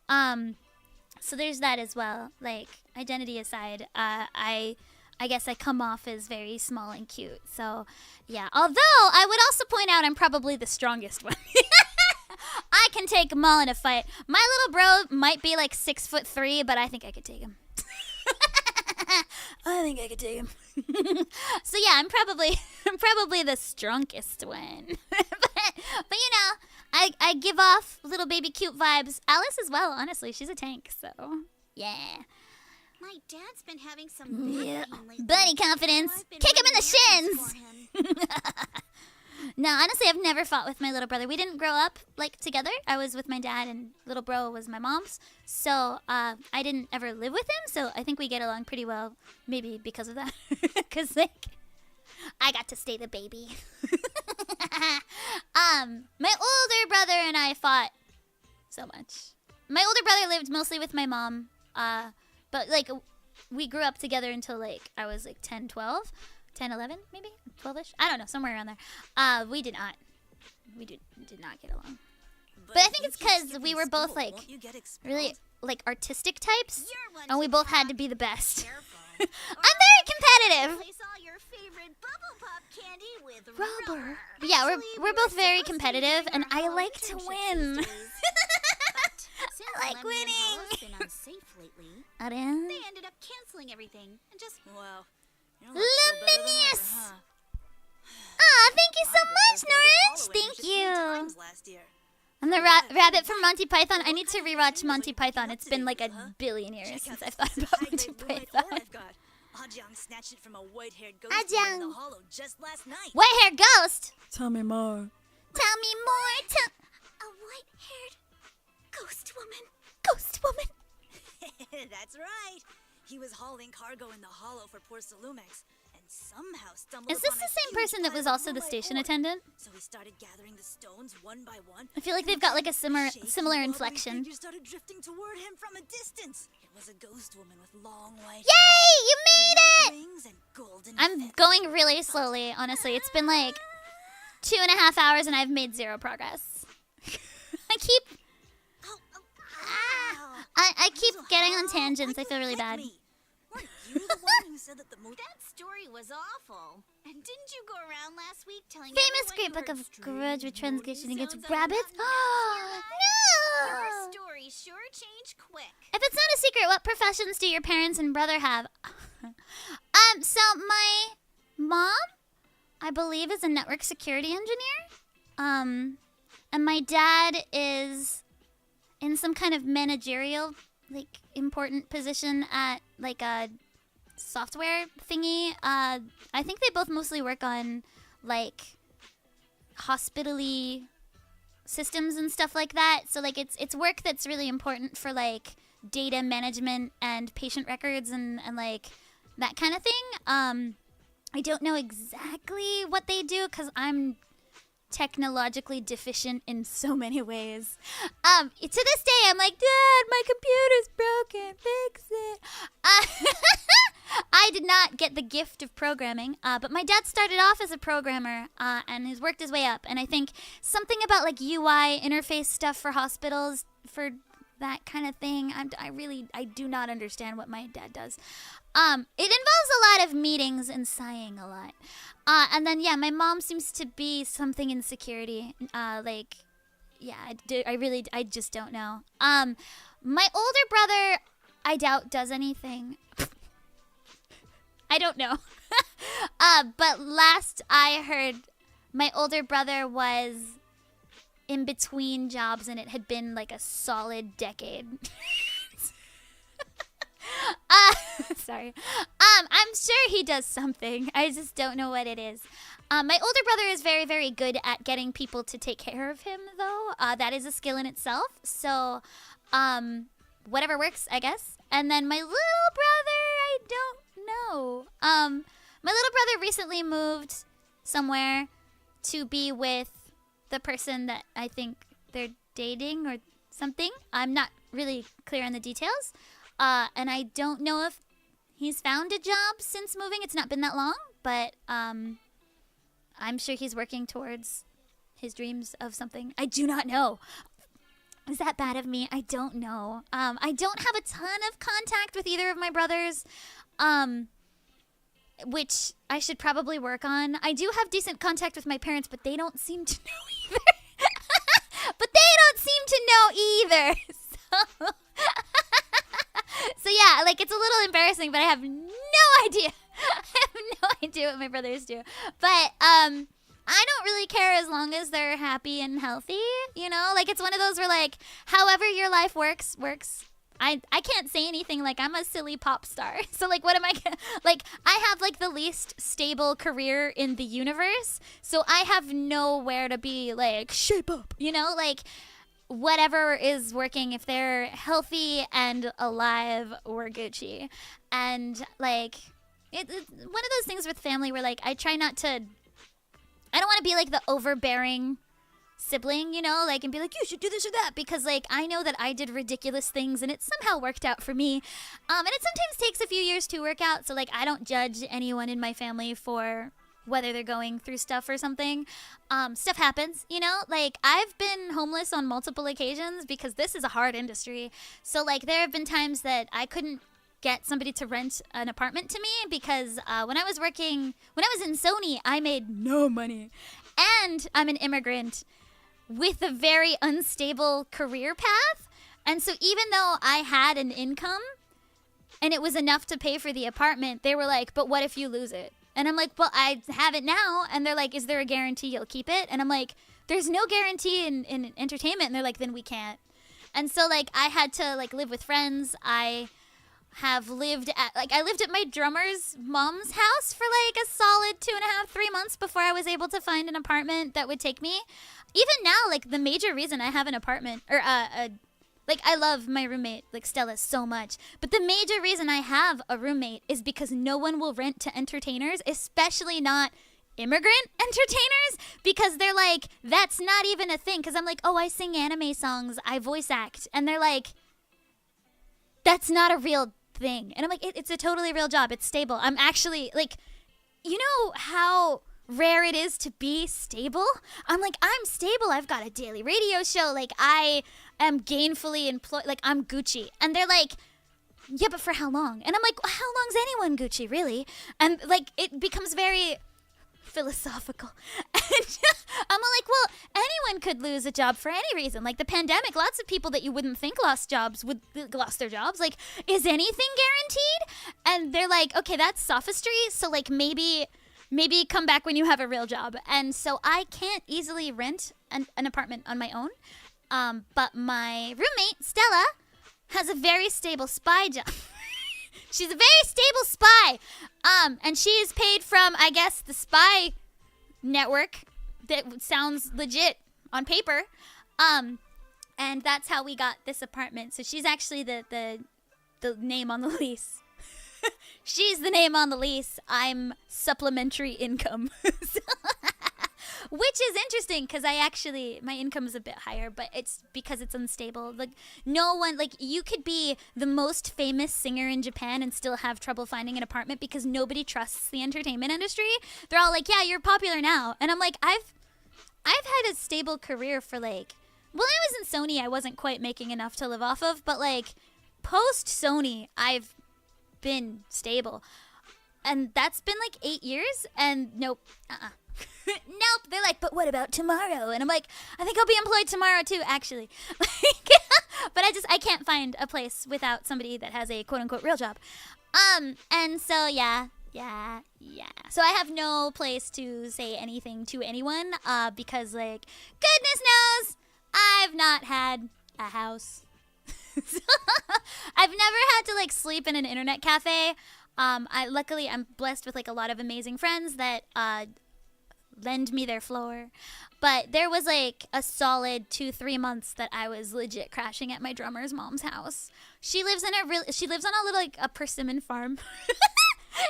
So there's that as well. Like, identity aside, I guess I come off as very small and cute. So, yeah. Although, I would also point out I'm probably the strongest one. I can take them all in a fight. My little bro might be like 6'3", but I think I could take him. I think I could take him. So yeah, I'm probably the strongest one. but you know, I give off little baby cute vibes. Alice as well, honestly, she's a tank. So yeah. My dad's been having some bad pain lately, bunny confidence. so I've been Kick him in the running shins. errands for him. No, honestly, I've never fought with my little brother. We didn't grow up, like, together. I was with my dad, and little bro was my mom's. So, I didn't ever live with him, so I think we get along pretty well, maybe because of that. Because, like, I got to stay the baby. My older brother and I fought so much. My older brother lived mostly with my mom, but, like, we grew up together until, like, I was, like, 10, 12. 10, 11, maybe? 12-ish? I don't know, somewhere around there. We did not get along. But I think it's because we were both, like, really, like, artistic types. And we both had to be the best. I'm very competitive. Replace all your favorite bubble pop candy with Rubber. rubber. Yeah, Actually, we're both very supposed to be competitive, doing and our I whole like to internship win. these days. But since I like Lemmy and winning. Hollow's been unsafe lately, Arin? they ended up canceling everything and just Luminous! Aw, thank you so much, Norwich! Thank you! I'm the rabbit from Monty Python. I need to rewatch Monty Python. It's been like a billion years since I've thought about Monty Python. Ajang snatched it from a white-haired ghost Ajang. in the hollow just last night. White-haired ghost! Tell me more. Tell me more! a white-haired ghost woman. Ghost woman! That's right. He was hauling cargo in the hollow for poor Salumex, and somehow stumbled Is this upon the a same huge person that was pile of also the Moonlight station ore. attendant? So we started gathering the stones one by one. I feel like they've got like a similar inflection. Figure started drifting toward him from a distance. It was a ghost woman with long white Yay! You made hair, it! rings and golden I'm feathers. going really slowly, honestly. It's been like 2.5 hours and I've made 0 progress. I keep I keep getting on tangents. I feel really bad. Weren't you the one who said that the That story was awful. And didn't you go around last week telling Famous everyone great you book heard of strange grudge retransmission moaning against sounds on rabbits. the mountain Oh Your no! story sure changed quick. If it's not a secret, what professions do your parents and brother have? So my mom, I believe, is a network security engineer. And my dad is in some kind of managerial, like, important position at, like, a software thingy. I think they both mostly work on, like, hospital-y systems and stuff like that. So, like, it's work that's really important for, like, data management and patient records and like, that kind of thing. I don't know exactly what they do because I'm technologically deficient in so many ways. To this day, I'm like, Dad, my computer's broken. Fix it. I did not get the gift of programming, but my dad started off as a programmer and has worked his way up. And I think something about like UI interface stuff for hospitals, for that kind of thing, I do not understand what my dad does. It involves a lot of meetings and sighing a lot. And then, yeah, my mom seems to be something in security. I just don't know. My older brother, I doubt does anything. I don't know. But last I heard, my older brother was in between jobs and it had been like a solid decade. Sorry. I'm sure he does something. I just don't know what it is. My older brother is very, very good at getting people to take care of him, though. That is a skill in itself. So, whatever works, I guess. And then my little brother, I don't know. My little brother recently moved somewhere to be with the person that I think they're dating or something. I'm not really clear on the details. And I don't know if he's found a job since moving. It's not been that long, but I'm sure he's working towards his dreams of something. I do not know. Is that bad of me? I don't know. I don't have a ton of contact with either of my brothers, which I should probably work on. I do have decent contact with my parents, but they don't seem to know either. So yeah, like, it's a little embarrassing, but I have no idea. I have no idea what my brothers do. But I don't really care as long as they're happy and healthy, you know? Like, it's one of those where, like, however your life works. I can't say anything. Like, I'm a silly pop star. So, like, what am I gonna... Like, I have, like, the least stable career in the universe. So I have nowhere to be, like, shape up, you know? Like, whatever is working, if they're healthy and alive, we're Gucci. And, like, it's one of those things with family where, like, I try not to... I don't want to be, like, the overbearing sibling, you know, like, and be like, you should do this or that, because, like, I know that I did ridiculous things and it somehow worked out for me. And it sometimes takes a few years to work out, so, like, I don't judge anyone in my family for whether they're going through stuff or something. Stuff happens, you know, like, I've been homeless on multiple occasions because this is a hard industry. So, like, there have been times that I couldn't get somebody to rent an apartment to me because when I was in Sony, I made no money. And I'm an immigrant with a very unstable career path. And so even though I had an income and it was enough to pay for the apartment, they were like, but what if you lose it? And I'm like, well, I have it now. And they're like, is there a guarantee you'll keep it? And I'm like, there's no guarantee in entertainment. And they're like, then we can't. And so, like, I had to, like, live with friends. I lived at my drummer's mom's house for, like, a solid 2.5, 3 months before I was able to find an apartment that would take me. Even now, like, the major reason I have an apartment, or a Like, I love my roommate, like Stella, so much. But the major reason I have a roommate is because no one will rent to entertainers, especially not immigrant entertainers, because they're like, that's not even a thing. Because I'm like, oh, I sing anime songs, I voice act. And they're like, that's not a real thing. And I'm like, it's a totally real job. It's stable. I'm actually, like, you know how rare it is to be stable? I'm like, I'm stable. I've got a daily radio show. Like, I am gainfully employed. Like, I'm Gucci. And they're like, yeah, but for how long? And I'm like, well, how long's anyone Gucci, really? And, like, it becomes very philosophical. And I'm like, well, anyone could lose a job for any reason. Like, the pandemic, lots of people that you wouldn't think lost their jobs. Like, is anything guaranteed? And they're like, okay, that's sophistry. So, like, maybe come back when you have a real job. And so I can't easily rent an apartment on my own. But my roommate, Stella, has a very stable spy job. She's a very stable spy. And she is paid from, I guess, the spy network that sounds legit on paper. And that's how we got this apartment. So she's actually the name on the lease. She's the name on the lease. I'm supplementary income. Which is interesting because my income is a bit higher, but it's because it's unstable. Like, no one, like, you could be the most famous singer in Japan and still have trouble finding an apartment because nobody trusts the entertainment industry. They're all like, yeah, you're popular now. And I'm like, I've had a stable career for, like, when I was in Sony, I wasn't quite making enough to live off of, but, like, post Sony, I've been stable. And that's been like 8 years, and nope. Nope. They're like, but what about tomorrow? And I'm like, I think I'll be employed tomorrow too, actually. But I can't find a place without somebody that has a quote unquote real job. And so yeah. So I have no place to say anything to anyone, because, like, goodness knows I've not had a house. I've never had to, like, sleep in an internet cafe. Luckily I'm blessed with, like, a lot of amazing friends that lend me their floor. But there was, like, a solid 2-3 months that I was legit crashing at my drummer's mom's house. She lives on a little, like, a persimmon farm.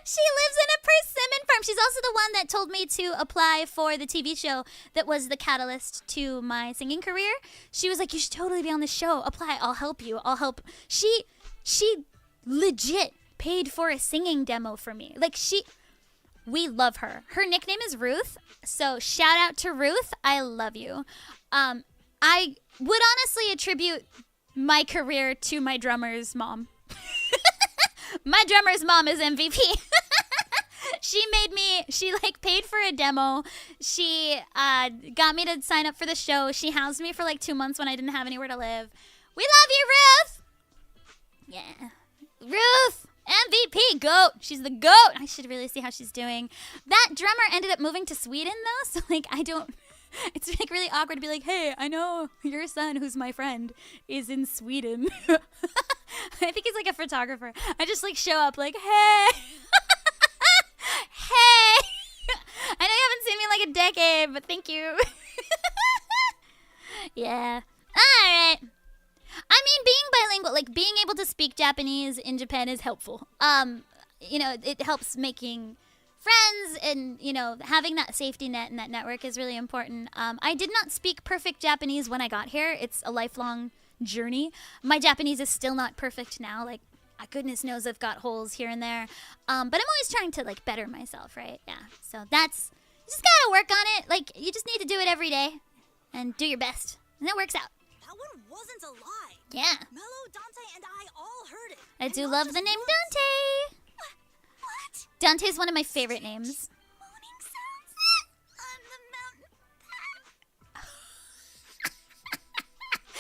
She lives in a persimmon farm. She's also the one that told me to apply for the TV show that was the catalyst to my singing career. She was like, you should totally be on the show. Apply. I'll help you. I'll help. She legit paid for a singing demo for me. Like, we love her. Her nickname is Ruth. So shout out to Ruth. I love you. I would honestly attribute my career to my drummer's mom. My drummer's mom is MVP. She like paid for a demo. She got me to sign up for the show. She housed me for like 2 months when I didn't have anywhere to live. We love you, Ruth. Yeah. Ruth, MVP, GOAT. She's the GOAT. I should really see how she's doing. That drummer ended up moving to Sweden though, so like it's like really awkward to be like, hey, I know your son, who's my friend, is in Sweden. I think he's like a photographer. I just like show up like, hey. Hey. I know you haven't seen me in like a decade, but thank you. Yeah. All right. I mean, being bilingual, like being able to speak Japanese in Japan is helpful. You know, it helps making friends, and, you know, having that safety net and that network is really important. I did not speak perfect Japanese when I got here. It's a lifelong journey. My Japanese is still not perfect now. Like, goodness knows I've got holes here and there. But I'm always trying to, like, better myself, right? Yeah. So you just gotta work on it. Like, you just need to do it every day and do your best. And that works out. That one wasn't a lie. Yeah. Melo, Dante, and I all heard it. I do love the name Dante. What? Dante is one of my favorite names. Moaning sounds on the mountain path.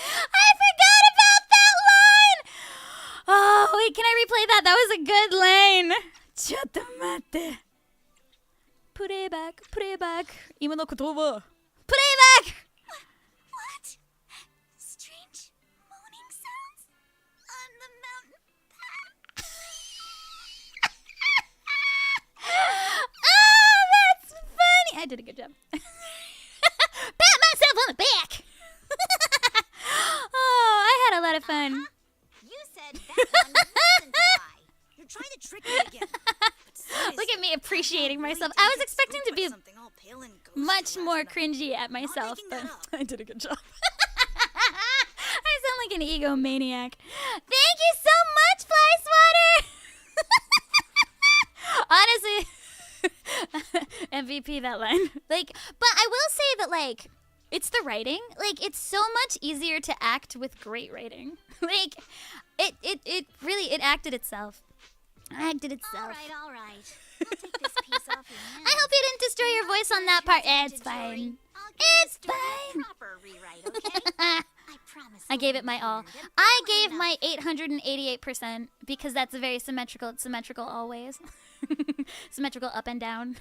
I forgot about that line! Oh, wait, can I replay that? That was a good line. Chattamate. Put it back, put it back. 今の言葉. Put it back! What? Strange moaning sounds on the mountain path. Oh, that's funny. I did a good job. Pat myself on the back. Oh, I had a lot of fun appreciating myself. I was expecting to be much more cringy at myself, but I did a good job. I sound like an egomaniac. Thank you so much, Fly Swatter! Honestly, MVP that line. Like, but I will say that, like, it's the writing. Like, it's so much easier to act with great writing. Like, it really, it acted itself. Acted itself. All right. I'll take this piece off your hands. I hope you didn't destroy your voice on that part. It's fine. It's fine. Proper rewrite, okay? I promise. I gave it my all. I gave my 888% because that's a very symmetrical. It's symmetrical always. Symmetrical up and down.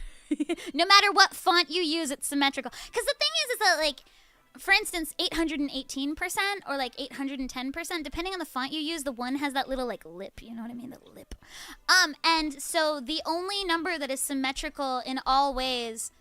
No matter what font you use, it's symmetrical. Because the thing is that, like, for instance, 818% or like 810%, depending on the font you use, the one has that little like lip, you know what I mean? The lip. And so the only number that is symmetrical in all ways,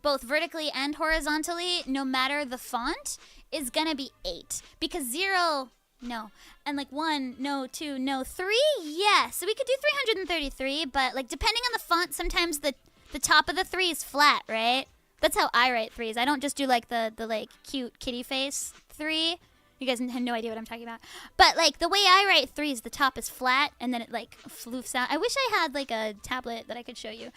both vertically and horizontally, no matter the font, is gonna be 8. Because 0, no. And like 1, no. 2, no. 3, yes. So we could do 333, but like depending on the font, sometimes the top of the 3 is flat, right? That's how I write 3s. I don't just do like the like cute kitty face 3. You guys have no idea what I'm talking about. But like the way I write 3s, the top is flat and then it like floofs out. I wish I had like a tablet that I could show you.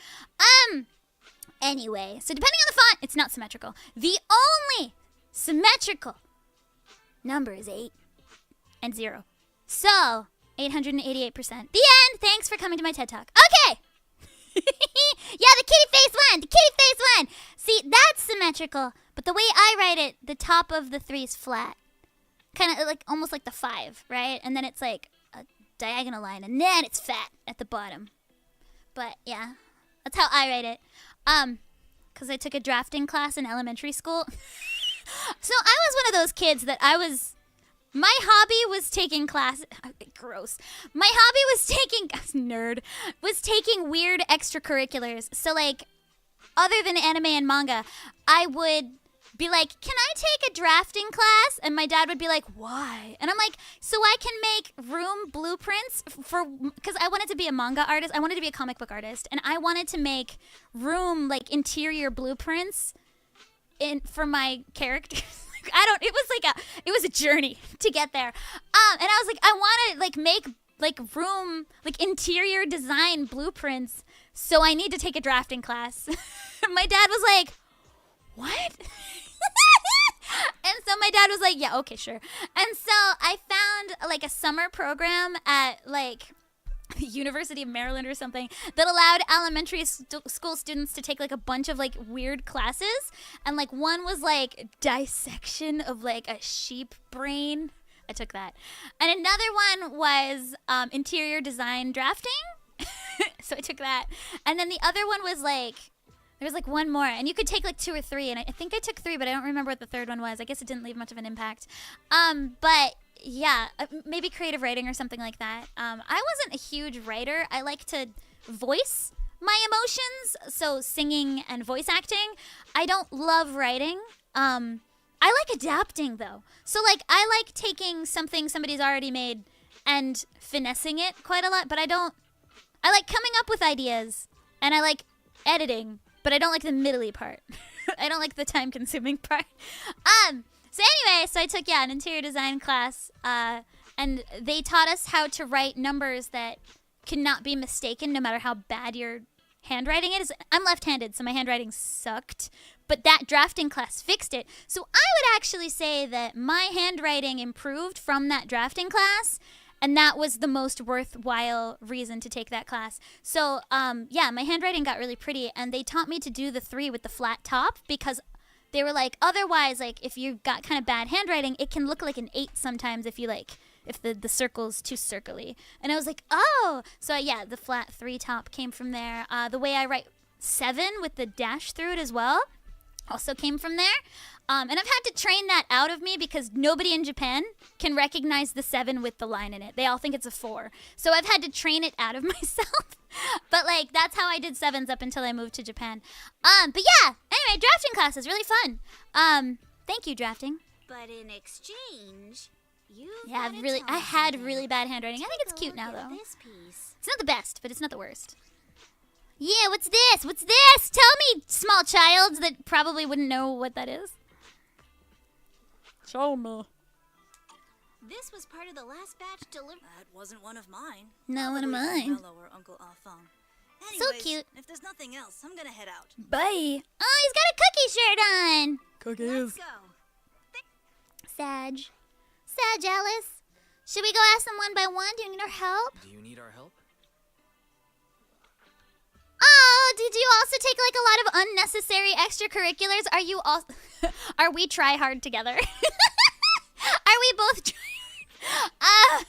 Anyway, so depending on the font, it's not symmetrical. The only symmetrical number is 8 and 0. So 888%. The end. Thanks for coming to my TED Talk. Okay. Yeah, the kitty face one. The kitty face one. See, that's symmetrical. But the way I write it, the top of the 3 is flat. Kind of like almost like the 5, right? And then it's like a diagonal line, and then it's fat at the bottom. But yeah, that's how I write it. Because I took a drafting class in elementary school. So I was one of those kids that my hobby was taking class. Gross. My hobby was taking weird extracurriculars. So like, other than anime and manga, I would be like, can I take a drafting class? And my dad would be like, why? And I'm like, so I can make room blueprints because I wanted to be a manga artist. I wanted to be a comic book artist. And I wanted to make room, like interior blueprints for my characters. It was a journey to get there. And I was like, I want to like make like room, like interior design blueprints. So I need to take a drafting class. My dad was like, what? And so my dad was like, yeah, okay, sure. And so I found like a summer program at like the University of Maryland or something that allowed elementary school students to take like a bunch of like weird classes. And like one was like dissection of like a sheep brain. I took that. And another one was interior design drafting. So I took that. And then the other one was like, there was like one more. And you could take like 2 or 3. And I think I took 3, but I don't remember what the third one was. I guess it didn't leave much of an impact. But yeah, maybe creative writing or something like that. I wasn't a huge writer. I like to voice my emotions, so singing and voice acting. I don't love writing. I like adapting though. So like I like taking something somebody's already made and finessing it quite a lot, but I like coming up with ideas and I like editing, but I don't like the middly part. I don't like the time-consuming part. So anyway, so I took, an interior design class, and they taught us how to write numbers that cannot be mistaken no matter how bad your handwriting is. I'm left-handed, so my handwriting sucked, but that drafting class fixed it. So I would actually say that my handwriting improved from that drafting class, and that was the most worthwhile reason to take that class. So, my handwriting got really pretty, and they taught me to do the 3 with the flat top because they were like, otherwise, like, if you've got kind of bad handwriting, it can look like an 8 sometimes if the circle's too circly. And I was like, oh! So, yeah, the flat 3 top came from there. The way I write 7 with the dash through it as well also came from there. And I've had to train that out of me because nobody in Japan can recognize the 7 with the line in it. They all think it's a 4. So I've had to train it out of myself. But, like, that's how I did 7s up until I moved to Japan. But yeah, anyway, drafting class is really fun. Thank you, drafting. But in exchange, I had really bad handwriting. I think it's cute now, though. This piece. It's not the best, but it's not the worst. Yeah, what's this? What's this? Tell me, small child that probably wouldn't know what that is. Show me. This was part of the last batch delivered. That wasn't one of mine. No, one of Probably from mine. Melo or Uncle Afang. So Anyways, cute. If there's nothing else, I'm gonna head out. Bye. Oh, he's got a cookie shirt on. Cookies. Let's go. Sag. Sag, Alice. Should we go ask them one by one? Do you need our help? Do you need our help? Oh, did you also take like a lot of unnecessary extracurriculars? Are you all? Are we try hard together? Are we both try hard?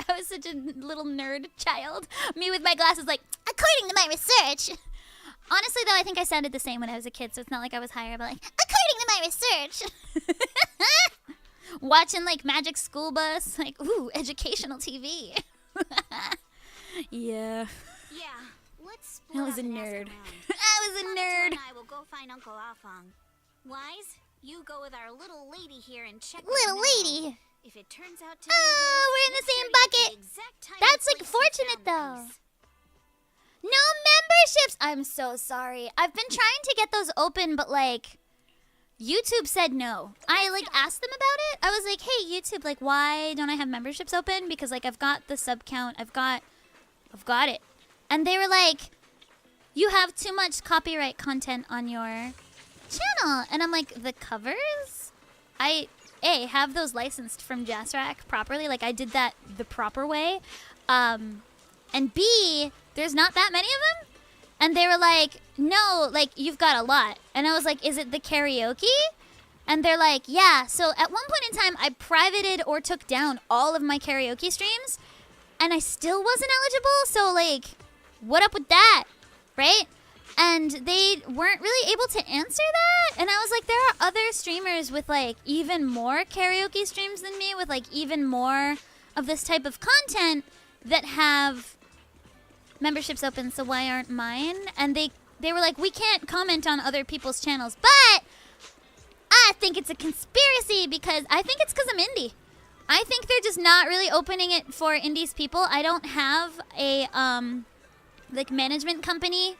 I was such a little nerd child. Me with my glasses, like according to my research. Honestly, though, I think I sounded the same when I was a kid, so it's not like I was higher. But like according to my research. Watching like Magic School Bus, like ooh, educational TV. Yeah. Yeah, let's I split was up a and ask nerd. around. I was a Tonto nerd. and I will go find Uncle Afang. Wise, you go with our little lady here and check. with Little Melo. lady. If it turns out to Oh, we're in the make same sure you get bucket. the exact time That's and like place you fortunate found the though. piece. No memberships. I'm so sorry. I've been trying to get those open, but like YouTube said no. I like asked them about it. I was like, "Hey, YouTube, like why don't I have memberships open? Because like I've got the sub count. I've got it." And they were like, "You have too much copyright content on your channel." And I'm like, "The covers? I have those licensed from JazzRack properly. Like I did that the proper way. And B, there's not that many of them." And they were like, "No, like you've got a lot." And I was like, "Is it the karaoke?" And they're like, "Yeah." So at one point in time, I privated or took down all of my karaoke streams, and I still wasn't eligible. So like, what up with that, right? And they weren't really able to answer that. And I was like, there are other streamers with like even more karaoke streams than me, with like even more of this type of content that have memberships open, so why aren't mine? And they were like, we can't comment on other people's channels, but I think it's a conspiracy because I think it's because I'm indie. I think they're just not really opening it for indies people. I don't have a like management company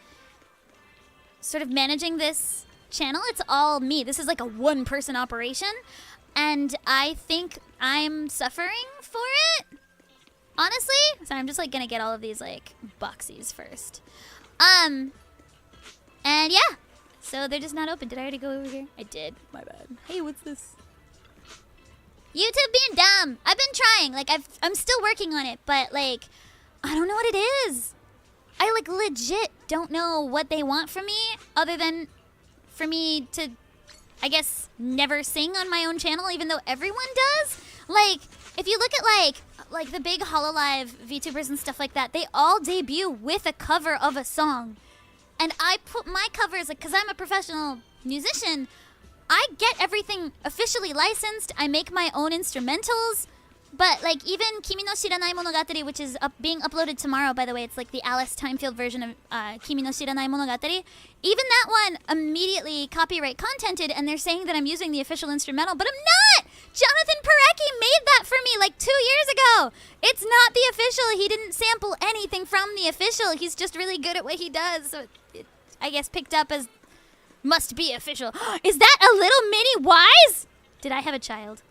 sort of managing this channel. It's all me. This is like a one-person operation, and I think I'm suffering for it. Honestly, so I'm just like gonna get all of these like boxies first. And yeah, so they're just not open. Did I already go over here? I did. My bad. Hey, what's this? YouTube being dumb. I've been trying. Like I'm still working on it, but like I don't know what it is. I like legit don't know what they want from me other than for me to, I guess, never sing on my own channel, even though everyone does. Like, if you look at like the big Hololive VTubers and stuff like that, they all debut with a cover of a song. And I put my covers, like, because I'm a professional musician, I get everything officially licensed. I make my own instrumentals. But, like, even Kimi no Shiranai Monogatari, which is being uploaded tomorrow, by the way, it's like the Alice Thymefield version of Kimi no Shiranai Monogatari. Even that one immediately copyright contented, and they're saying that I'm using the official instrumental, but I'm not! Jonathan Parecki made that for me like 2 years ago! It's not the official. He didn't sample anything from the official. He's just really good at what he does, so it I guess picked up as must be official. Is that a little mini Wise? Did I have a child?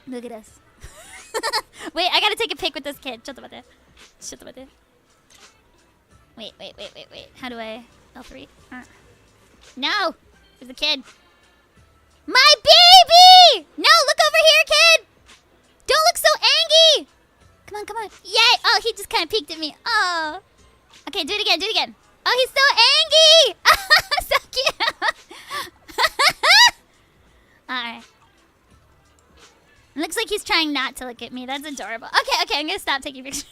Look at us. Wait, I gotta take a pic with this kid. Shut the Wait. How do I... L3? No! There's a kid. My baby! No, look over here, kid! Don't look so angry! Come on. Yay! Oh, he just kind of peeked at me. Oh. Okay, do it again. Oh, he's so angry! So cute! Alright. It looks like he's trying not to look at me. That's adorable. Okay, I'm gonna stop taking pictures.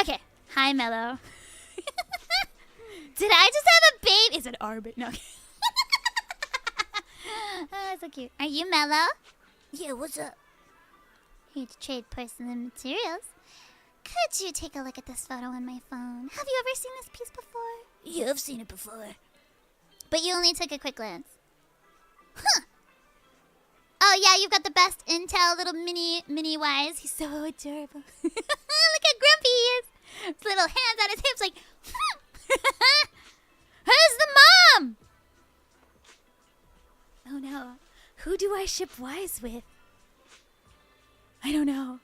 Okay. Hi, Melo. Did I just have a baby? Is it Arbit? No. Oh, that's so cute. Are you Melo? Yeah, what's up? Here to trade personal materials. Could you take a look at this photo on my phone? Have you ever seen this piece before? Yeah, I've seen it before. But you only took a quick glance. Huh. Oh yeah, you've got the best intel, little mini Wise. He's so adorable. Look how grumpy he is. His little hands on his hips like, who's the mom? Oh no. Who do I ship Wise with? I don't know.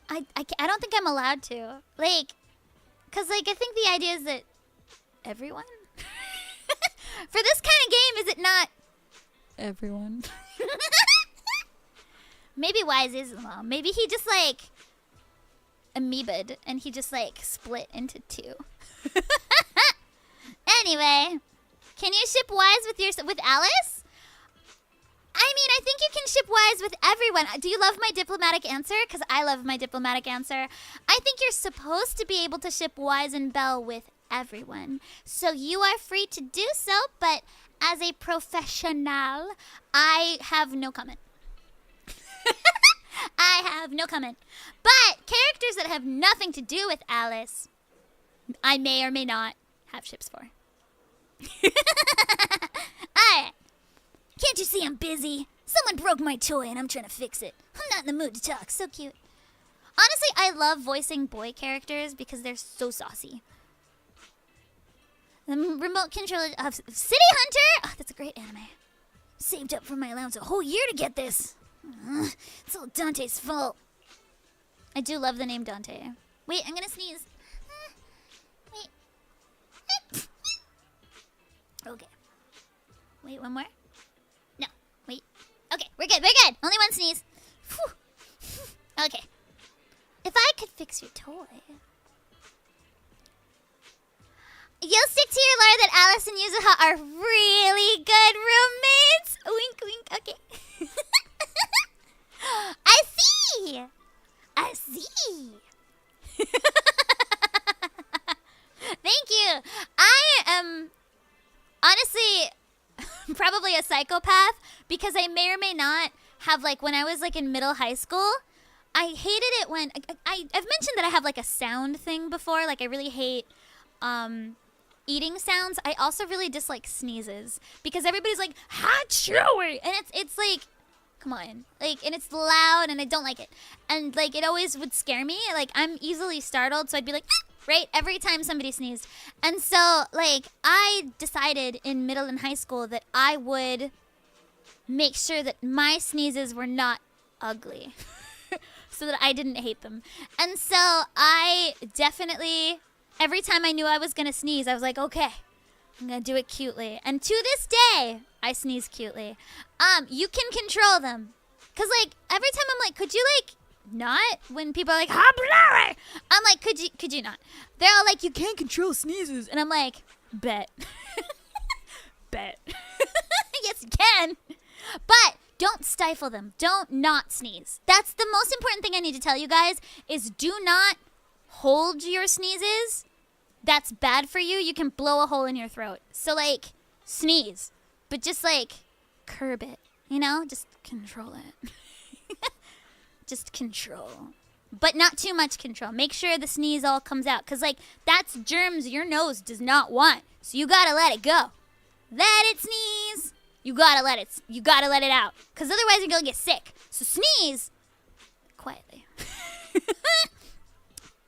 I don't think I'm allowed to. Like, cause like I think the idea is that everyone? For this kind of game, is it not Everyone. Maybe Wise is the mom. Maybe he just like amoeba'd and he just like split into two. Anyway, can you ship Wise with Alice? I mean, I think you can ship Wise with everyone. Do you love my diplomatic answer? Because I love my diplomatic answer. I think you're supposed to be able to ship Wise and Belle with everyone. So you are free to do so, but as a professional, I have no comment. I have no comment. But characters that have nothing to do with Alice, I may or may not have ships for. Alright. Can't you see I'm busy? Someone broke my toy and I'm trying to fix it. I'm not in the mood to talk. So cute. Honestly, I love voicing boy characters because they're so saucy. The remote control of City Hunter. Oh, that's a great anime. Saved up from my allowance a whole year to get this. It's all Dante's fault. I do love the name Dante. Wait, I'm gonna sneeze. Wait. Okay. Wait, one more? No. Wait. Okay, we're good. Only one sneeze. Whew. Okay. If I could fix your toy. You'll stick to your lore that Alice and Yuzuha are really good roommates. Wink, wink. Okay. I see. Thank you. I am honestly probably a psychopath because I may or may not have, like, when I was like in middle high school, I hated it when I've mentioned that I have like a sound thing before. Like I really hate eating sounds. I also really dislike sneezes because everybody's like ha-chewy, and it's like, come on, like, and it's loud and I don't like it, and like it always would scare me. Like I'm easily startled, so I'd be like right every time somebody sneezed. And so like I decided in middle and high school that I would make sure that my sneezes were not ugly so that I didn't hate them. And so I definitely, every time I knew I was gonna sneeze, I was like, okay, I'm gonna do it cutely. And to this day, I sneeze cutely. You can control them. Cause like every time I'm like, could you like not? When people are like, ha blah, I'm like, could you not? They're all like, you can't control sneezes. And I'm like, bet. Bet. Yes, you can. But don't stifle them. Don't not sneeze. That's the most important thing I need to tell you guys is do not hold your sneezes. That's bad for you. You can blow a hole in your throat. So like sneeze, but just like curb it, you know? Just control it. Just control. But not too much control. Make sure the sneeze all comes out, cuz like that's germs your nose does not want. So you got to let it go. Let it sneeze. You gotta let it out. Because otherwise you're gonna get sick. So sneeze quietly.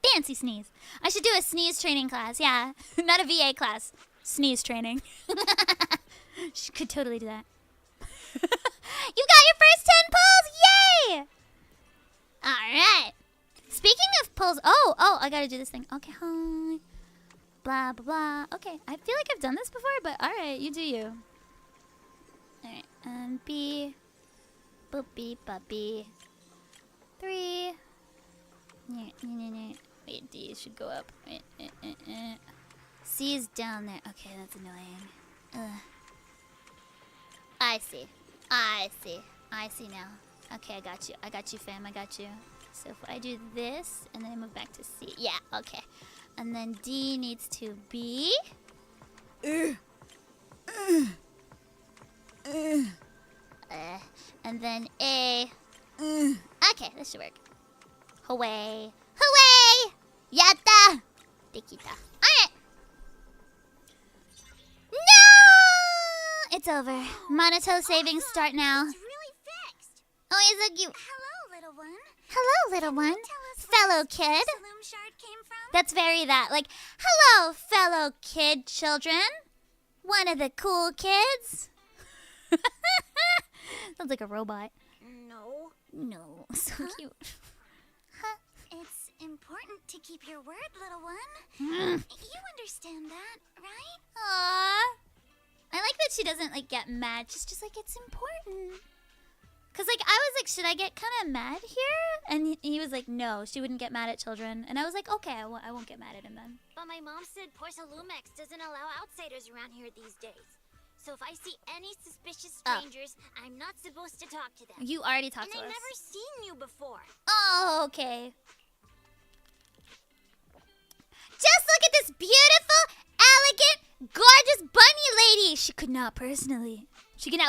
Fancy sneeze. I should do a sneeze training class. Yeah. Not a VA class. Sneeze training. She could totally do that. You got your first 10 pulls! Yay! Alright. Speaking of pulls. Oh, I gotta do this thing. Okay, hi. Blah, blah, blah. Okay, I feel like I've done this before, but alright, you do you. Alright, and B. Boopy, puppy. 3. Wait, D should go up. C is down there. Okay, that's annoying. I see now. Okay, I got you, fam. I got you. So if I do this, and then I move back to C. Yeah, okay. And then D needs to be... and then A. Okay, this should work. Hooray! Hooray! Yatta! Dekita. Alright! No! It's over. Monoto savings start now. It's really fixed. Oh, is it cute? Hello, little little one. Hello, little one. Tell us where Fellow this kid. Hellumin shard came from? That's very that. Like, hello, fellow kid children. One of the cool kids. Sounds like a robot. No. No, so cute. It's important to keep your word, little one. Mm. You understand that, right? Aww. I like that she doesn't, like, get mad. She's just like, it's important. Because, like, I was like, should I get kind of mad here? And he was like, no, she wouldn't get mad at children. And I was like, okay, I won't get mad at him then. But my mom said Porcelumex doesn't allow outsiders around here these days. So if I see any suspicious strangers, I'm not supposed to talk to them. You already talked And to us. I've never seen you before. Oh, okay. Just look at this beautiful, elegant, gorgeous bunny lady. She could not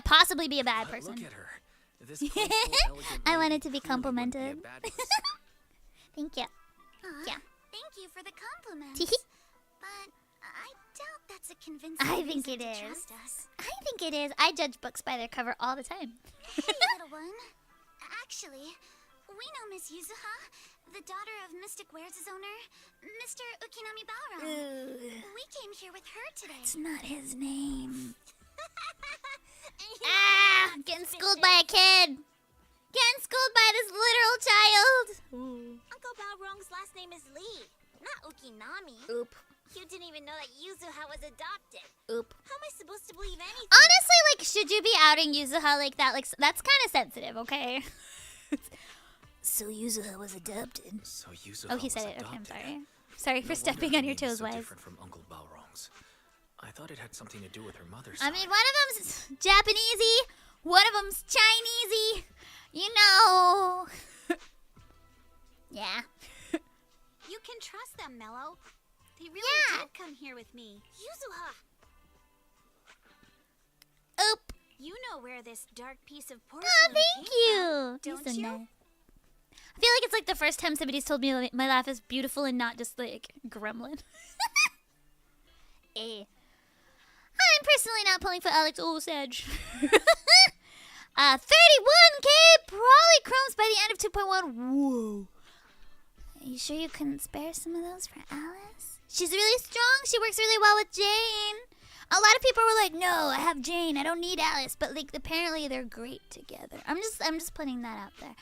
possibly be a bad person. Look at her. This graceful, elegant I lady wanted to be clearly wouldn't complimented. a bad person. Thank you. Yeah. Thank you for the compliment. Teehee. But I doubt that's a convincing I think reason it to is. trust us. I think it is. I judge books by their cover all the time. Hey, little one. Actually, we know Miss Yuzuha, the daughter of Mystic Wares' owner, Mr. Ukinami Balrog. We came here with her today. It's not his name. And Getting schooled by a kid. Getting schooled by this literal child. Uncle Balrog's last name is Lee, not Ukinami. Oop. You didn't even know that Yuzuha was adopted. Oop. How am I supposed to believe anything? Honestly, like, should you be outing Yuzuha like that? Like, that's kind of sensitive, okay? So Yuzuha was adopted. So Yuzuha Oh, he said was it. Okay, I'm adopted. sorry. Sorry for No stepping wonder on her your name is toes, so wife. different from Uncle Balrog's. I thought it had something to do with her mother's I side. mean, one of them's Japanesey, one of them's Chinesey. You know. Yeah. You can trust them, Melo. They really Yeah. did come here with me. Yuzuha! Oop. You know where this dark piece of porcelain Oh, thank came you. from, He's don't so you? nice. I feel like it's like the first time somebody's told me my laugh is beautiful and not just like gremlin. Eh. I'm personally not pulling for Alex Osage. 31k polychromes by the end of 2.1. Whoa. Are you sure you couldn't spare some of those for Alice? She's really strong. She works really well with Jane. A lot of people were like, "No, I have Jane. I don't need Alice." But like, apparently they're great together. I'm just putting that out there.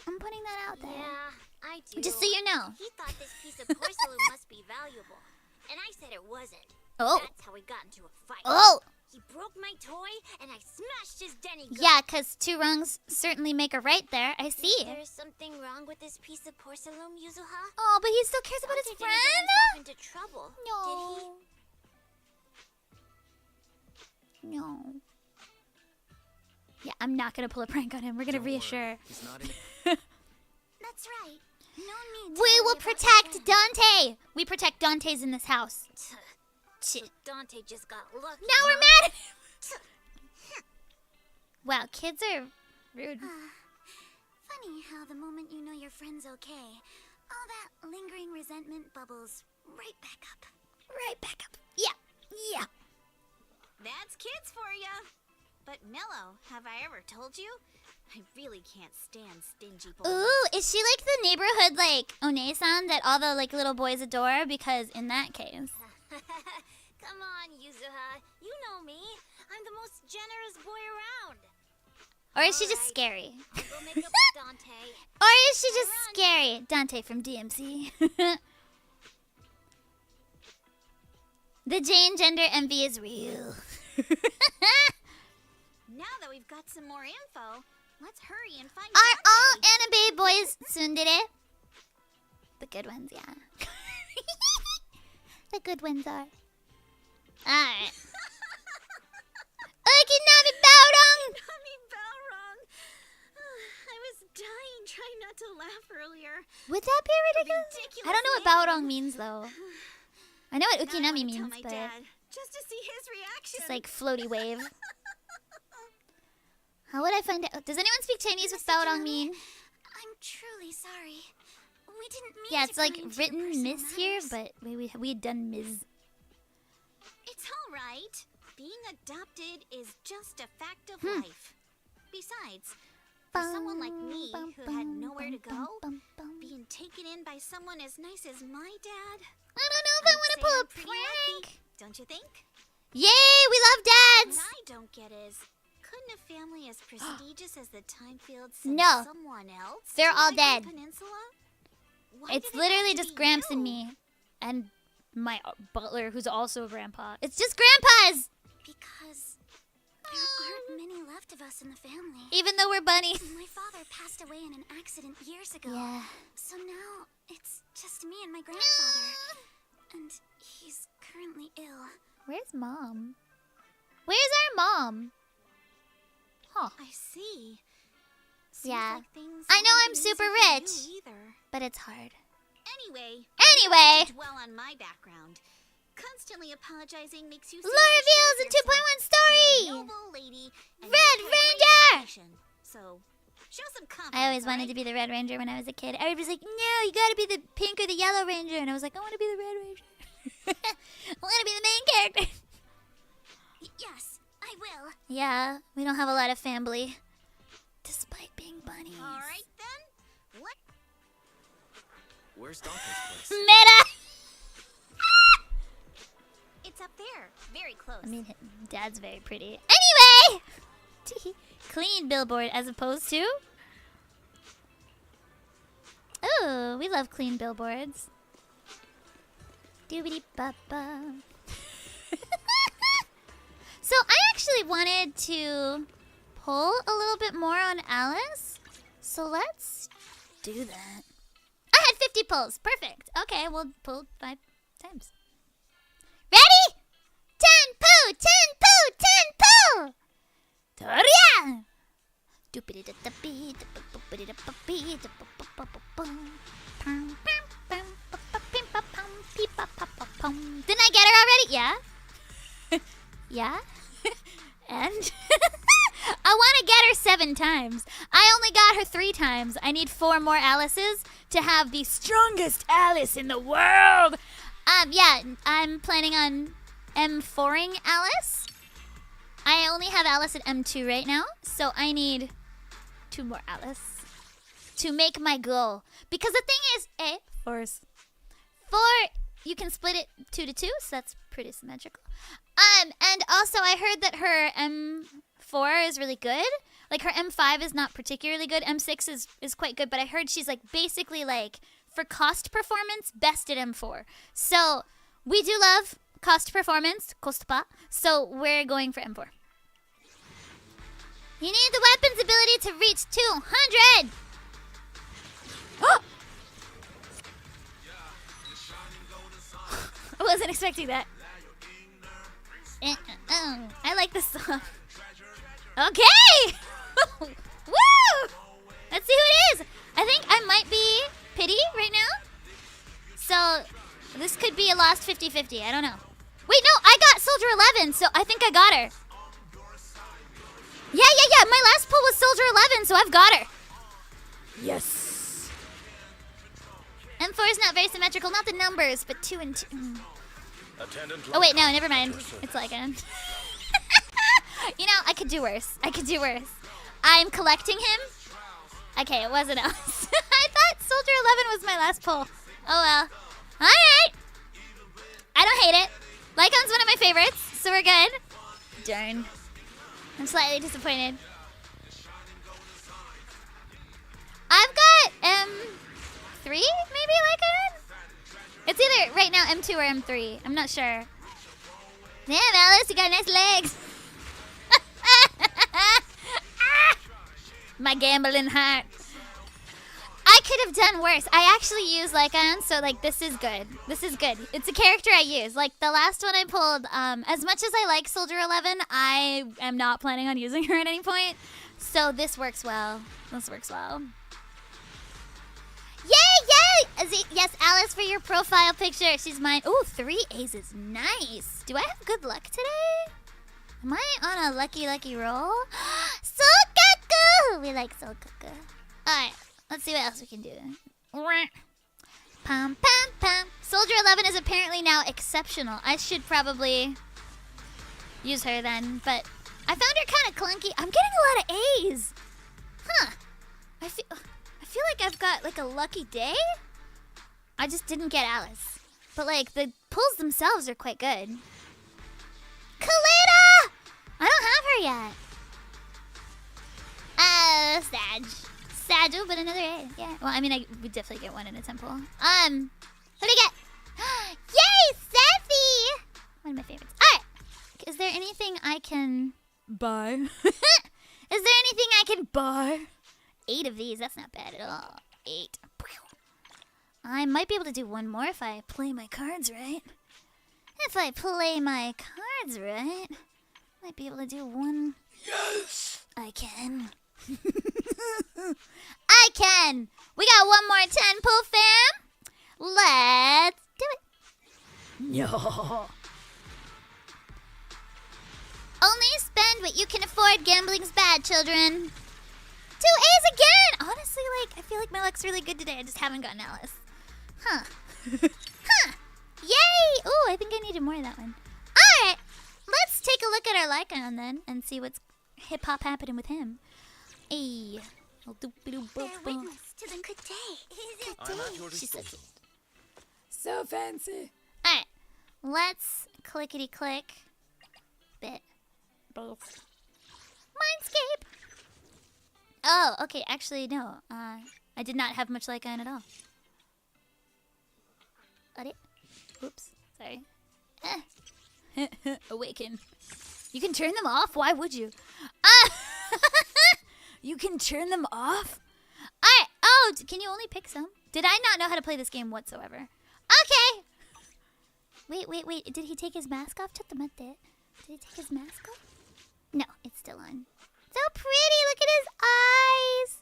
I'm putting that out there. Yeah, I do. Just so you know. He thought this piece of porcelain must be valuable. And I said it wasn't. Oh. That's how we got into a fight. Oh. He broke my toy, and I smashed his Denny gun. Yeah, 'cause two wrongs certainly make a right there. I see. Is there something wrong with this piece of porcelain, Yuzuha? Oh, but he still cares about his Dante didn't get friend. himself into trouble, No. No. Yeah, I'm not gonna pull a prank on him. We're gonna Don't worry, reassure. He's not in it. That's right. No need to We will worry about protect your friend. Dante. We protect Dante's in this house. So Dante just got lucky. Now we're mad at him. Wow, kids are rude. Funny how the moment you know your friend's okay, all that lingering resentment bubbles right back up. Right back up. Yeah. Yeah. That's kids for ya. But Melo, have I ever told you? I really can't stand stingy boys. Ooh, is she like the neighborhood like One-san that all the like little boys adore? Because in that case. Come on, Yuzuha. You know me. I'm the most generous boy around. Or is she just Alright. scary? I'll go make up with Dante. Or is she just scary? Dante from DMC. The Jane gender envy is real. Now that we've got some more info, let's hurry and find Are all Dante. anime boys tsundere? The good ones, yeah. The good ones are. Alright. Ukinami Baorong! Nami Balrog. I was dying trying not to laugh earlier. Would that be ridiculous? I don't know what Baorong means though. I know what Now I Ukinami wanna means, tell my but dad, just to see his reaction. it's like floaty wave. How would I find out? Does anyone speak Chinese? What Baorong mean? I'm truly sorry. We didn't mean Yeah, to it's like pry into your written personal Miss here, matters. but we had done Ms. It's all right. Being adopted is just a fact of Hmm. life. Besides, For someone like me, who had nowhere to go, being taken in by someone as nice as my dad. I don't know if I want to pull a Pretty prank. lucky, don't you think? Yay, we love dads. What I don't get is, couldn't a family as prestigious as the Thymefield send No. someone else? They're to all the dead. Peninsula? Why It's did it literally have to just be Gramps you? and me. And my butler, who's also a grandpa. It's just grandpas! Because there aren't many left of us in the family. Even though we're bunnies. My father passed away in an accident years ago. Yeah. So now it's just me and my grandfather. And he's currently ill. Where's mom? Where's our mom? Huh. I see. Seems Yeah. like things I know haven't I'm been super easy for rich. you either. But it's hard. Anyway. Anyway. Don't dwell on my background. Constantly apologizing makes you seem Lore unsure reveals of a yourself. 2.1 story! You're a noble lady, and Red you have great Ranger! education. So, show some confidence. I always wanted to be the Red Ranger when I was a kid. Everybody was like, no, you gotta be the pink or the yellow ranger. And I was like, I want to be the Red Ranger. I want to be the main character. Yes, I will. Yeah, we don't have a lot of family. Despite being bunnies. All right then. What? Where's Donkey's place? Meta! It's up there, very close. I mean, Dad's very pretty. Anyway! Clean billboard as opposed to... Oh, we love clean billboards. Doobity-ba-ba. So I actually wanted to pull a little bit more on Alice. So let's do that. I had 50 pulls. Perfect. Okay, we'll pull 5 times. Ready? 10 poo, 10 poo, 10 poo! Toria! Didn't I get her already? Yeah. Yeah. And I want to get her 7 times. I only got her 3 times. I need 4 more Alices to have the strongest Alice in the world. Yeah, I'm planning on M4ing Alice. I only have Alice at M2 right now, so I need 2 more Alice to make my goal. Because the thing is, 4, you can split it 2 to 2, so that's pretty symmetrical. And also I heard that her M4 is really good. Like her M5 is not particularly good. M6 is quite good, but I heard she's like basically like for cost performance best at M4. So we do love cost performance, costa. So we're going for M4. You need the weapon's ability to reach 200. I wasn't expecting that. I like this song. Okay! Woo! Let's see who it is. I think I might be Pity right now. So this could be a lost 50-50. I don't know. Wait, no, I got Soldier 11, so I think I got her. Yeah. My last pull was Soldier 11, so I've got her. Yes. M4 is not very symmetrical. Not the numbers, but 2 and 2. Oh, wait, no, never mind. It's like an... You know, I could do worse. I'm collecting him. Okay, it wasn't us. I thought Soldier 11 was my last pull. Oh, well. All right. I don't hate it. Lycon's one of my favorites, so we're good. Darn. I'm slightly disappointed. I've got M3, maybe, Lycon? It's either right now M2 or M3. I'm not sure. Damn, Alice, you got nice legs. My gambling heart. I could have done worse. I actually use Lycon, so like this is good. It's a character I use. Like the last one I pulled, as much as I like Soldier 11, I am not planning on using her at any point. So this works well. Yay! Yes, Alice, for your profile picture. She's mine. Ooh, 3 A's is nice. Do I have good luck today? Am I on a lucky roll? Sokaku! We like Sokaku. Alright, let's see what else we can do. Pam, pam, pam. Soldier 11 is apparently now exceptional. I should probably use her then, but I found her kind of clunky. I'm getting a lot of A's. Huh. get like a lucky day. I just didn't get Alice. But like the pulls themselves are quite good. Kalita! I don't have her yet. Sag, but another A. Yeah. Well, I mean, I would definitely get one in a temple. What do we get? Yay, Sephi! One of my favorites. All right. Is there anything I can Buy. Is there anything I can buy? 8 of these. That's not bad at all. 8. I might be able to do one more if I play my cards right. If I play my cards right, might be able to do one. Yes! I can. I can! We got one more 10 pull, fam! Let's do it! Yo. Only spend what you can afford. Gambling's bad, children. 2 A's again! Honestly, like, I feel like my luck's really good today. I just haven't gotten Alice. Huh. Huh. Yay! Ooh, I think I needed more of that one. Alright, let's take a look at our Lycon then and see what's hip-hop happening with him. Hey. Bear witness to the good day. I'm at your She's so disposal. cute. So fancy. Alright, let's clickety-click. Bit. Mindscape! Oh, okay, actually, no. I did not have much Lycon at all. Oops, sorry. Awaken. You can turn them off? Why would you? You can turn them off? Alright, oh, can you only pick some? Did I not know how to play this game whatsoever? Okay! Wait, did he take his mask off? Did he take his mask off? No, it's still on. So pretty, look at his eyes!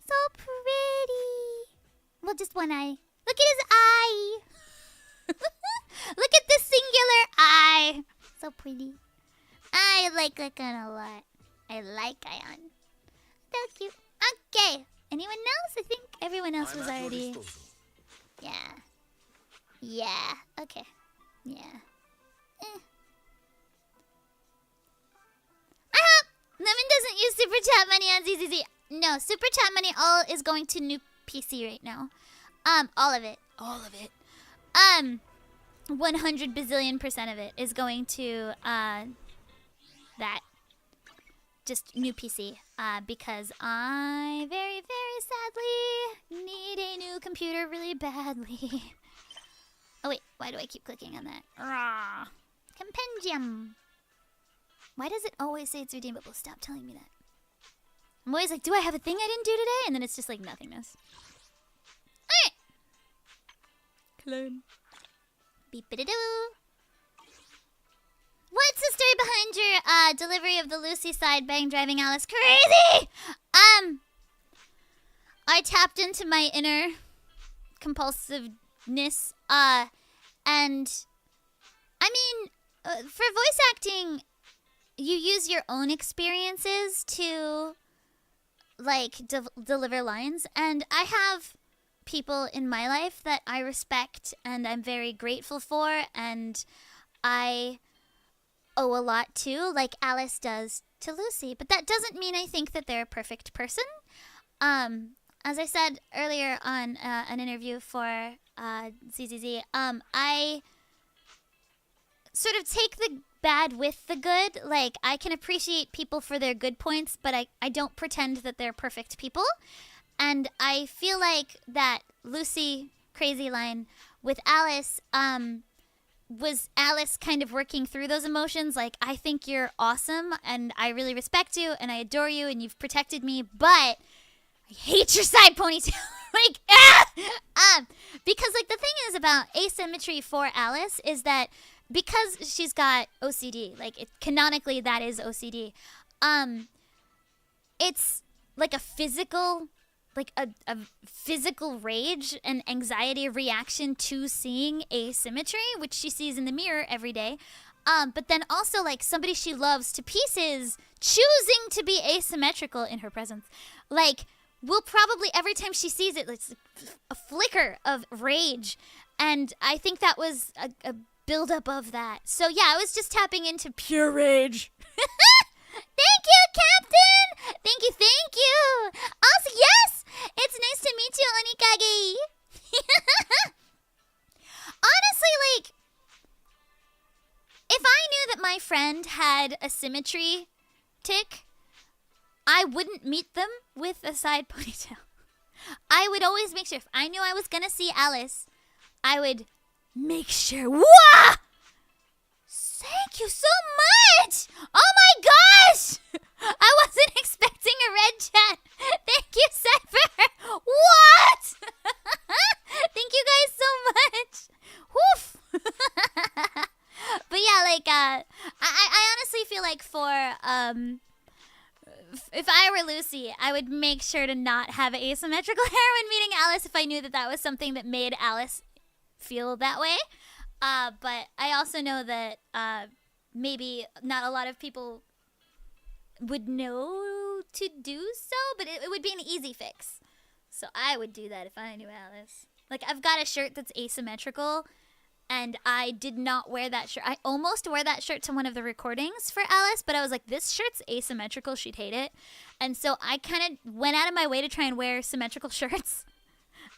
So pretty! Well, just one eye. Look at his eye! Look at the singular eye! So pretty. I like Lycon a lot. I like Ion. So cute. Okay. Anyone else? I think everyone else was already... Yeah. Yeah. Okay. Yeah. Lumin doesn't use Super Chat money on ZZZ. No, Super Chat money all is going to new PC right now. All of it. 100 bazillion% of it is going to that. Just new PC. Because I very, very sadly need a new computer really badly. Oh wait, why do I keep clicking on that? Compendium. Why does it always say it's redeemable? Stop telling me that. I'm always like, do I have a thing I didn't do today? And then it's just like nothingness. Alright. Clone. Beep-a-da-doo. What's the story behind your delivery of the Lucy side bang driving Alice crazy? I tapped into my inner compulsiveness, and I mean, for voice acting, you use your own experiences to, like, deliver lines, and I have people in my life that I respect and I'm very grateful for, and I owe a lot to, like Alice does to Lucy. But that doesn't mean I think that they're a perfect person. As I said earlier on an interview for ZZZ, I sort of take the bad with the good. Like, I can appreciate people for their good points, but I don't pretend that they're perfect people. And I feel like that Lucy crazy line with Alice was Alice kind of working through those emotions. Like, I think you're awesome, and I really respect you, and I adore you, and you've protected me, but I hate your side ponytail. Like, because, like, the thing is about asymmetry for Alice is that because she's got OCD, like, canonically that is OCD, it's like a physical... like a physical rage and anxiety reaction to seeing asymmetry, which she sees in the mirror every day. But then also, like, somebody she loves to pieces choosing to be asymmetrical in her presence. Like, will probably, every time she sees it, it's a flicker of rage. And I think that was a buildup of that. So, yeah, I was just tapping into pure rage. Thank you, Captain! Thank you! Also, yes! It's nice to meet you, Onika. had a symmetry tick, I wouldn't meet them with a side ponytail. I would always make sure, if I knew I was gonna see Alice, I would make sure. Wah! Thank you so much! Oh my gosh! I wasn't expecting a red chat. Thank you, Cypher. What? Thank you guys so much. Woof. But yeah, like I honestly feel like for if I were Lucy, I would make sure to not have asymmetrical hair when meeting Alice if I knew that that was something that made Alice feel that way. But I also know that maybe not a lot of people would know to do so, but it would be an easy fix. So I would do that if I knew Alice. Like, I've got a shirt that's asymmetrical, and I did not wear that shirt. I almost wore that shirt to one of the recordings for Alice, but I was like, this shirt's asymmetrical. She'd hate it. And so I kind of went out of my way to try and wear symmetrical shirts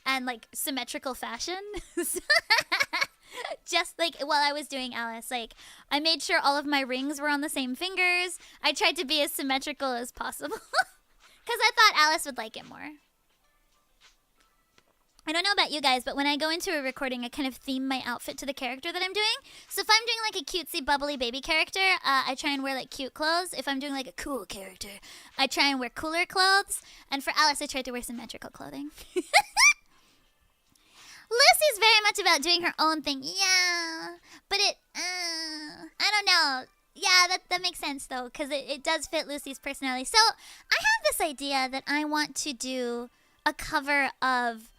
and, like, symmetrical fashion. Just like while I was doing Alice, like I made sure all of my rings were on the same fingers. I tried to be as symmetrical as possible because I thought Alice would like it more. I don't know about you guys, but when I go into a recording, I kind of theme my outfit to the character that I'm doing. So if I'm doing like a cutesy, bubbly baby character, I try and wear like cute clothes. If I'm doing like a cool character, I try and wear cooler clothes. And for Alice, I tried to wear symmetrical clothing. Lucy's very much about doing her own thing. Yeah, but I don't know. Yeah, that makes sense, though, because it does fit Lucy's personality. So I have this idea that I want to do a cover of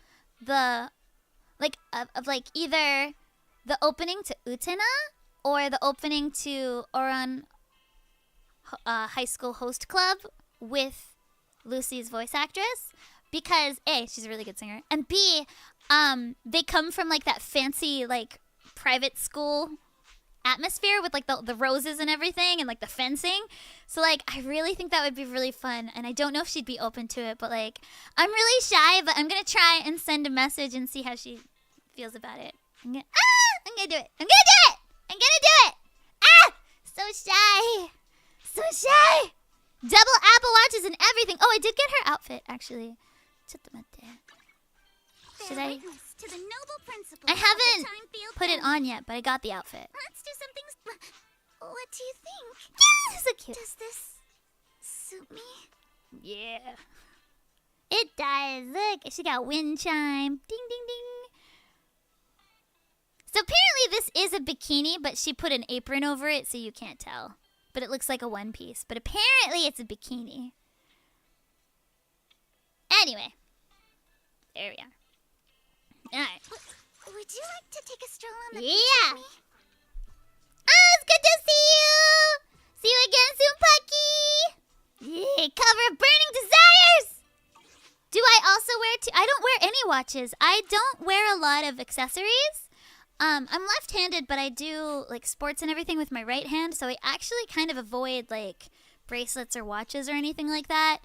the, like, of either the opening to Utena or the opening to Oran High School Host Club with Lucy's voice actress. Because A, she's a really good singer, and B, they come from like that fancy like private school atmosphere with like the roses and everything and like the fencing. So like I really think that would be really fun, and I don't know if she'd be open to it, but like I'm really shy, but I'm gonna try and send a message and see how she feels about it. I'm gonna do it. I'm gonna do it. I'm gonna do it. Ah, so shy, so shy. Double Apple Watches and everything. Oh, I did get her outfit actually. Should I? To the noble principles I haven't of the Thymefield put it family. on yet, but I got the outfit. Let's do something. What do you think? Yeah, so cute. Does this suit me? Yeah. It does. Look, she got wind chime. Ding, ding, ding. So apparently this is a bikini, but she put an apron over it, so you can't tell. But it looks like a one piece. But apparently it's a bikini. Anyway. There we are. Alright. Would you like to take a stroll on the Yeah. beach with me? Oh, it's good to see you! See you again soon, Pucky! Yeah, cover of Burning Desires! Do I also wear I don't wear any watches. I don't wear a lot of accessories. I'm left-handed, but I do like sports and everything with my right hand, so I actually kind of avoid like bracelets or watches or anything like that.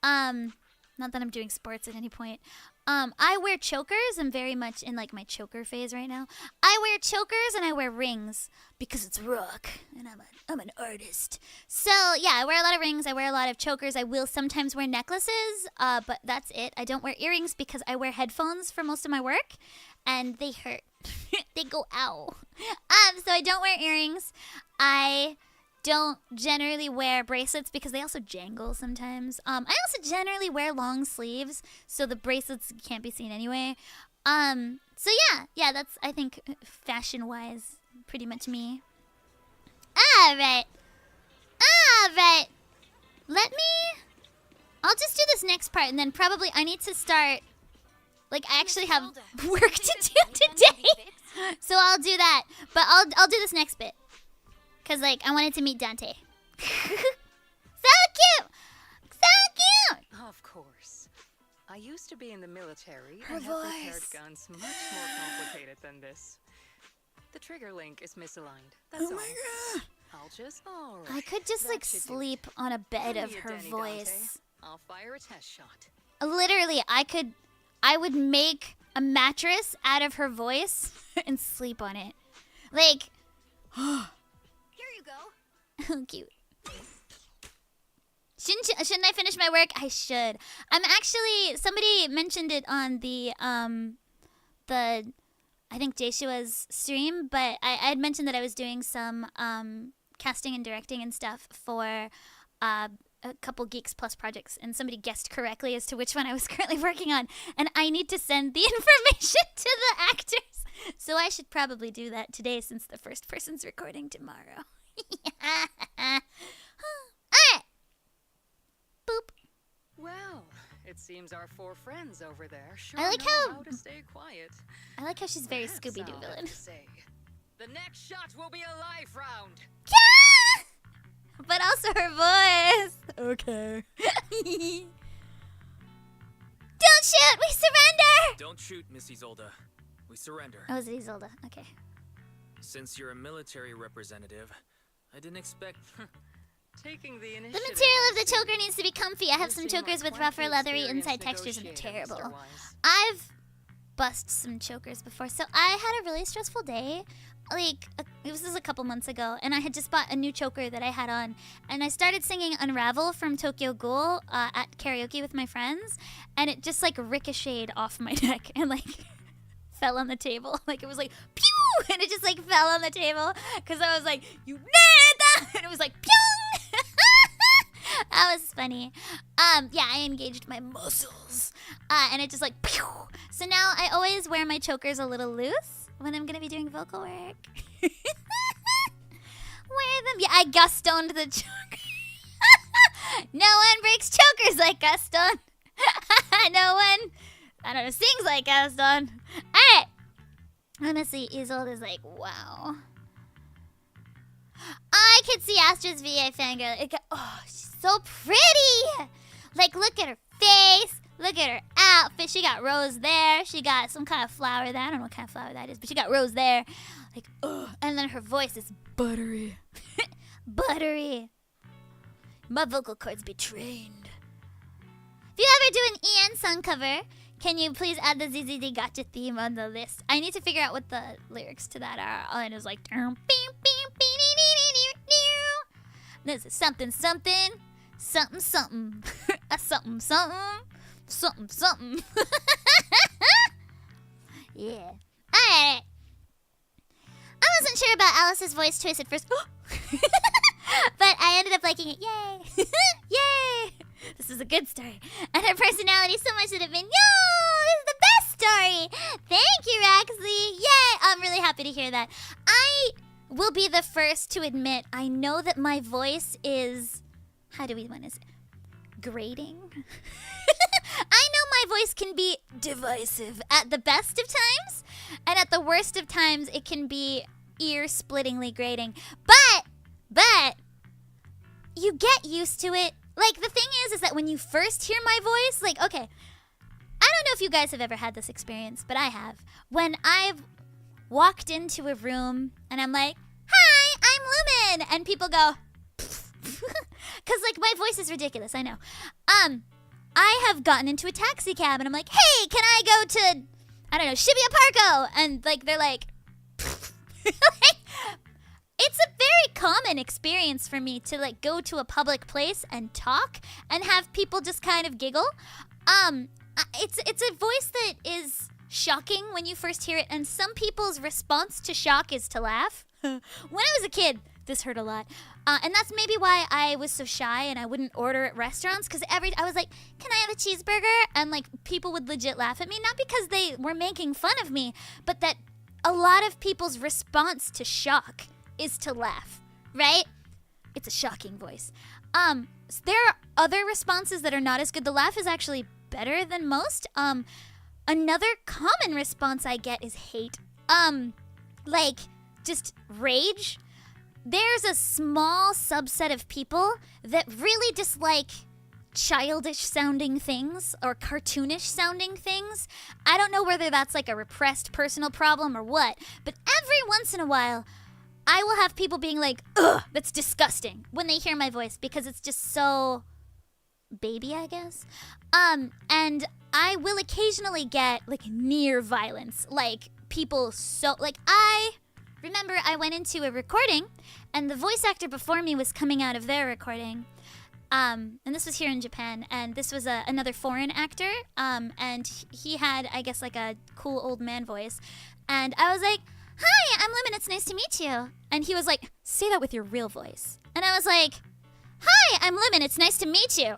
Not that I'm doing sports at any point. I wear chokers. I'm very much in like my choker phase right now. I wear chokers and I wear rings because it's rock and I'm an artist. So yeah, I wear a lot of rings. I wear a lot of chokers. I will sometimes wear necklaces, but that's it. I don't wear earrings because I wear headphones for most of my work, and they hurt. They go ow. So I don't wear earrings. I don't generally wear bracelets because they also jangle sometimes. I also generally wear long sleeves, so the bracelets can't be seen anyway. So yeah, that's, I think, fashion-wise, pretty much me. Alright. I'll just do this next part, and then probably I need to start, like, I actually have work to do today. So I'll do that, but I'll do this next bit. Because, like, I wanted to meet Dante. So cute! So cute! Of course. I used to be in the military Her and have repaired voice. guns much more complicated than this. The trigger link is misaligned. That's all. God. I'll just... All I right. could just, That like, should do sleep on a bed it. of Give me a her Denny, Dante. voice. I'll fire a test shot. Literally, I would make a mattress out of her voice and sleep on it. Like, Here you go. Cute. Shouldn't I finish my work? I should. I'm actually, somebody mentioned it on the I think Jeshua's stream, but I had mentioned that I was doing some casting and directing and stuff for a couple Geeks Plus projects, and somebody guessed correctly as to which one I was currently working on, and I need to send the information to the actors. So I should probably do that today since the first person's recording tomorrow. Alright. Boop. Well, it seems our four friends over there sure I like know how to stay quiet. I like how she's very Perhaps Scooby-Doo I'll have villain. to say, the next shot will be a life round. But also her voice. Okay. Don't shoot! We surrender! Don't shoot, Miss Isolde. We surrender. Oh, is it Isolde? Okay. Since you're a military representative, I didn't expect... Taking the The initiative. material of the choker needs to be comfy. I have some chokers with rougher, leathery inside textures and they're terrible. I've bust some chokers before, so I had a really stressful day. Like, this was a couple months ago, and I had just bought a new choker that I had on, and I started singing Unravel from Tokyo Ghoul at karaoke with my friends, and it just, like, ricocheted off my neck and, like, fell on the table. Like, it was like, pew! And it just, like, fell on the table, because I was like, you did that! And it was like, pew! That was funny. Yeah, I engaged my muscles, and it just, like, pew! So now I always wear my chokers a little loose when I'm gonna be doing vocal work. Wear them. Yeah, I gustoned the choker. No one breaks chokers like Gaston. No one, I don't know, sings like Gaston. Alright. Honestly, Isolde is like, wow. I could see Astra's VA fangirl. Oh, she's so pretty. Like, look at her face. Look at her outfit. She got rose there. She got some kind of flower there. I don't know what kind of flower that is, but she got rose there. Like, ugh. And then her voice is buttery. Buttery. My vocal cords be trained. If you ever do an EN song cover, can you please add the ZZZ Gacha theme on the list? I need to figure out what the lyrics to that are. And it was like, this is something, something, something, something, a something, something. Something, something. Yeah. Alright. I wasn't sure about Alice's voice choice at first. But I ended up liking it. Yay. Yay. This is a good story. And her personality so much that it been, yo, this is the best story. Thank you, Raxley. Yay. I'm really happy to hear that. I will be the first to admit I know that my voice is, when is it? Grating. I know my voice can be divisive at the best of times, and at the worst of times it can be ear-splittingly grating. But you get used to it. Like, the thing is that when you first hear my voice, like, okay, I don't know if you guys have ever had this experience, but I have. When I've walked into a room and I'm like, hi, I'm Lumin, and people go, because, like, my voice is ridiculous, I know. I have gotten into a taxi cab and I'm like, hey, can I go to, I don't know, Shibuya Parko? And, like, they're like, it's a very common experience for me to, like, go to a public place and talk and have people just kind of giggle. It's a voice that is shocking when you first hear it, and some people's response to shock is to laugh. When I was a kid, this hurt a lot. And that's maybe why I was so shy and I wouldn't order at restaurants, because I was like, can I have a cheeseburger? And, like, people would legit laugh at me, not because they were making fun of me, but that a lot of people's response to shock is to laugh, right? It's a shocking voice. There are other responses that are not as good. The laugh is actually better than most. Another common response I get is hate. Like, just rage. There's a small subset of people that really dislike childish sounding things or cartoonish sounding things. I don't know whether that's like a repressed personal problem or what, but every once in a while, I will have people being like, ugh, that's disgusting, when they hear my voice, because it's just so baby, I guess. And I will occasionally get, like, near violence. Like, people so, like, I remember I went into a recording, and the voice actor before me was coming out of their recording. And this was here in Japan, and this was another foreign actor, and he had, I guess, like a cool old man voice. And I was like, "Hi, I'm Lumin, it's nice to meet you." And he was like, "Say that with your real voice." And I was like, "Hi, I'm Lumin, it's nice to meet you."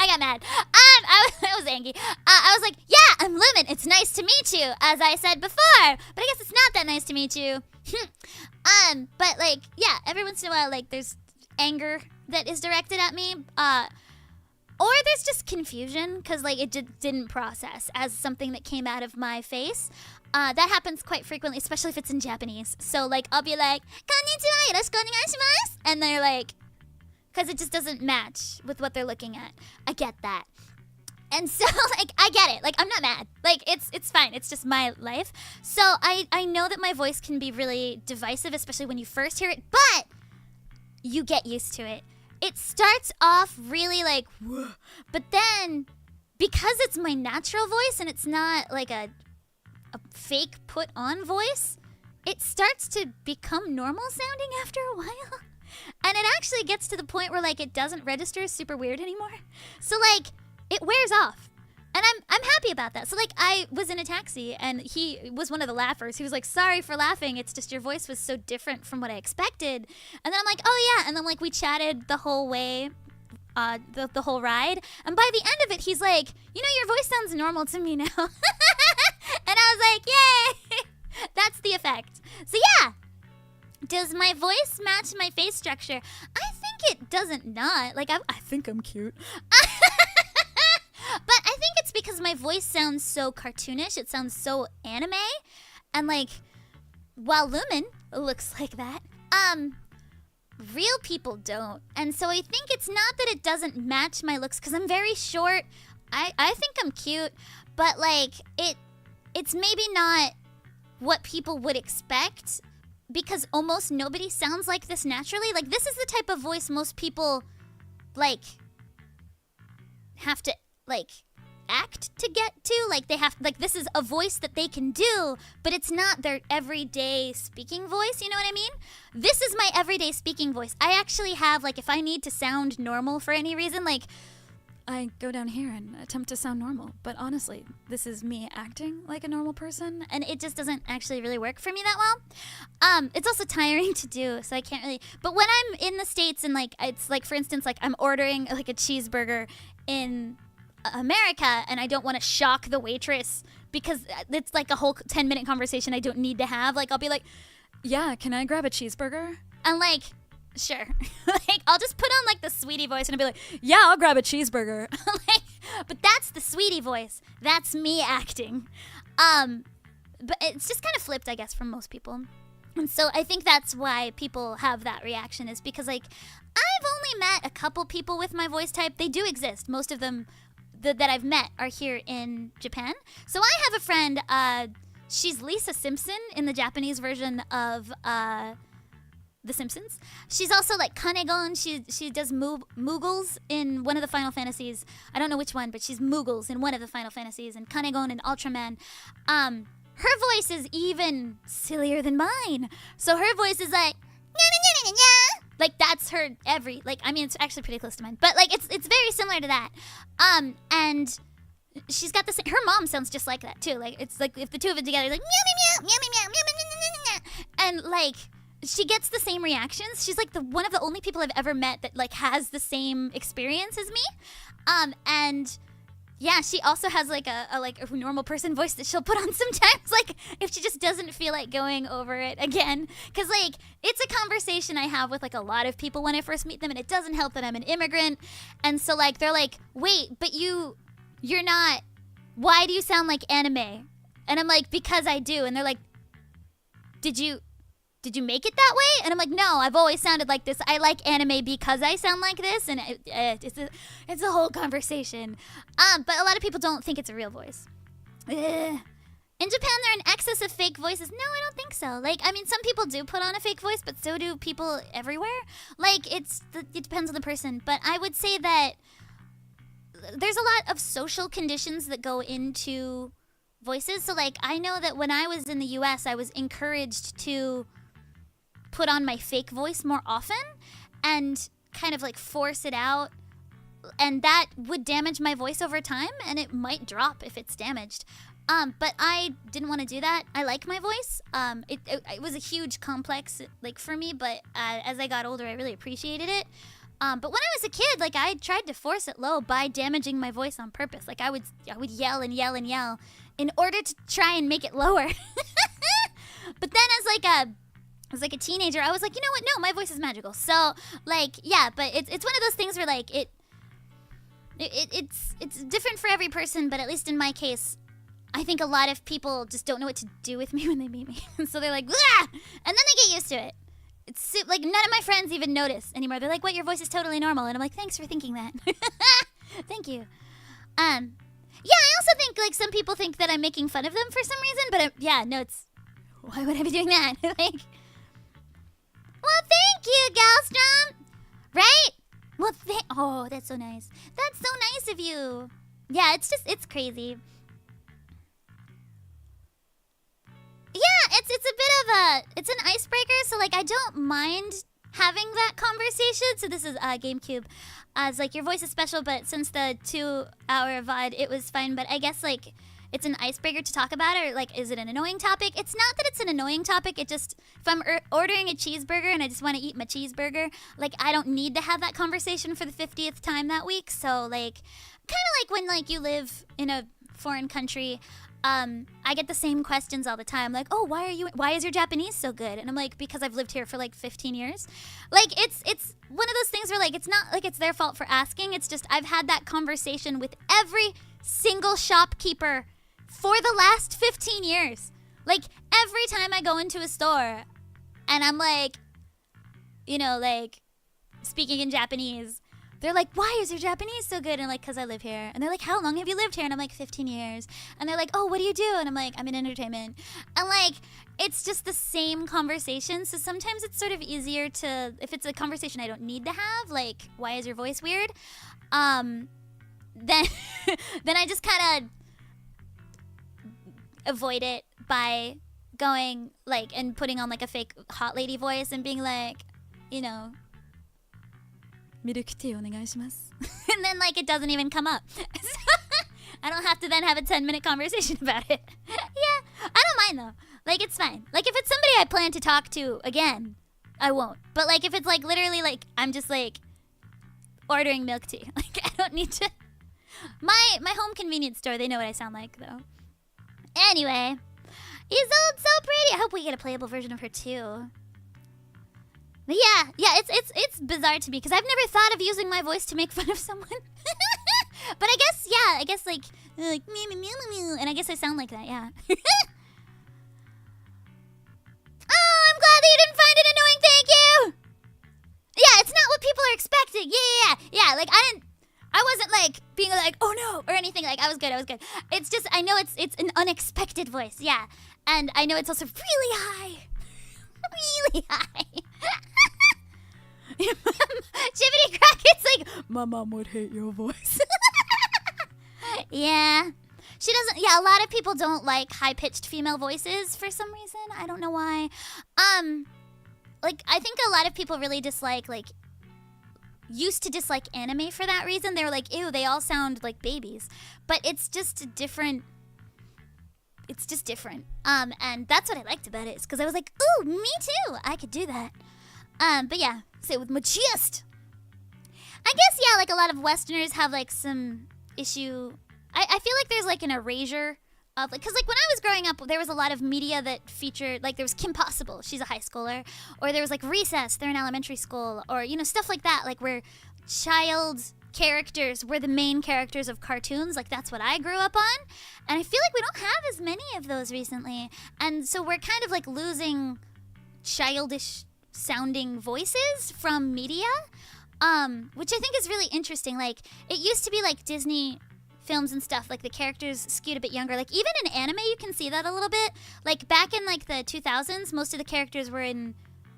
I got mad. I was angry. I was like, "Yeah, I'm Lumin, it's nice to meet you," as I said before. But I guess it's not that nice to meet you. But like, yeah, every once in a while, like, there's anger that is directed at me. Or there's just confusion, because like it didn't process as something that came out of my face. That happens quite frequently, especially if it's in Japanese. So like I'll be like, "Konnichiwa, yoroshiku onegaishimasu," and they're like, because it just doesn't match with what they're looking at. I get that. And so like I get it. Like I'm not mad. Like it's fine. It's just my life. So I know that my voice can be really divisive, especially when you first hear it, but you get used to it. It starts off really like, whoa, but then because it's my natural voice and it's not like a fake put on voice, it starts to become normal sounding after a while. And it actually gets to the point where like it doesn't register as super weird anymore. So like it wears off. And I'm happy about that. So like I was in a taxi and he was one of the laughers. He was like, "Sorry for laughing. It's just your voice was so different from what I expected." And then I'm like, "Oh yeah." And then like we chatted the whole way, the whole ride. And by the end of it, he's like, "You know, your voice sounds normal to me now." And I was like, "Yay!" That's the effect. So yeah. Does my voice match my face structure? I think it doesn't not. Like I think I'm cute. But I think it's because my voice sounds so cartoonish. It sounds so anime. And like, while Lumin looks like that, real people don't. And so I think it's not that it doesn't match my looks, because I'm very short. I think I'm cute, but like it's maybe not what people would expect, because almost nobody sounds like this naturally. Like this is the type of voice most people like have to like act to get to. Like they have, like this is a voice that they can do, but it's not their everyday speaking voice, you know what I mean? This is my everyday speaking voice. I actually have, like, if I need to sound normal for any reason, like I go down here and attempt to sound normal, but honestly, this is me acting like a normal person, and it just doesn't actually really work for me that well. It's also tiring to do, so I can't really, but when I'm in the States and like, it's like, for instance, like I'm ordering like a cheeseburger in America and I don't want to shock the waitress because it's like a whole 10-minute conversation I don't need to have. Like I'll be like, "Yeah, can I grab a cheeseburger?" And like, sure. Like I'll just put on like the sweetie voice and I'll be like, "Yeah, I'll grab a cheeseburger." Like, but that's the sweetie voice. That's me acting. But it's just kind of flipped, I guess, from most people. And so I think that's why people have that reaction, is because like I've only met a couple people with my voice type. They do exist. Most of them that I've met are here in Japan. So I have a friend, she's Lisa Simpson in the Japanese version of The Simpsons. She's also like Kanegon. She does Moogles in one of the Final Fantasies. I don't know which one, but she's Moogles in one of the Final Fantasies, and Kanegon and Ultraman. Her voice is even sillier than mine. So her voice is like, like that's her like, I mean, it's actually pretty close to mine, but like it's very similar to that. And she's got this, her mom sounds just like that too. Like it's like if the two of it together, like meow meow meow meow meow meow meow, and like she gets the same reactions. She's like one of the only people I've ever met that like has the same experience as me. And yeah, she also has like a normal person voice that she'll put on sometimes, like if she just doesn't feel like going over it again. Cause like it's a conversation I have with like a lot of people when I first meet them, and it doesn't help that I'm an immigrant. And so like they're like, "Wait, but you're not, why do you sound like anime?" And I'm like, "Because I do." And they're like, Did you make it that way?" And I'm like, "No, I've always sounded like this. I like anime because I sound like this." And it's a whole conversation. But a lot of people don't think it's a real voice. In Japan, there are an excess of fake voices. No, I don't think so. Like, I mean, some people do put on a fake voice, but so do people everywhere. Like, it depends on the person. But I would say that there's a lot of social conditions that go into voices. So like I know that when I was in the US, I was encouraged to put on my fake voice more often and kind of like force it out, and that would damage my voice over time, and it might drop if it's damaged. But I didn't want to do that. I like my voice. It was a huge complex like for me, but as I got older, I really appreciated it. But when I was a kid, like I tried to force it low by damaging my voice on purpose. Like I would yell and yell and yell in order to try and make it lower. But then as like a teenager, I was like, you know what? No, my voice is magical. So like, yeah, but it's one of those things where like it's different for every person, but at least in my case, I think a lot of people just don't know what to do with me when they meet me. So they're like, "Wah!" And then they get used to it. It's like none of my friends even notice anymore. They're like, "What? Your voice is totally normal." And I'm like, "Thanks for thinking that." Thank you. Yeah, I also think like some people think that I'm making fun of them for some reason, but yeah, no, it's why would I be doing that? Like, well, thank you, Galstrom. Right? Well, oh, that's so nice. That's so nice of you. Yeah, it's crazy. Yeah, it's a bit of it's an icebreaker, so like I don't mind having that conversation. So this is GameCube. It's like your voice is special, but since the 2-hour VOD, it was fine. But I guess like it's an icebreaker to talk about it, or like is it an annoying topic? It's not that it's an annoying topic. It just, if I'm ordering a cheeseburger and I just want to eat my cheeseburger, like I don't need to have that conversation for the 50th time that week. So like kind of like when like you live in a foreign country, I get the same questions all the time, like, oh, why is your Japanese so good? And I'm like, because I've lived here for like 15 years. Like it's one of those things where like it's not like it's their fault for asking. It's just I've had that conversation with every single shopkeeper for the last 15 years. Like every time I go into a store and I'm like, you know, like speaking in Japanese, they're like, why is your Japanese so good? And like, because I live here. And they're like, how long have you lived here? And I'm like, 15 years. And they're like, oh, what do you do? And I'm like, I'm in entertainment. And like, it's just the same conversation. So sometimes it's sort of easier to, if it's a conversation I don't need to have, like, why is your voice weird? Then I just kind of avoid it by going like, and putting on like a fake hot lady voice and being like, you know, ミルクティーお願いします and then like it doesn't even come up. I don't have to then have a 10-minute conversation about it. Yeah, I don't mind though. Like it's fine. Like if it's somebody I plan to talk to again, I won't. But like if it's like literally like I'm just like ordering milk tea, like I don't need to. My home convenience store, they know what I sound like though. Anyway, Isolde's so pretty. I hope we get a playable version of her too. But yeah, it's bizarre to me because I've never thought of using my voice to make fun of someone. But I guess like meow, meow, meow, meow, and I guess I sound like that, yeah. Oh, I'm glad that you didn't find it annoying, thank you! Yeah, it's not what people are expecting. Yeah, like I wasn't like being like, oh no, or anything. Like I was good. It's just, I know it's an unexpected voice, yeah. And I know it's also really high. Really high. Chippity Crockett's like, my mom would hate your voice. Yeah. She doesn't, yeah, a lot of people don't like high-pitched female voices for some reason. I don't know why. Like, I think a lot of people really used to dislike anime for that reason. They were like, ew, they all sound like babies. But it's just different. It's just different. And that's what I liked about it, is because I was like, ooh, me too. I could do that. But yeah, say it with my chest. I guess, yeah, like a lot of Westerners have like some issue. I feel like there's like an erasure of like, because like when I was growing up, there was a lot of media that featured, like there was Kim Possible, she's a high schooler, or there was like Recess, they're in elementary school, or you know, stuff like that, like where child characters were the main characters of cartoons. Like that's what I grew up on, and I feel like we don't have as many of those recently, and so we're kind of like losing childish sounding voices from media, which I think is really interesting. Like it used to be like Disney films and stuff, like the characters skewed a bit younger. Like even in anime you can see that a little bit. Like back in like the 2000s, most of the characters were in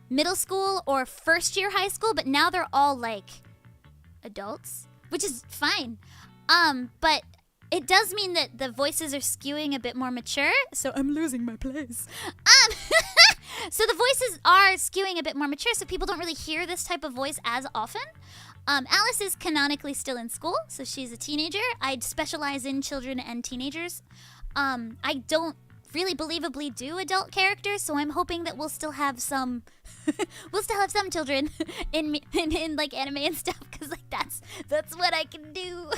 middle school or first year high school, but now they're all like adults, which is fine. But it does mean that the voices are skewing a bit more mature. So I'm losing my place. So the voices are skewing a bit more mature, so people don't really hear this type of voice as often. Alice is canonically still in school, so she's a teenager. I specialize in children and teenagers. I don't really believably do adult characters, so I'm hoping that we'll still have some children in like anime and stuff, because like that's what I can do.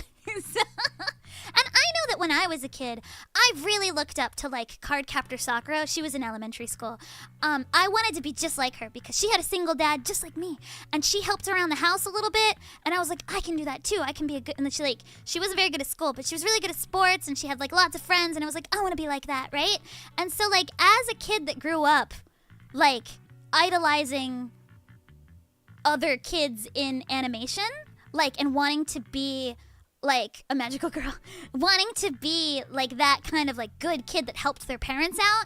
And I know that when I was a kid, I really looked up to like Cardcaptor Sakura. She was in elementary school. I wanted to be just like her because she had a single dad just like me, and she helped around the house a little bit, and I was like, I can do that too. I can be a good. And then she wasn't very good at school, but she was really good at sports, and she had like lots of friends, and I was like, I want to be like that, right? And so like as a kid that grew up like idolizing other kids in animation, like, and wanting to be like a magical girl, wanting to be like that kind of like good kid that helped their parents out,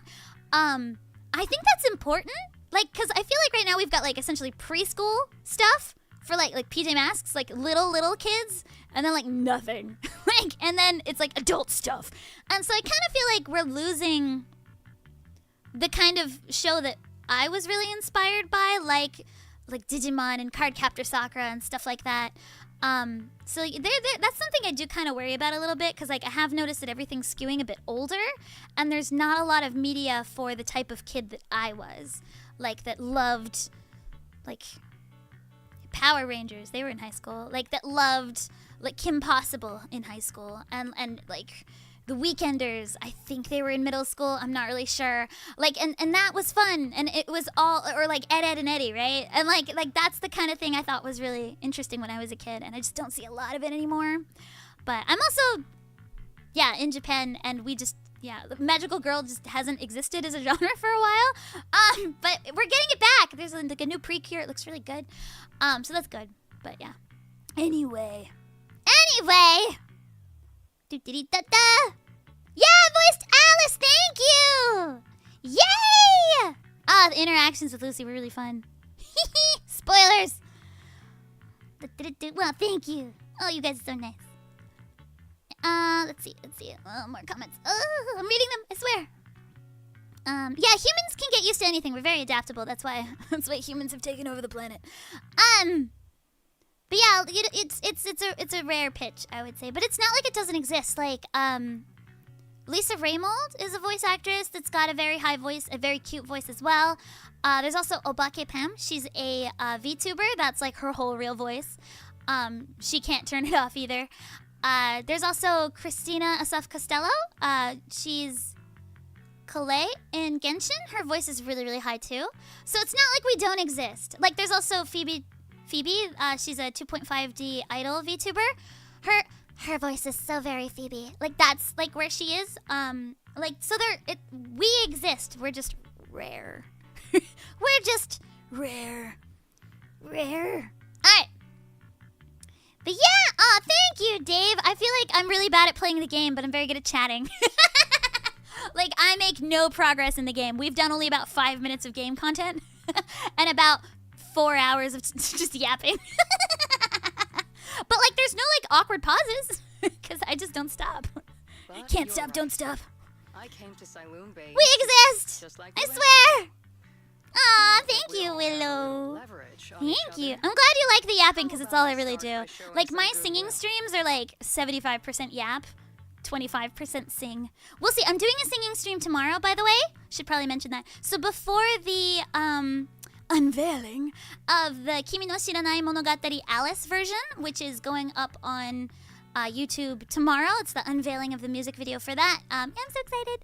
I think that's important, like, because I feel like right now we've got like essentially preschool stuff for like PJ Masks, like little kids, and then like nothing like, and then it's like adult stuff, and so I kind of feel like we're losing the kind of show that I was really inspired by, like Digimon and Cardcaptor Sakura and stuff like that. So that's something I do kind of worry about a little bit, because like I have noticed that everything's skewing a bit older, and there's not a lot of media for the type of kid that I was, like that loved like Power Rangers. They were in high school. Like that loved like Kim Possible in high school, and like the Weekenders, I think they were in middle school. I'm not really sure. Like, and that was fun. And it was all, or like Ed, and Eddie, right? And like that's the kind of thing I thought was really interesting when I was a kid. And I just don't see a lot of it anymore. But I'm also, in Japan. And we just, the magical girl just hasn't existed as a genre for a while. But we're getting it back. There's like a new Precure. It looks really good. So that's good. But yeah. Anyway. Do-do-do-da-da. Yeah, voiced Alice, thank you! Yay! The interactions with Lucy were really fun. Spoilers! Well, thank you. Oh, you guys are so nice. Let's see. More comments. Oh, I'm reading them, I swear. Humans can get used to anything. We're very adaptable. That's why humans have taken over the planet. But yeah, it's a rare pitch, I would say. But it's not like it doesn't exist. Like, Lisa Raymold is a voice actress that's got a very high voice, a very cute voice as well. There's also Obake Pam. She's a VTuber. That's like her whole real voice. She can't turn it off either. There's also Christina Asaf Costello. She's Kalei in Genshin. Her voice is really, really high too. So it's not like we don't exist. Like, there's also Phoebe, she's a 2.5D idol VTuber. Her voice is so very Phoebe. Like, that's like where she is. We exist. We're just rare. We're just rare. Alright. But yeah, thank you, Dave. I feel like I'm really bad at playing the game, but I'm very good at chatting. Like, I make no progress in the game. We've done only about 5 minutes of game content and about 4 hours of just yapping. But like, there's no like awkward pauses because I just don't stop. Can't stop, don't stop. I came to Siloon Bay. We exist! Just like I swear! Aw, thank you, Willow. Thank you. I'm glad you like the yapping, because it's all I really do. Like, my singing streams are like 75% yap, 25% sing. We'll see. I'm doing a singing stream tomorrow, by the way. Should probably mention that. So before the unveiling of the Kimi no Shiranai Monogatari Alice version, which is going up on YouTube tomorrow. It's the unveiling of the music video for that. I'm so excited.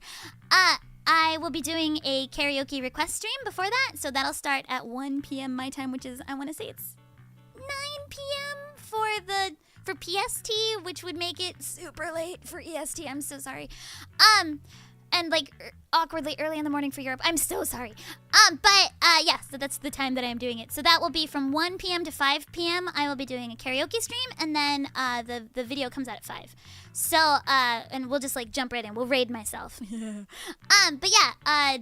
I will be doing a karaoke request stream before that, so that'll start at 1 p.m. my time, which is, I want to say it's 9 p.m. for PST, which would make it super late for EST. I'm so sorry. And like awkwardly early in the morning for Europe. I'm so sorry. Yeah, so that's the time that I'm doing it. So that will be from 1 p.m. to 5 p.m. I will be doing a karaoke stream, and then the video comes out at 5. So, and we'll just like jump right in. We'll raid myself. But yeah,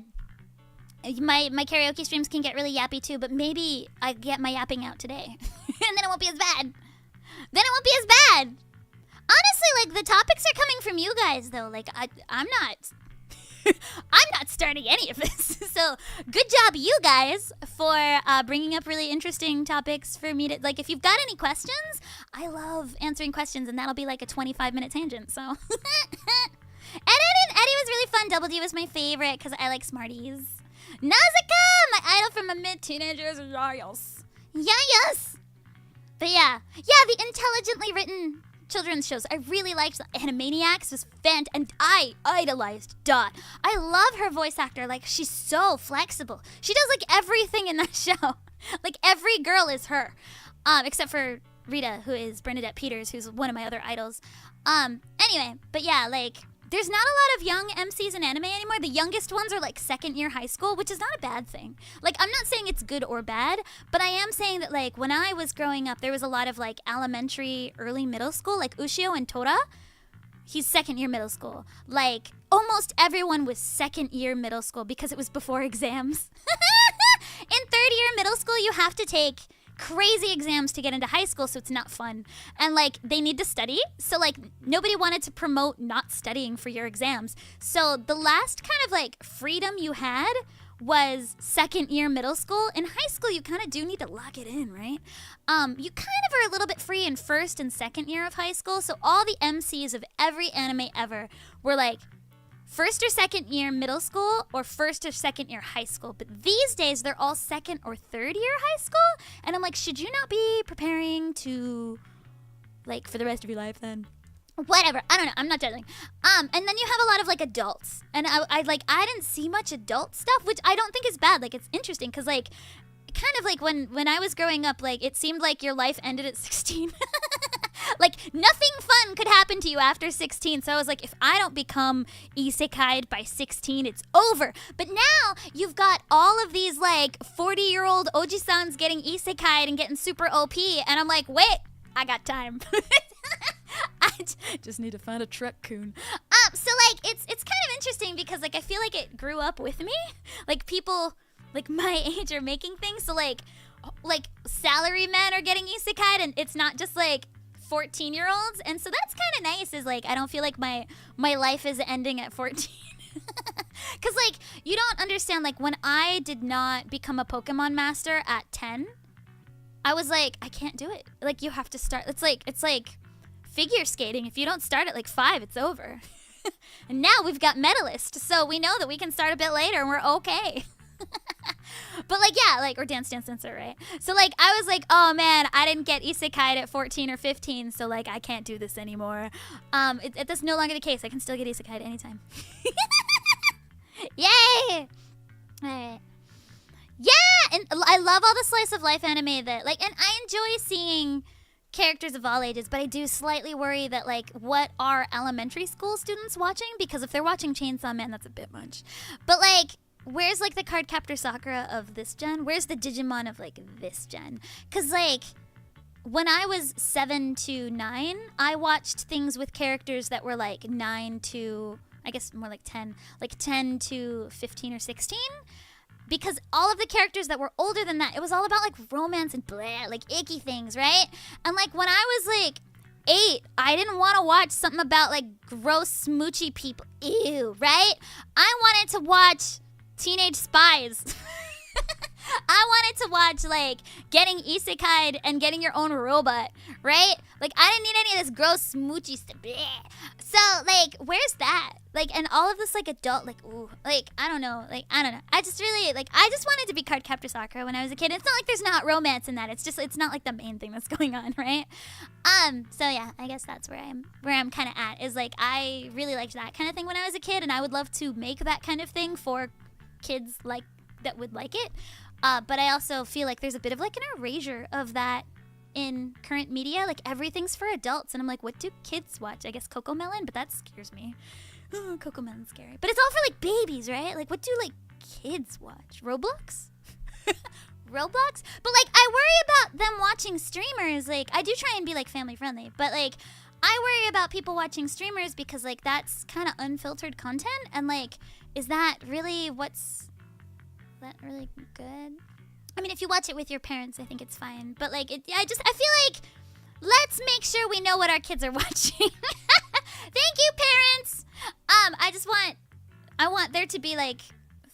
my karaoke streams can get really yappy too, but maybe I get my yapping out today. And then it won't be as bad. Honestly, like the topics are coming from you guys though. Like I'm not I'm not starting any of this. So good job you guys for bringing up really interesting topics for me to, like, if you've got any questions, I love answering questions, and that'll be like a 25-minute tangent. So Eddie was really fun. Double D was my favorite because I like Smarties. Nausicaa, my idol from a mid-teenagers. Yes. But yeah, the intelligently written children's shows. I really liked Animaniacs. Was and I idolized Dot. I love her voice actor. Like, she's so flexible. She does like everything in that show. Like, every girl is her, except for Rita, who is Bernadette Peters, who's one of my other idols. Anyway, but yeah, like, there's not a lot of young MCs in anime anymore. The youngest ones are like second year high school, which is not a bad thing. Like, I'm not saying it's good or bad, but I am saying that, like, when I was growing up, there was a lot of like elementary, early middle school, like Ushio and Tora. He's second year middle school. Like, almost everyone was second year middle school because it was before exams. In third year middle school, you have to take crazy exams to get into high school, so it's not fun. And like, they need to study, so like nobody wanted to promote not studying for your exams. So the last kind of like freedom you had was second year middle school. In high school, you kind of do need to lock it in, right? You kind of are a little bit free in first and second year of high school. So all the MCs of every anime ever were like first or second year middle school or first or second year high school. But these days, they're all second or third year high school. And I'm like, should you not be preparing to, like, for the rest of your life then? Whatever. I don't know. I'm not judging. And then you have a lot of, like, adults. And I didn't see much adult stuff, which I don't think is bad. Like, it's interesting because, like, kind of like when I was growing up, like, it seemed like your life ended at 16. Like, nothing fun could happen to you after 16. So I was like, if I don't become isekai'd by 16, it's over. But now you've got all of these, like, 40-year-old oji-sans getting isekai'd and getting super OP. And I'm like, wait, I got time. I just need to find a truck-coon. So, like, it's kind of interesting because, like, I feel like it grew up with me. Like, people, like, my age are making things. So, like salary men are getting isekai'd, and it's not just, like, 14-year-olds, and so that's kind of nice. Is like, I don't feel like my life is ending at 14. Because, like, you don't understand, like, when I did not become a Pokemon master at 10, I was like, I can't do it. Like, you have to start. It's like figure skating. If you don't start at like 5, it's over. And now we've got medalists, so we know that we can start a bit later and we're okay. But, like, yeah, like, or Dance Sensor, right? So, like, I was like, oh man, I didn't get isekai'd at 14 or 15, so, like, I can't do this anymore. That's no longer the case. I can still get isekai'd anytime. Yay! Alright. Yeah, and I love all the slice of life anime that, like, and I enjoy seeing characters of all ages, but I do slightly worry that, like, what are elementary school students watching? Because if they're watching Chainsaw Man, that's a bit much. But, like, where's, like, the Cardcaptor Sakura of this gen? Where's the Digimon of, like, this gen? Because, like, when I was 7 to 9, I watched things with characters that were, like, 9 to, I guess more like 10. Like, 10 to 15 or 16. Because all of the characters that were older than that, it was all about, like, romance and blah, like, icky things, right? And, like, when I was, like, 8, I didn't want to watch something about, like, gross smoochy people. Ew, right? I wanted to watch Teenage Spies. I wanted to watch, like, getting isekai'd and getting your own robot, right? Like, I didn't need any of this gross smoochy stuff. So, like, where's that? Like, and all of this, like, adult, like, ooh, like, I don't know. I just really, like, I just wanted to be Cardcaptor Sakura when I was a kid. It's not like there's not romance in that. It's just, it's not, like, the main thing that's going on, right? So, yeah, I guess that's where I'm kind of at, is, like, I really liked that kind of thing when I was a kid, and I would love to make that kind of thing for kids, like, that would like it. But I also feel like there's a bit of, like, an erasure of that in current media. Like, everything's for adults, and I'm like, what do kids watch? I guess Cocomelon, but that scares me. Oh, Cocomelon's scary. But it's all for, like, babies, right? Like, what do, like, kids watch? Roblox? Roblox? But, like, I worry about them watching streamers. Like, I do try and be, like, family friendly, but, like, I worry about people watching streamers because, like, that's kind of unfiltered content, and, like, is that really that really good? I mean, if you watch it with your parents, I think it's fine. But, like, I feel like, let's make sure we know what our kids are watching. I want there to be like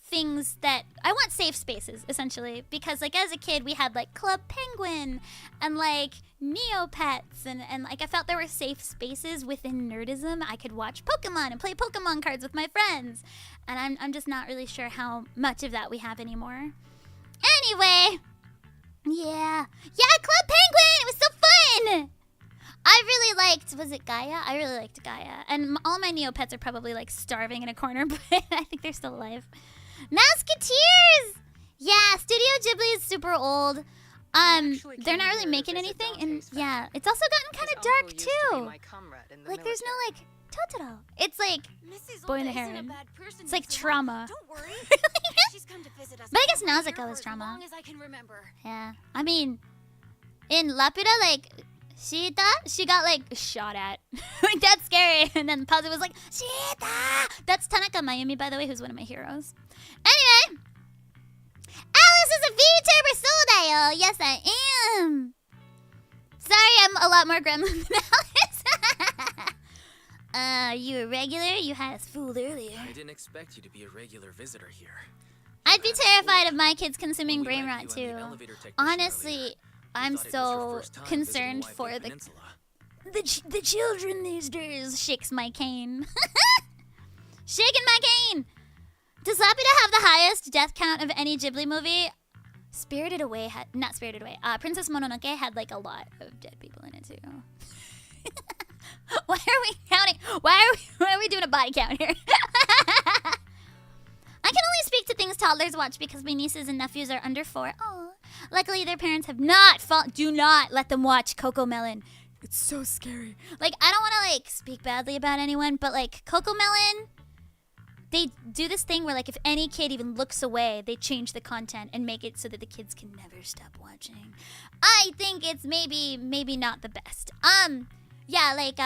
things that I want safe spaces essentially, because like as a kid we had like Club Penguin and like Neopets and like I felt there were safe spaces within nerdism. I could watch Pokemon and play Pokemon cards with my friends, and I'm just not really sure how much of that we have anymore. Anyway, yeah, Club Penguin, it was so fun. I really liked, was it Gaia? I really liked Gaia, and all my Neopets are probably like starving in a corner, but I think they're still alive. Musketeers! Yeah, Studio Ghibli is super old. They're not really making anything, and yeah, it's also gotten kind of dark too. Like there's no like Totoro. It's like Boy in the Heron. It's like trauma. Don't worry. She's come to visit us. But I guess every year Nausicaa for was as trauma. long as I can remember. Yeah, I mean, in Laputa, like Shita, she got like shot at. Like that's scary. And then Pazu was like, Shita! That's Tanaka Mayumi, by the way, who's one of my heroes. Anyway, Alice is a VTuber, so da yo. Yes, I am. Sorry, I'm a lot more gremlin than Alice. You a regular? You had us fooled earlier. I didn't expect you to be a regular visitor here. I'd be terrified of my kids consuming brain rot too. Honestly, I'm so concerned for the children these days. Shakes my cane. Shaking my cane. Does Laputa have the highest death count of any Ghibli movie? Spirited Away had, not Spirited Away. Princess Mononoke had like a lot of dead people in it too. Why are we counting? Why are we doing a body count here? I can only speak to things toddlers watch because my nieces and nephews are under 4. Oh, luckily their parents have not do not let them watch Cocomelon. It's so scary. Like I don't want to like speak badly about anyone, but like Cocomelon, they do this thing where like if any kid even looks away, they change the content and make it so that the kids can never stop watching. I think it's maybe not the best. Yeah, like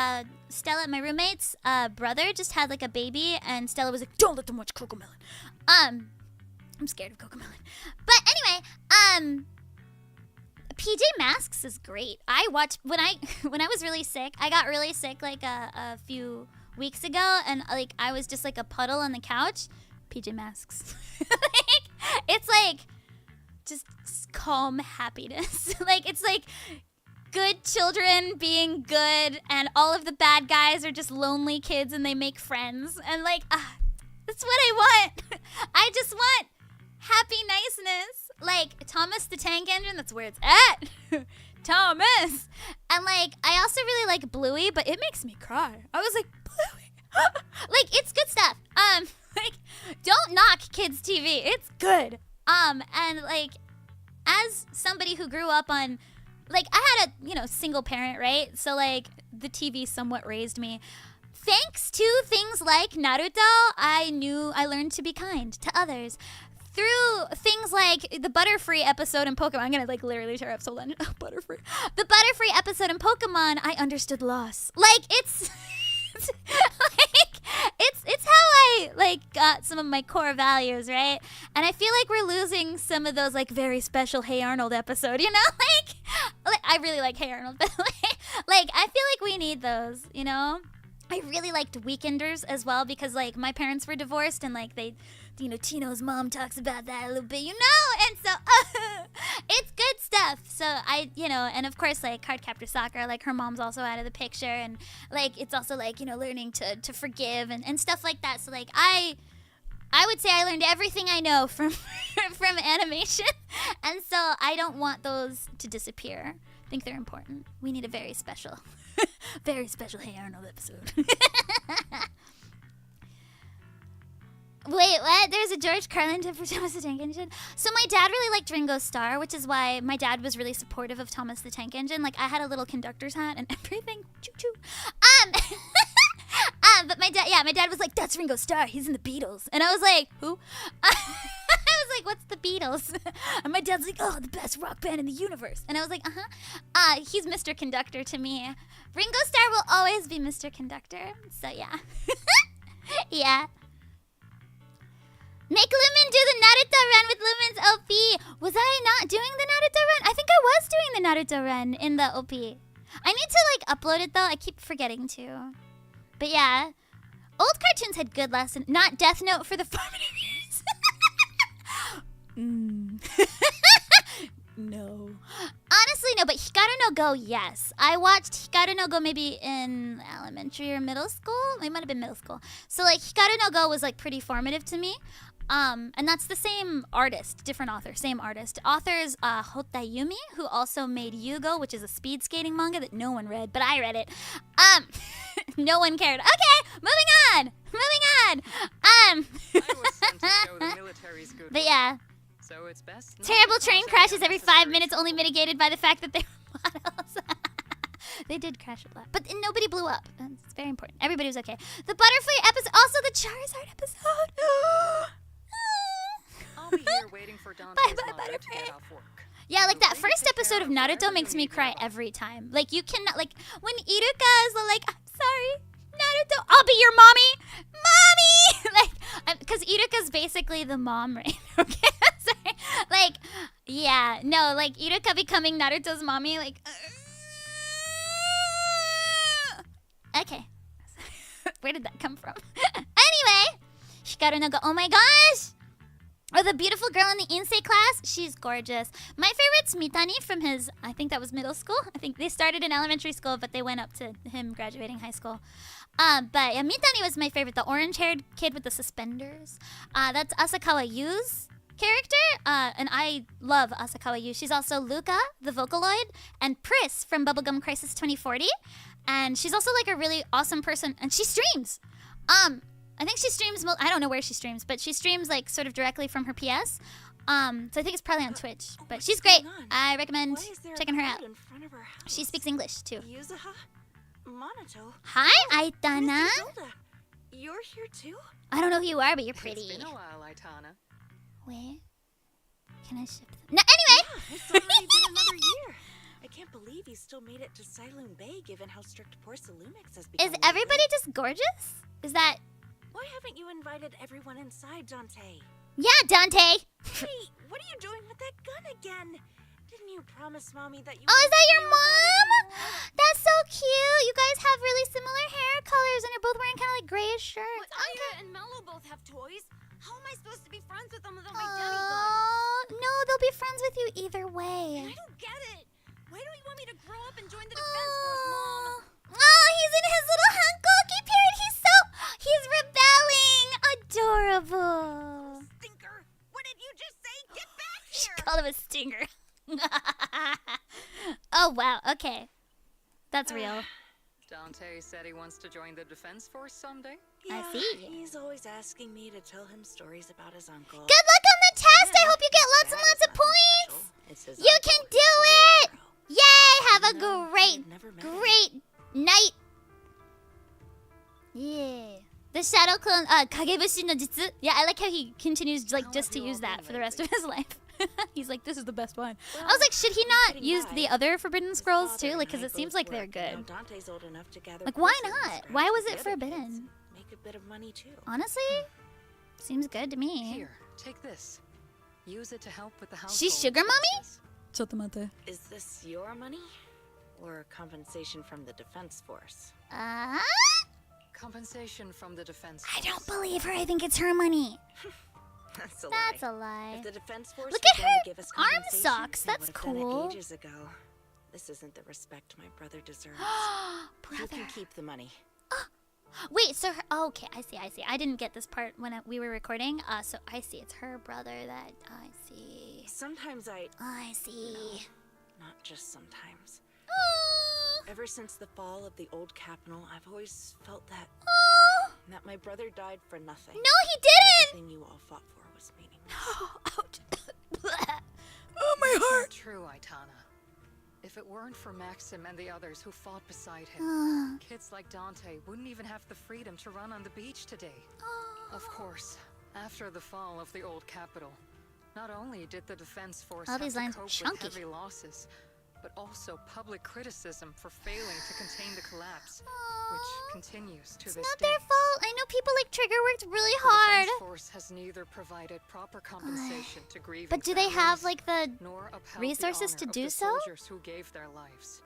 Stella, my roommate's brother just had like a baby, and Stella was like, "Don't let them watch Cocomelon." I'm scared of Cocomelon. But anyway, PJ Masks is great. I watched when I was really sick. I got really sick like a few weeks ago, and like I was just like a puddle on the couch. PJ Masks. Like, it's like just calm happiness. Like it's like good children being good, and all of the bad guys are just lonely kids, and they make friends. And like, that's what I want. I just want happy niceness. Like Thomas the Tank Engine, that's where it's at. Thomas. And like, I also really like Bluey, but it makes me cry. I was like, Bluey. Like, it's good stuff. Like, don't knock kids' TV. It's good. And like, as somebody who grew up on, like, I had a, single parent, right? So like, the TV somewhat raised me. Thanks to things like Naruto, I learned to be kind to others. Through things like the Butterfree episode in Pokemon, I'm gonna like literally tear up Soul Legend. Butterfree. The Butterfree episode in Pokemon, I understood loss. Like it's it's how I like got some of my core values, right? And I feel like we're losing some of those like very special Hey Arnold episode, like I really like Hey Arnold, but like I feel like we need those, I really liked Weekenders as well because like my parents were divorced and like they, Tino's mom talks about that a little bit, and so it's good stuff. So I, and of course like Cardcaptor Sakura, like her mom's also out of the picture, and like it's also like learning to forgive and stuff like that. So like I would say I learned everything I know from from animation, and so I don't want those to disappear. I think they're important. We need a very special Hey Arnold episode. Wait, what? There's a George Carlin tip for Thomas the Tank Engine? So my dad really liked Ringo Starr, which is why my dad was really supportive of Thomas the Tank Engine. Like, I had a little conductor's hat and everything. Choo-choo. But my dad was like, that's Ringo Starr. He's in the Beatles. And I was like, who? I was like, what's the Beatles? And my dad's like, oh, the best rock band in the universe. And I was like, he's Mr. Conductor to me. Ringo Starr will always be Mr. Conductor. So, yeah. Yeah. Make Lumin do the Naruto run with Lumin's OP. Was I not doing the Naruto run? I think I was doing the Naruto run in the OP. I need to like upload it though. I keep forgetting to. But yeah. old cartoons had good lessons. Not Death Note for the formative years. No. Honestly, no, but Hikaru no Go, yes. I watched Hikaru no Go maybe in elementary or middle school. It might have been middle school. So, like, Hikaru no Go was, like, pretty formative to me. And that's the same artist, different author, same artist. Author's Hotta Yumi, who also made Yugo, which is a speed skating manga that no one read, but I read it. No one cared. Okay, moving on. I was sent to show the military's good But work, yeah, so it's best not terrible to train cause crashes any every 5 unnecessary minutes, only trouble. mitigated by the fact that they were models. They did crash a lot, but nobody blew up. It's very important. Everybody was okay. The Butterfly episode, also the Charizard episode. I'll be here waiting for Dante's Bye, mother to Butterfree. get off work. Yeah, like that Please first take care episode of of Naruto whatever makes you me need cry now. every time. Like, you cannot, like, when Irukas are like, I'm sorry, Naruto, I'll be your mommy. Like, because Iruka's basically the mom, right? Okay, sorry. Like, yeah, no, like, Iruka becoming Naruto's mommy, like, okay. Where did that come from? Anyway, Hikaru no Go, oh my gosh! Or the beautiful girl in the Insei class, she's gorgeous. My favorite's Mitani from his, I think that was middle school. I think they started in elementary school, but they went up to him graduating high school. But yeah, Mitani was my favorite, the orange-haired kid with the suspenders. That's Asakawa Yu's character, and I love Asakawa Yu. She's also Luca, the Vocaloid, and Pris from Bubblegum Crisis 2040. And she's also like a really awesome person, and she streams. I think she streams, I don't know where she streams, but she streams like sort of directly from her PS. So I think it's probably on Twitch. But she's great. I recommend checking her out. She speaks English too. Yuzuha? Monato? Hi, Aitana. You're here too? I don't know who you are, but you're It's pretty. been a while, Aitana. Where can I ship them? No, anyway. It's already been another year. I can't believe you still made it to Silum Bay given how strict Porcelumix has become. Is everybody just gorgeous? Is that... Why haven't you invited everyone inside, Dante? Yeah, Dante. Hey, what are you doing with that gun again? Didn't you promise Mommy that you Oh, is wouldn't that your play with it mom? anymore? That's so cute. You guys have really similar hair colors, and you're both wearing kind of like grayish shirts. But Aya and Melo both have toys. How am I supposed to be friends with them without my daddy gun? No, they'll be friends with you either way. I don't get it. Why don't you want me to grow up and join the defense force, Mom? Oh, he's in his little hankoki period. He's rebelling. Adorable. Stinker! What did you just say? Get back She here! called him a stinger. Oh, wow. Okay. That's real. Dante said he wants to join the defense force someday. I see. He's always asking me to tell him stories about his uncle. Good luck on the test. I hope you get lots and That lots is of nothing points. special. It's his You uncle can who's do the real it. hero. Yay. Have a No, great, I've never met him. great night. Yeah. The shadow clone, Kagebushi no Jitsu. Yeah, I like how he continues like How just have to you use all that been for the rest of lately? his life. He's like, this is the best one. I Well, was like, should he not getting use by. the other Forbidden His Scrolls father too? and Like, because I it seems both like they're work, and now good. Dante's old enough to gather Like, why porcelain not? scraps Why was with it the other kids. forbidden? Make a bit of money too. Honestly, seems good to me. Here, take this. Use it to help with the house. She's sugar mommy? ちょっと待って。 Is this your money? Or compensation from the defense force? Compensation from the defense. I don't force. believe her. I think it's her money. That's a That's lie. a lie. If the defense force Look was at going her to give us arm compensation, socks. they That's would have done it cool. ages ago. This isn't the respect my brother deserves. You Brother. can keep the money. Wait, so her. Oh, okay, I see. I didn't get this part when we were recording. So I see. It's her brother that I see. Sometimes I see. not just sometimes. Oh. Ever since the fall of the old capital, I've always felt that that my brother died for nothing. No, he didn't. Everything you all fought for was meaningless. Ouch. Oh, my It's heart. not true, Aitana. If it weren't for Maxim and the others who fought beside him, kids like Dante wouldn't even have the freedom to run on the beach today. Of course, after the fall of the old capital, not only did the defense force All have these to lines are cope chunky. with heavy losses, but also public criticism for failing to contain the collapse, which continues to It's this not day. their fault. I know people like Trigger worked really The hard. defense force has neither provided proper compensation to grieving But do they have families, like the nor upheld resources the to honor of do the so? soldiers who gave their lives.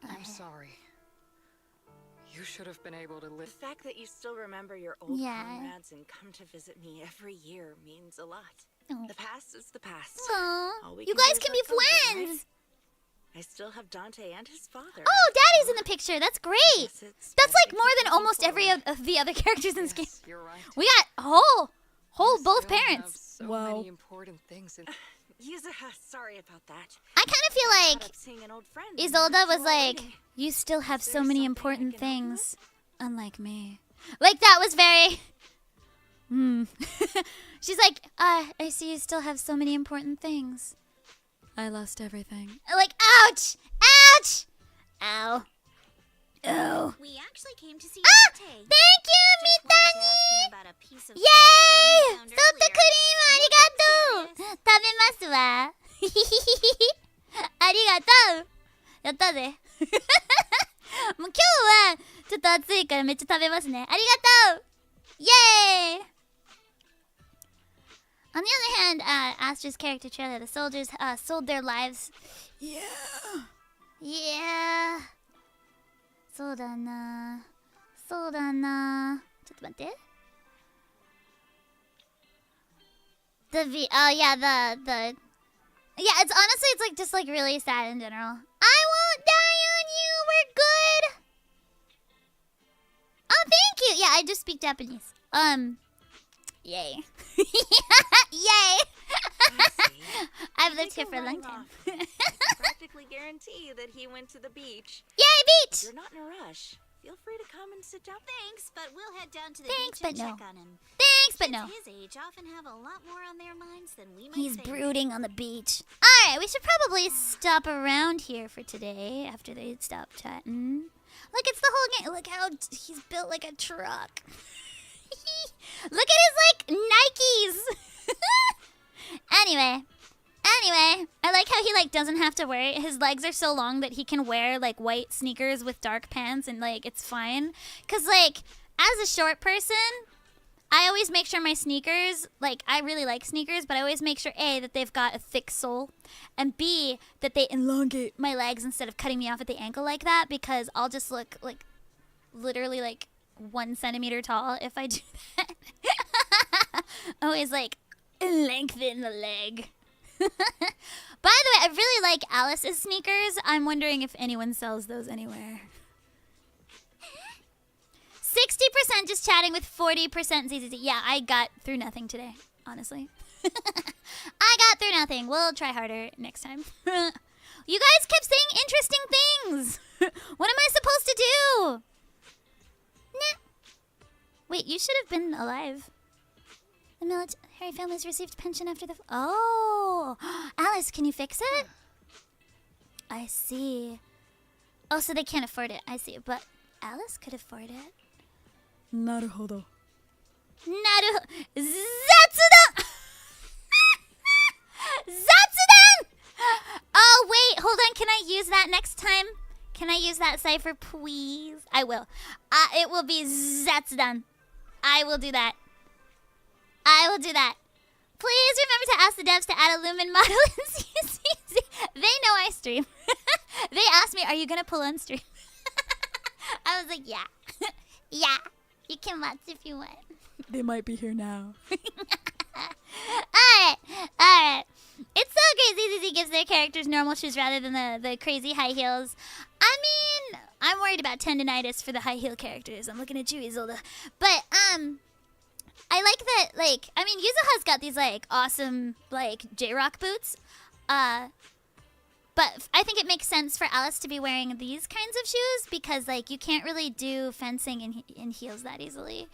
I'm sorry. You should have been able to The live. fact that you still remember your old Yeah. comrades and come to visit me every year means a lot. Oh. The past is the past. Aw. All we You can do guys is can be let go of it, right? friends. I still have Dante and his father. Oh, Daddy's in the picture. That's great. Guess it's That's better like to more keep than moving almost every forward. of the other characters in this game. Yes, you're right. We got whole You both still have parents. so Wow. many important things in Sorry about that. I kind of feel Caught like up seeing an old friend and Isolde left was you like, already. you still have Is so there many something I important can help you with? things, unlike me. Like that was very. She's like, I see you still have so many important things. I lost everything. Like, ouch, ouch, ow, ow. We actually came to see Ah! Dante. Thank you, Just wanted to ask him Mitani. about a piece of Yay! fish we found ソフトクリームありがとう。食べますわ。ありがとう。やったぜ。もう今日はちょっと暑いからめっちゃ食べますね。ありがとう。イエーイ。On the other hand, Astra's character trailer, the soldiers sold their lives. Yeah. Yeah. そうだな。そうだな。ちょっと待って。Oh yeah, the yeah, it's honestly it's like just like really sad in general. I won't die on you. We're good. Oh, thank you. Yeah, I just speak Japanese. Yay. Yay. I've lived here for a long time. Practically guarantee that he went to the beach. Yay, beach. You're not in a rush. Feel free to come and sit down. Thanks, but we'll head down to the Thanks, beach and but no. check on him. Thanks, but no. His age often have a lot more on their minds than we might He's think. brooding on the beach. Alright, we should probably stop around here for today after they stop chatting. Look, it's the whole game. Look how he's built like a truck. Look at his, like, Nikes. Anyway, I like how he, like, doesn't have to wear it. His legs are so long that he can wear, like, white sneakers with dark pants and, like, it's fine. Because, like, as a short person, I always make sure my sneakers, like, I really like sneakers, but I always make sure, A, that they've got a thick sole, and B, that they elongate my legs instead of cutting me off at the ankle like that, because I'll just look, like, literally, like, 1 centimeter tall if I do that. Always, like, lengthen the leg. By the way, I really like Alice's sneakers. I'm wondering if anyone sells those anywhere. 60% just chatting with 40% ZZZ. Yeah, I got through nothing today, honestly. I got through nothing. We'll try harder next time. You guys kept saying interesting things. What am I supposed to do? Nah. Wait, you should have been alive. The military families received pension after the... Oh! Alice, can you fix it? I see. Oh, so they can't afford it. I see. But Alice could afford it. なるほど。なるほど。雑談雑談 Oh, wait. Hold on. Can I use that next time? Can I use that cipher, please? I will. It will be 雑談. I will do that. I will do that. Please remember to ask the devs to add a Lumin model in ZZZ. They know I stream. They asked me, are you going to pull on stream? I was like, yeah. Yeah. You can watch if you want. They might be here now. Alright. It's so great ZZZ gives their characters normal shoes rather than the crazy high heels. I mean, I'm worried about tendinitis for the high heel characters. I'm looking at you, Isolde. But, I like that, like, I mean, Yuzuha's got these, like, awesome, like, J-Rock boots. But I think it makes sense for Alice to be wearing these kinds of shoes because, like, you can't really do fencing in heels that easily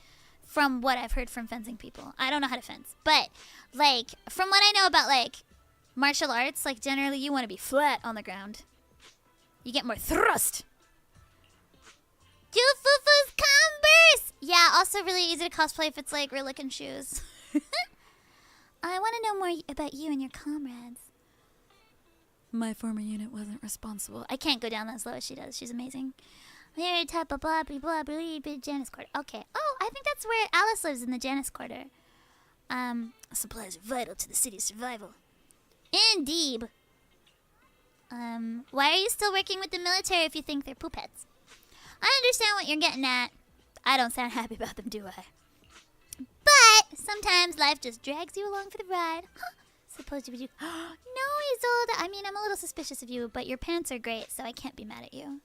from what I've heard from fencing people. I don't know how to fence. But, like, from what I know about, like, martial arts, like, generally you want to be flat on the ground. You get more thrust. Jufufu's Converse! Yeah, also really easy to cosplay if it's, like, real looking shoes. I want to know more about you and your comrades. My former unit wasn't responsible. I can't go down that slow as she does. She's amazing. Here, type of blah, blah, blah, blah, blah, Janus Quarter. Okay. Oh, I think that's where Alice lives, in the Janus Quarter. Supplies are vital to the city's survival. Indeed. Why are you still working with the military if you think they're poopettes? I understand what you're getting at. I don't sound happy about them, do I? But sometimes life just drags you along for the ride. Suppose you would do. No, Isolde. I mean, I'm a little suspicious of you, but your pants are great, so I can't be mad at you.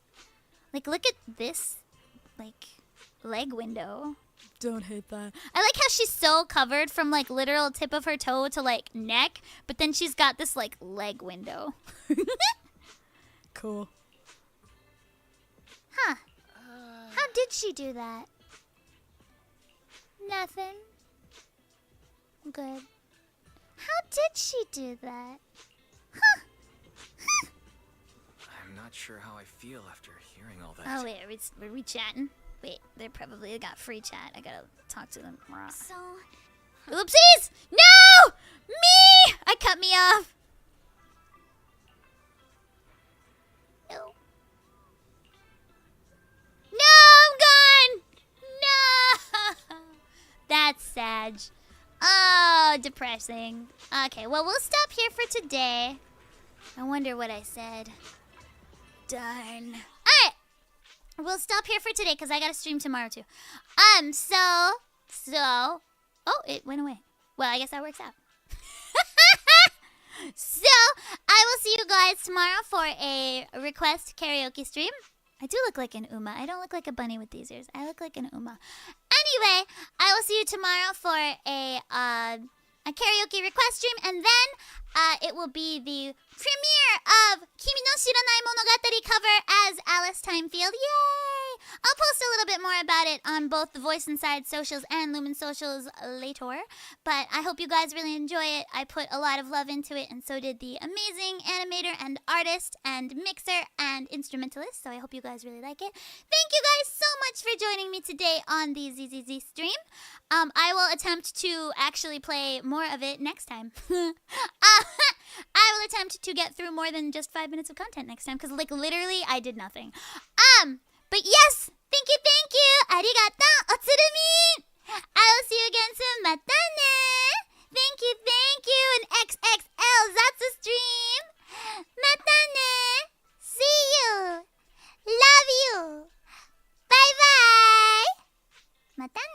Like, look at this, like, leg window. Don't hate that. I like how she's so covered from, like, literal tip of her toe to, like, neck, but then she's got this, like, leg window. Cool. Huh. How did she do that? Nothing. Good. How did she do that? Huh. I'm not sure how I feel after hearing all that. Oh, wait, are we chatting? Wait, they probably got free chat. I gotta talk to them. So, Oopsies! No! Me! I cut me off. No. No, I'm gone! No! That's sad. Oh, depressing. Okay, well, we'll stop here for today. I wonder what I said. Darn. Alright! We'll stop here for today because I gotta stream tomorrow too. Oh, it went away. Well, I guess that works out. So, I will see you guys tomorrow for a request karaoke stream. I do look like an Uma. I don't look like a bunny with these ears. I look like an Uma. Anyway, I will see you tomorrow for a karaoke request stream, and then it will be the premiere of Kimi no Shiranai Monogatari cover as Alice Thymefield. Yay! I'll post a little bit more about it on both the Voice Inside socials and Lumin socials later. But I hope you guys really enjoy it. I put a lot of love into it, and so did the amazing animator and artist and mixer and instrumentalist. So I hope you guys really like it. Thank you guys so much for joining me today on the ZZZ stream. I will attempt to actually play more of it next time. I will attempt to get through more than just 5 minutes of content next time, because, like, literally, I did nothing. But yes, thank you. Arigato, otsurumin! I will see you again soon. Mata ne! Thank you, and XXL Zatsu stream! Mata ne! See you! Love you! Bye-bye! Mata ne!